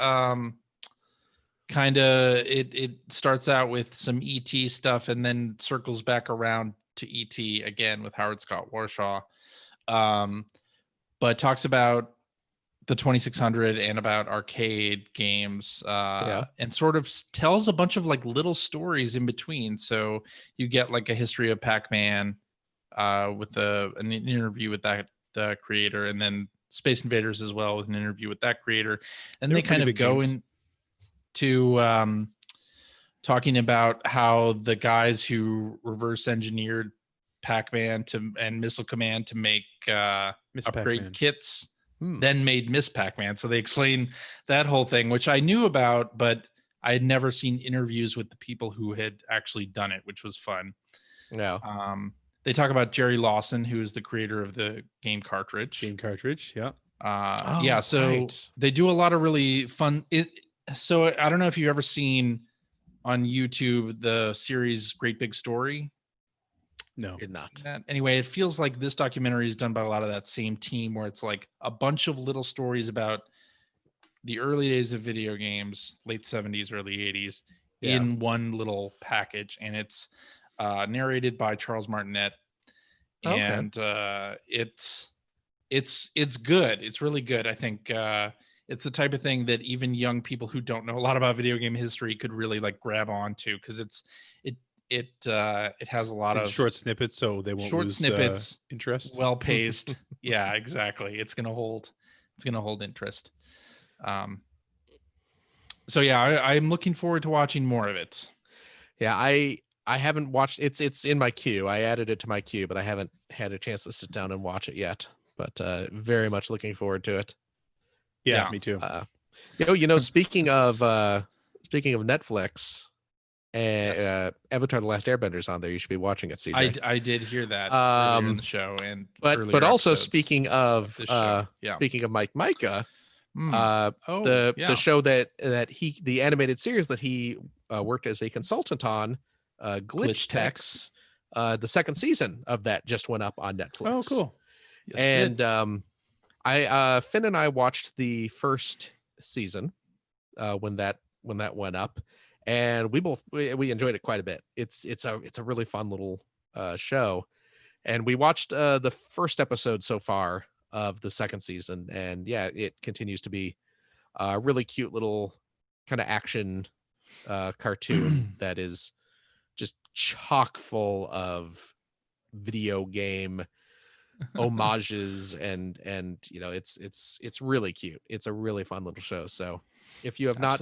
S3: kind of it starts out with some ET stuff and then circles back around to ET again with Howard Scott Warshaw, but talks about the 2600 and about arcade games, and sort of tells a bunch of like little stories in between. So you get like a history of Pac-Man with an interview with the creator, and then Space Invaders as well with an interview with that creator. And they kind of go into talking about how the guys who reverse engineered Pac-Man and Missile Command to make upgrade
S1: Pac-Man
S3: kits then made Miss Pac-Man. So they explain that whole thing, which I knew about, but I had never seen interviews with the people who had actually done it, which was fun.
S2: Yeah.
S3: They talk about Jerry Lawson, who is the creator of the game cartridge.
S1: Yeah.
S3: So they do a lot of really fun. So I don't know if you've ever seen on YouTube the series Great Big Story.
S1: No,
S2: did not.
S3: Anyway, it feels like this documentary is done by a lot of that same team, where it's like a bunch of little stories about the early days of video games, late 70s, early 80s, in one little package. And it's narrated by Charles Martinet. And it's good. It's really good. I think it's the type of thing that even young people who don't know a lot about video game history could really like grab onto, because it has a lot
S1: It's in
S3: of
S1: short snippets, so they won't
S3: short
S1: lose
S3: snippets,
S1: interest.
S3: well paced. Yeah, exactly. It's gonna hold interest. So yeah, I'm looking forward to watching more of it.
S2: Yeah, I haven't watched it's in my queue. I added it to my queue, but I haven't had a chance to sit down and watch it yet. But very much looking forward to it.
S1: Yeah,
S3: Yeah.
S1: me too.
S2: Speaking of Netflix, Avatar: The Last Airbender's on there. You should be watching it, CJ.
S3: I did hear that earlier in the show, and
S2: but also
S3: episodes
S2: speaking of
S3: this show. Yeah.
S2: speaking of Mike Micah,
S3: the
S2: the show that the animated series that he worked as a consultant on, Glitch Techs, the second season of that just went up on Netflix.
S1: Oh, cool.
S3: Yes,
S2: And Finn and I watched the first season when that went up, and we enjoyed it quite a bit. It's a really fun little show, and we watched the first episode so far of the second season, and yeah, it continues to be a really cute little kind of action cartoon that is just chock full of video game homages and it's really cute. It's a really fun little show. So if you have not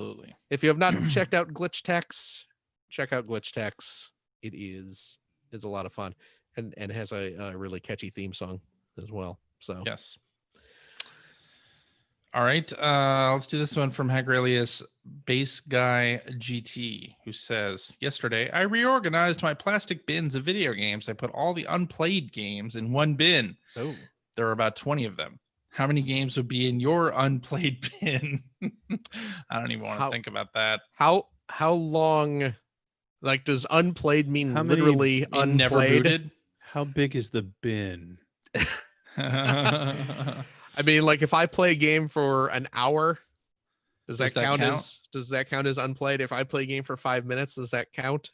S2: checked out Glitch Techs, check out Glitch Techs. It is a lot of fun, and has a really catchy theme song as well. So
S3: yes. All right, let's do this one from Hagrelius Base Guy GT, who says, yesterday, I reorganized my plastic bins of video games. I put all the unplayed games in one bin.
S2: Oh,
S3: there are about 20 of them. How many games would be in your unplayed bin? I don't even want to think about that.
S2: How long, like, does unplayed mean literally unplayed?
S3: Never booted?
S1: How big is the bin?
S2: I mean, like, if I play a game for an hour, does that count as unplayed? If I play a game for 5 minutes, does that count?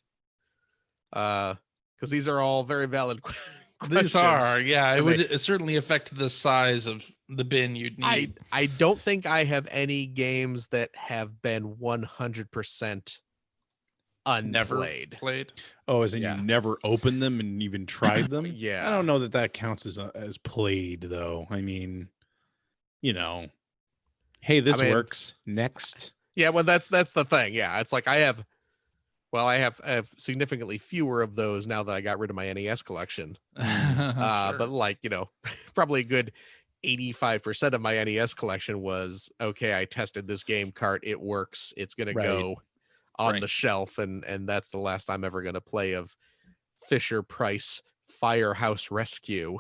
S2: Because these are all very valid questions.
S3: These are, yeah. It would certainly affect the size of the bin you'd need.
S2: I don't think I have any games that have been 100% unplayed.
S3: Never played.
S1: Oh, as in you never opened them and even tried them?
S2: Yeah.
S1: I don't know that counts as played, though. I mean, hey, this works. Next.
S2: Yeah, well, that's the thing. Yeah, it's like I have significantly fewer of those now that I got rid of my NES collection.
S3: Sure.
S2: But like, probably a good 85% of my NES collection was, okay, I tested this game cart, it works, it's gonna go on the shelf, and that's the last I'm ever gonna play of Fisher Price Firehouse Rescue.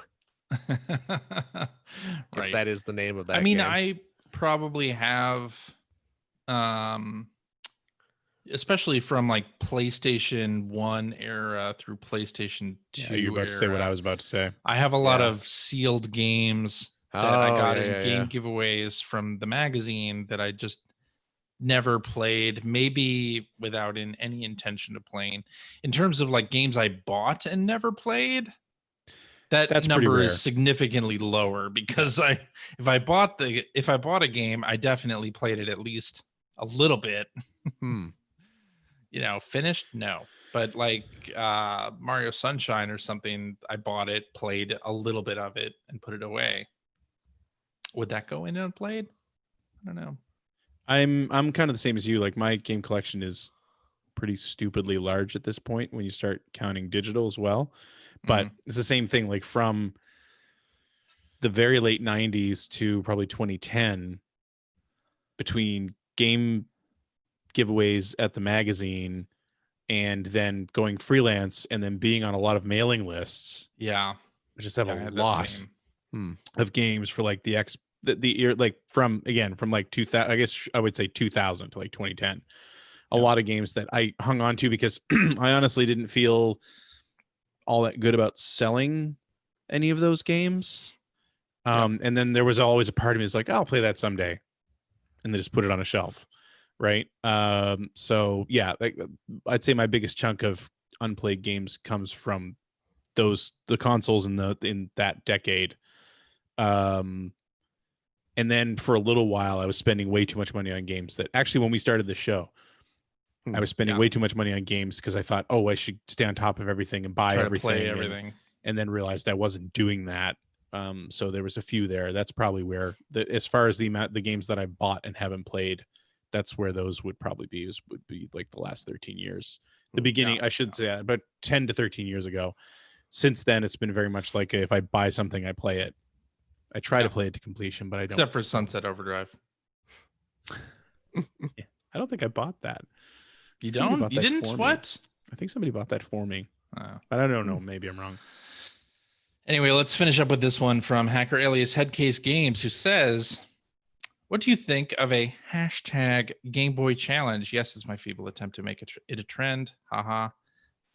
S2: If that is the name of that game.
S3: I probably have especially from like PlayStation 1 era through PlayStation 2
S1: you're about to say what I was about to say.
S3: I have a lot of sealed games that I got in game giveaways from the magazine that I just never played, maybe without any intention of playing. In terms of like games I bought and never played, that's number is significantly lower, because if I bought a game, I definitely played it at least a little bit. Finished, no, but like Mario Sunshine or something, I bought it, played a little bit of it, and put it away. Would that go in unplayed? I don't know. I'm
S1: kind of the same as you. Like, my game collection is pretty stupidly large at this point when you start counting digital as well. But it's the same thing, like from the very late 90s to probably 2010, between game giveaways at the magazine and then going freelance and then being on a lot of mailing lists.
S3: Yeah.
S1: I just have a lot of games for like the year, like from like 2000, I guess I would say 2000 to like 2010. A lot of games that I hung on to because I honestly didn't feel all that good about selling any of those games. And then there was always a part of me that's like, I'll play that someday, and then just put it on a shelf. Right. So yeah, I'd say my biggest chunk of unplayed games comes from the consoles in that decade. And then for a little while, I was spending way too much money on games that actually, when we started the show, I was spending way too much money on games because I thought, oh, I should stay on top of everything and buy
S3: Try to
S1: everything,
S3: play everything.
S1: and then realized I wasn't doing that. So there was a few there. That's probably where, as far as the games that I bought and haven't played, that's where those would probably be. Would be like the last 13 years. The beginning, I should say, but 10 to 13 years ago. Since then, it's been very much like if I buy something, I play it. I try to play it to completion, but I don't.
S3: Except for Sunset Overdrive.
S1: Yeah, I don't think I bought that.
S3: You don't? You didn't? What?
S1: I think somebody bought that for me.
S3: Oh.
S1: But I don't know. Maybe I'm wrong.
S3: Anyway, let's finish up with this one from Hacker Alias Headcase Games, who says, what do you think of a hashtag Game Boy challenge? Yes, it's my feeble attempt to make it a trend. Haha.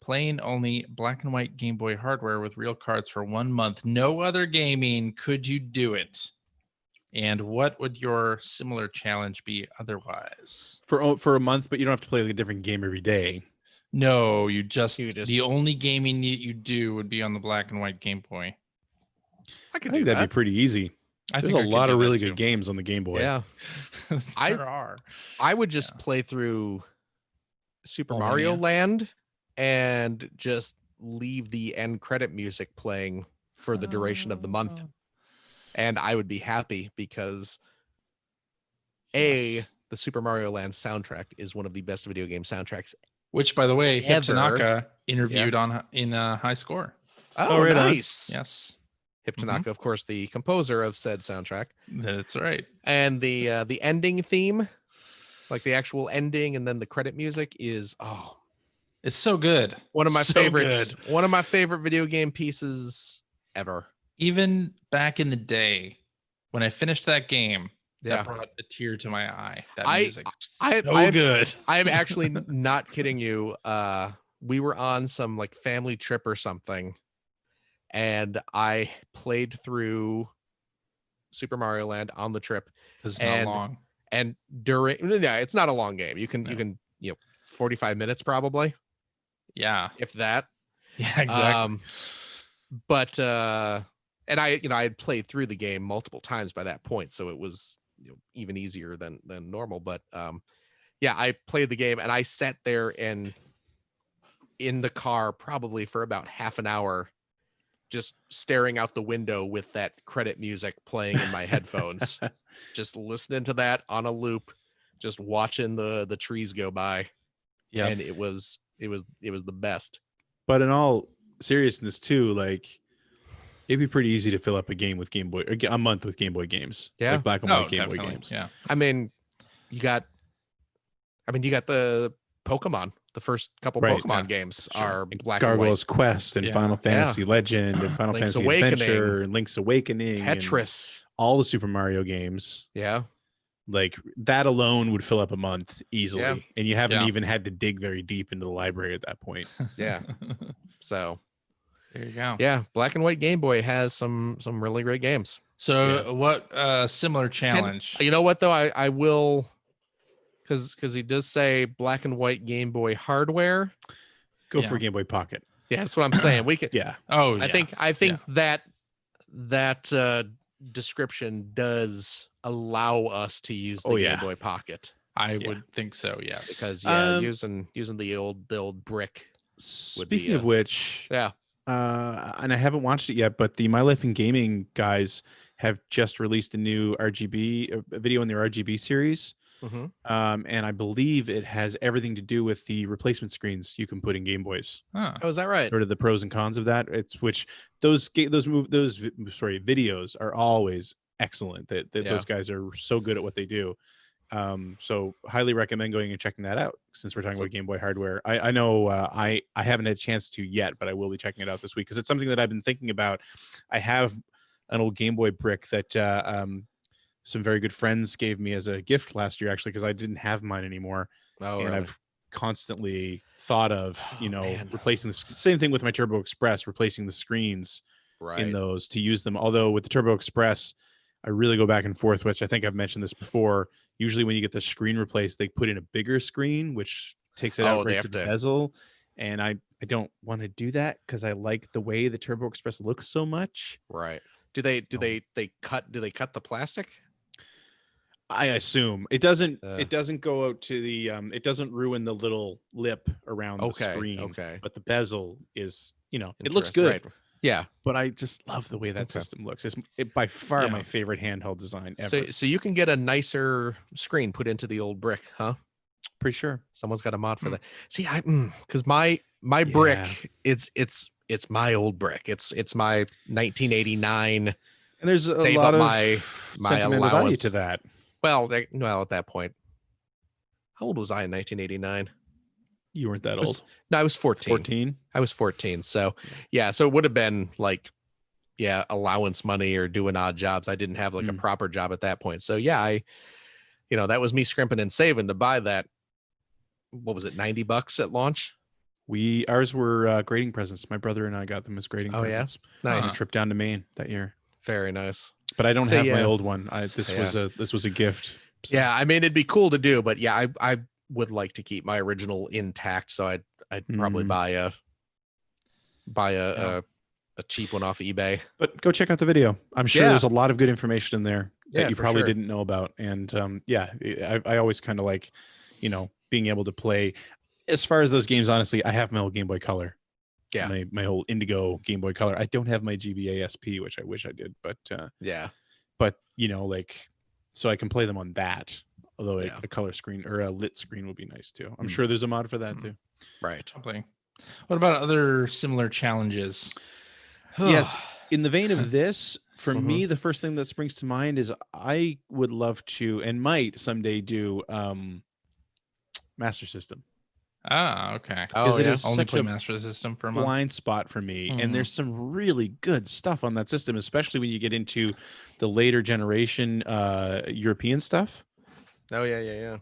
S3: Playing only black and white Game Boy hardware with real cards for 1 month. No other gaming. Could you do it? And what would your similar challenge be otherwise?
S1: For a month, but you don't have to play like a different game every day.
S3: No, you just the only gaming you do would be on the black and white Game Boy.
S1: I think that'd be pretty easy. There's a lot of really good games on the Game Boy.
S2: Yeah.
S3: There are.
S2: I would just play through Super Mario Land and just leave the end credit music playing for the duration of the month. And I would be happy because the Super Mario Land soundtrack is one of the best video game soundtracks.
S3: Which, by the way, Hip Tanaka interviewed in High Score.
S2: Oh, right, nice.
S3: Yes.
S2: Hip Tanaka, of course, the composer of said soundtrack.
S3: That's right.
S2: And the ending theme, like the actual ending and then the credit music is
S3: it's so good.
S2: One of my favorites. One of my favorite video game pieces ever.
S3: Even back in the day, when I finished that game, that brought a tear to my eye. That music, good.
S2: I'm actually not kidding you. We were on some like family trip or something, and I played through Super Mario Land on the trip.
S3: It's not long.
S2: And it's not a long game. You can 45 minutes probably.
S3: Yeah,
S2: if that.
S3: Yeah, exactly.
S2: But and I had played through the game multiple times by that point, so it was even easier than normal. But I played the game and I sat there and in the car probably for about half an hour, just staring out the window with that credit music playing in my headphones, just listening to that on a loop, just watching the trees go by. Yeah, and it was the best.
S1: But in all seriousness too, like it'd be pretty easy to fill up a game with Game Boy, a month with Game Boy games.
S2: Yeah,
S1: like black and white Game Boy games.
S3: Yeah,
S2: I mean, you got the Pokemon. The first couple Pokemon games are black
S1: Gargoyle's
S2: and white.
S1: Quest and Final Fantasy Legend and Final
S2: Link's
S1: Fantasy
S2: Awakening.
S1: Adventure and Link's Awakening,
S2: Tetris,
S1: all the Super Mario games.
S2: Yeah,
S1: like that alone would fill up a month easily, and you haven't
S3: Yeah.
S1: even had to dig very deep into the library at that point.
S2: yeah. So
S3: there you go.
S2: yeah, black and white Game Boy has some really great games.
S3: So what similar challenge?
S2: You know what though? I will, because he does say black and white Game Boy hardware.
S1: Go for Game Boy Pocket.
S2: Yeah, that's what I'm saying. We could.
S1: Yeah.
S3: Oh,
S2: I think that description does allow us to use the Game Boy Pocket.
S3: I would think so. Yes.
S2: Because using the old brick.
S1: Speaking of which,
S2: and
S1: I haven't watched it yet, but the My Life in Gaming guys have just released a new RGB video in their RGB series.
S2: Mm-hmm.
S1: And I believe it has everything to do with the replacement screens you can put in Game Boys.
S3: Huh.
S2: Oh, is that right?
S1: Sort of the pros and cons of that. It's which those videos are always excellent. Those guys are so good at what they do. So highly recommend going and checking that out since we're talking about Game Boy hardware. I know I haven't had a chance to yet, but I will be checking it out this week because it's something that I've been thinking about. I have an old Game Boy brick that some very good friends gave me as a gift last year, actually, because I didn't have mine anymore.
S2: Oh,
S1: and
S2: really?
S1: I've constantly thought of, replacing the same thing with my Turbo Express, replacing the screens in those to use them. Although with the Turbo Express, I really go back and forth, which I think I've mentioned this before. Usually when you get the screen replaced, they put in a bigger screen, which takes it out right to the bezel. And I don't want to do that because I like the way the Turbo Express looks so much.
S2: Right. Do they cut the plastic?
S1: I assume it doesn't.
S2: Uh.
S1: It doesn't go out to the. It doesn't ruin the little lip around the screen.
S2: Okay.
S1: But the bezel is. It looks good.
S2: Right. Yeah.
S1: But I just love the way that system looks. It's by far my favorite handheld design ever.
S2: So you can get a nicer screen put into the old brick, huh?
S1: Pretty sure
S2: Someone's got a mod for that. See, because my brick, it's my old brick. It's my 1989.
S1: And there's a
S2: save
S1: lot
S2: up
S1: of
S2: my
S1: sentimental value
S2: allowance
S1: to that.
S2: Well, at that point, how old was I in 1989?
S1: You weren't that old.
S2: No, I was 14.
S1: 14.
S2: I was 14. So yeah, so it would have been like, allowance money or doing odd jobs. I didn't have like a proper job at that point. So yeah, that was me scrimping and saving to buy that. What was it, $90 at launch?
S1: Ours were grading presents. My brother and I got them as grading presents.
S2: Nice.
S1: On a trip down to Maine that year.
S2: Very nice.
S1: But I don't have my old one. This was a gift. So.
S2: Yeah, I mean it'd be cool to do, but yeah, I would like to keep my original intact. So I'd probably buy a cheap one off eBay.
S1: But go check out the video. I'm sure there's a lot of good information in there that you probably didn't know about. And I always kind of like, being able to play. As far as those games, honestly, I have my old Game Boy Color. Yeah, my whole Indigo Game Boy Color. I don't have my GBA SP, which I wish I did, but so I can play them on that. Although a color screen or a lit screen would be nice too. I'm sure there's a mod for that too.
S2: Right.
S3: What about other similar challenges?
S1: Yes, in the vein of this, for me, the first thing that springs to mind is I would love to and might someday do Master System.
S3: Ah, okay.
S1: Because it is
S3: only
S1: such
S3: play
S1: a
S3: Master System for a month.
S1: blind spot for me, and there's some really good stuff on that system, especially when you get into the later generation European stuff.
S2: Oh yeah.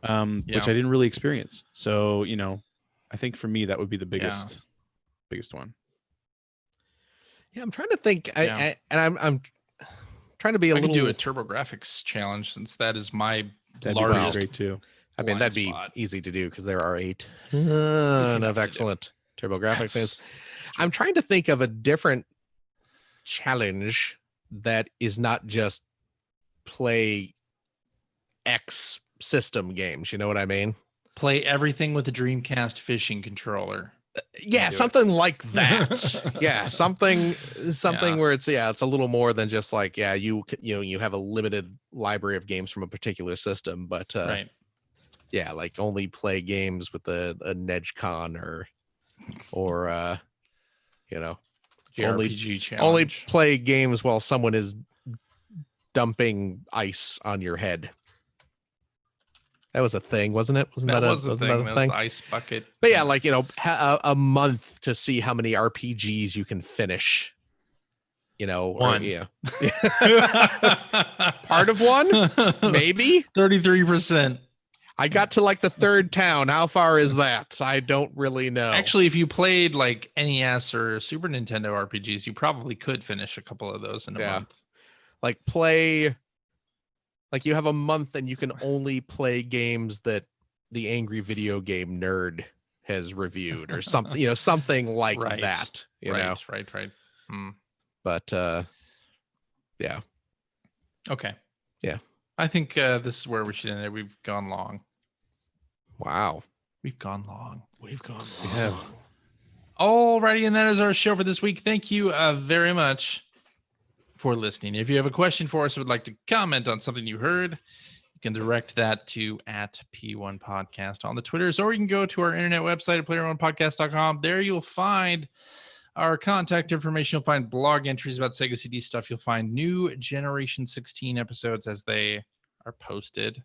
S1: Which I didn't really experience. So I think for me that would be the biggest one.
S2: Yeah, I'm trying to think. I'm trying to be a little.
S3: I could do a TurboGrafx challenge since that is my
S1: That'd
S3: largest.
S1: Be great too.
S2: I mean, that'd be easy to do because there are a ton of excellent TurboGrafx things. I'm trying to think of a different challenge that is not just play X system games. You know what I mean?
S3: Play everything with a Dreamcast fishing controller.
S2: Yeah, something like that. Yeah, something where it's a little more than just like you have a limited library of games from a particular system, but
S3: right.
S2: Yeah, like only play games with a NedgeCon or
S3: JRPG challenge.
S2: Only play games while someone is dumping ice on your head. That was a thing, wasn't it?
S3: That was a thing. The ice bucket.
S2: But yeah, like a month to see how many RPGs you can finish.
S3: One.
S2: Part of one, maybe
S3: 33%.
S2: I got to like the third town. How far is that? I don't really know.
S3: Actually, if you played like NES or Super Nintendo RPGs, you probably could finish a couple of those in a month.
S2: Like you have a month and you can only play games that the Angry Video Game Nerd has reviewed or something, something like that.
S3: Right.
S2: But yeah.
S3: Okay.
S2: Yeah.
S3: I think this is where we should end it. We've gone long.
S2: Wow.
S3: We've gone long.
S2: We
S1: have.
S3: Alrighty, and that is our show for this week. Thank you very much for listening. If you have a question for us or would like to comment on something you heard, you can direct that to @P1 Podcast on the Twitters, or you can go to our internet website at player1podcast.com. There you'll find our contact information. You'll find blog entries about Sega CD stuff. You'll find new Generation 16 episodes as they are posted.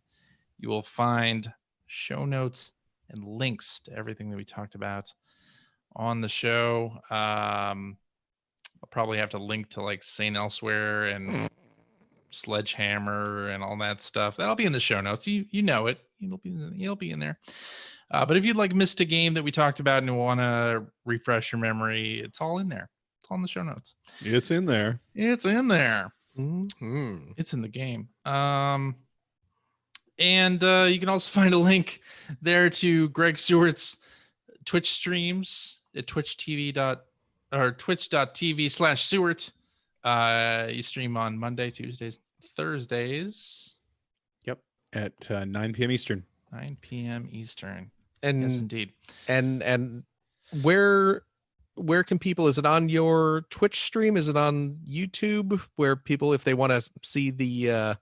S3: You will find show notes and links to everything that we talked about on the show. I'll probably have to link to like St. Elsewhere and Sledgehammer and all that stuff. That'll be in the show notes. You know it. It'll be in there. But if you'd like missed a game that we talked about and want to refresh your memory, it's all in there. It's all in the show notes.
S1: It's in there.
S3: It's in there.
S2: Mm-hmm.
S3: It's in the game. And you can also find a link there to Greg Stewart's Twitch streams at twitch.tv/Seward. You stream on Monday, Tuesdays, Thursdays.
S1: at 9 p.m. Eastern.
S3: 9 p.m. Eastern.
S2: And
S3: Yes, indeed.
S2: and where can people, is it on your Twitch stream? Is it on YouTube where people, if they want to see the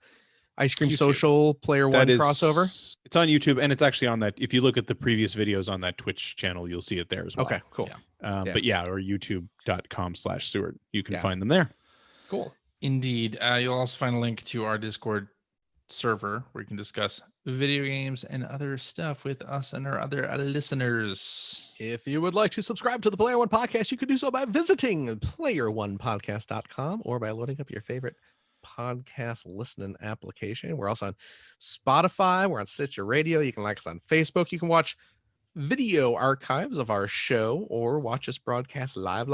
S2: Ice Cream
S1: YouTube.
S2: Social Player One crossover?
S1: It's on YouTube, and it's actually on that. If you look at the previous videos on that Twitch channel, you'll see it there as well.
S2: Okay, cool.
S3: Yeah.
S1: But yeah, or youtube.com/Seward. You can
S2: Yeah.
S1: find them there.
S2: Cool.
S3: Indeed. You'll also find a link to our Discord server where you can discuss video games and other stuff with us and our other listeners.
S2: If you would like to subscribe to the Player One Podcast, you can do so by visiting playeronepodcast.com or by loading up your favorite podcast listening application. We're also on Spotify. We're on Stitcher Radio. You can like us on Facebook. You can watch video archives of our show or watch us broadcast live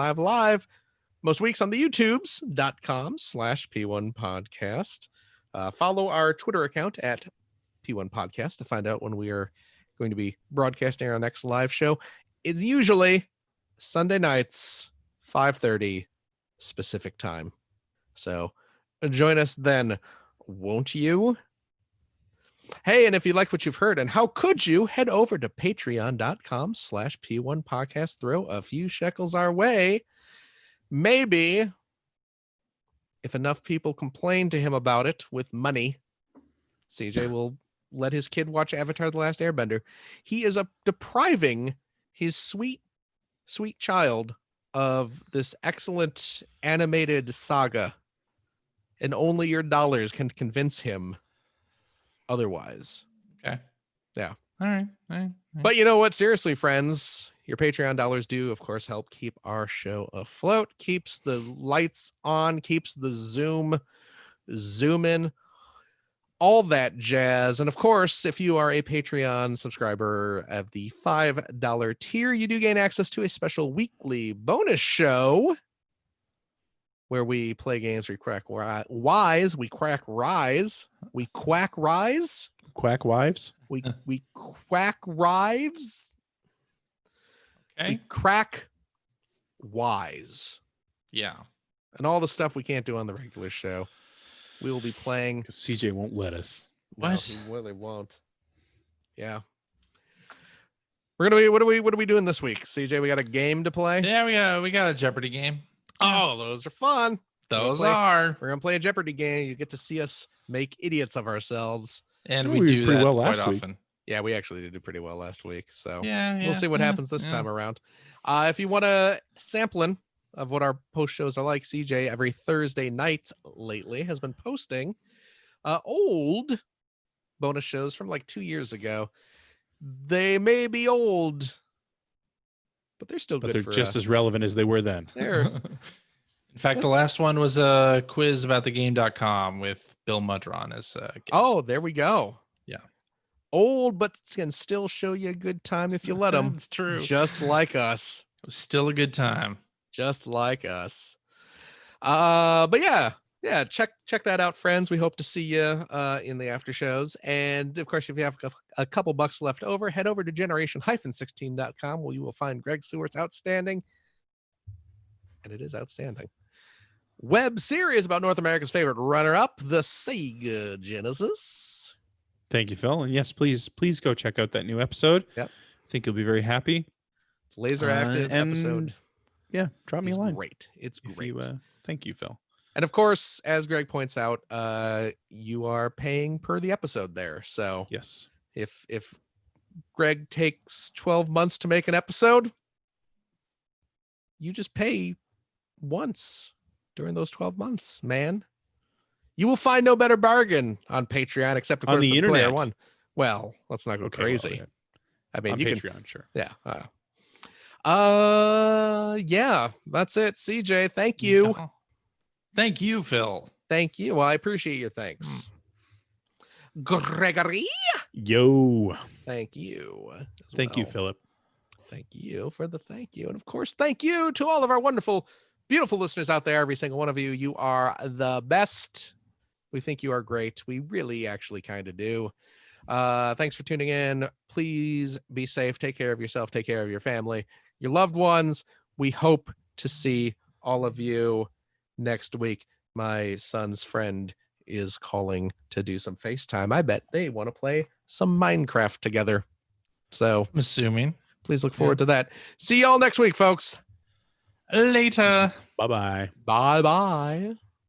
S2: most weeks on the youtubes.com/P1 podcast. Follow our Twitter account at P1 podcast to find out when we are going to be broadcasting our next live show. It's usually Sunday nights, 5:30 specific time. So join us then, won't you? Hey, and if you like what you've heard, and how could you, head over to patreon.com/P1 podcast. Throw a few shekels our way. Maybe if enough people complain to him about it with money, CJ will let his kid watch Avatar: The Last Airbender. He is depriving his sweet child of this excellent animated saga, and only your dollars can convince him otherwise.
S3: Okay.
S2: Yeah.
S3: All right.
S2: But you know what? Seriously, friends, your Patreon dollars do, of course, help keep our show afloat, keeps the lights on, keeps the zoom in, all that jazz. And of course, if you are a Patreon subscriber of the $5 tier, you do gain access to a special weekly bonus show where we play games, we crack wise, we crack rise, we quack rise.
S1: Quack wives.
S2: We quack rives.
S3: Okay.
S2: We crack wise.
S3: Yeah.
S2: And all the stuff we can't do on the regular show. We will be playing.
S1: Because CJ won't let us.
S2: No,
S3: What?
S2: he really won't. Yeah. We're gonna be what are we doing this week? CJ, we got a game to play?
S3: Yeah, we got a Jeopardy game.
S2: Oh, those are fun.
S3: Those are.
S2: We're gonna play a Jeopardy game. You get to see us make idiots of ourselves.
S3: And
S1: Yeah,
S3: we
S1: we
S3: do
S1: did pretty
S3: that
S1: well
S3: quite
S1: last week.
S3: often.
S2: Yeah, we actually did pretty well last week. So
S3: Yeah.
S2: we'll see what happens this time around. If you want a sampling of what our post shows are like, CJ every Thursday night lately has been posting old bonus shows from like 2 years ago. They may be old, but they're still
S1: But
S2: good
S1: they're
S2: for
S1: just as relevant as they were then.
S2: they're
S3: In fact, the last one was a quiz about the game.com with Bill Mudron as a guest.
S2: Oh, there we go.
S3: Yeah.
S2: Old, but can still show you a good time if you let them.
S3: It's true.
S2: Just like us.
S3: It was still a good time.
S2: Just like us. But yeah, check that out, friends. We hope to see you in the after shows. And of course, if you have a couple bucks left over, head over to generation-16.com where you will find Greg Stewart's outstanding, and it is outstanding, web series about North America's favorite runner-up, the Sega Genesis.
S1: Thank you, Phil. And yes, please go check out that new episode.
S2: Yep.
S1: I think you'll be very happy.
S2: Laser active
S1: and
S2: episode.
S1: Yeah, drop me a line.
S2: Great. It's
S1: If
S2: great.
S1: you, thank you, Phil.
S2: And of course, as Greg points out, you are paying per the episode there. So
S1: Yes.
S2: if Greg takes 12 months to make an episode, you just pay once during those 12 months, man. You will find no better bargain on Patreon, except of
S1: On
S2: course
S1: the
S2: the Player
S1: internet.
S2: One. Well, let's not go
S1: Okay,
S2: crazy.
S1: well, yeah.
S2: I mean,
S1: On
S2: you
S1: Patreon,
S2: can,
S1: sure.
S2: yeah. Yeah, that's it. CJ, thank you.
S3: No. Thank you, Phil.
S2: Thank you. Well, I appreciate your thanks. Gregory,
S1: Yo.
S2: thank you. as
S1: Thank you,
S2: well.
S1: Philip.
S2: Thank you for the thank you. And of course, thank you to all of our wonderful, beautiful listeners out there. Every single one of you. You are the best. We think you are great. We really actually kind of do. Thanks for tuning in. Please be safe. Take care of yourself. Take care of your family, your loved ones. We hope to see all of you next week. My son's friend is calling to do some FaceTime. I bet they want to play some Minecraft together. So
S3: I'm assuming.
S2: please look forward to that. See y'all next week, folks.
S3: Later.
S1: Bye-bye.
S2: Bye-bye.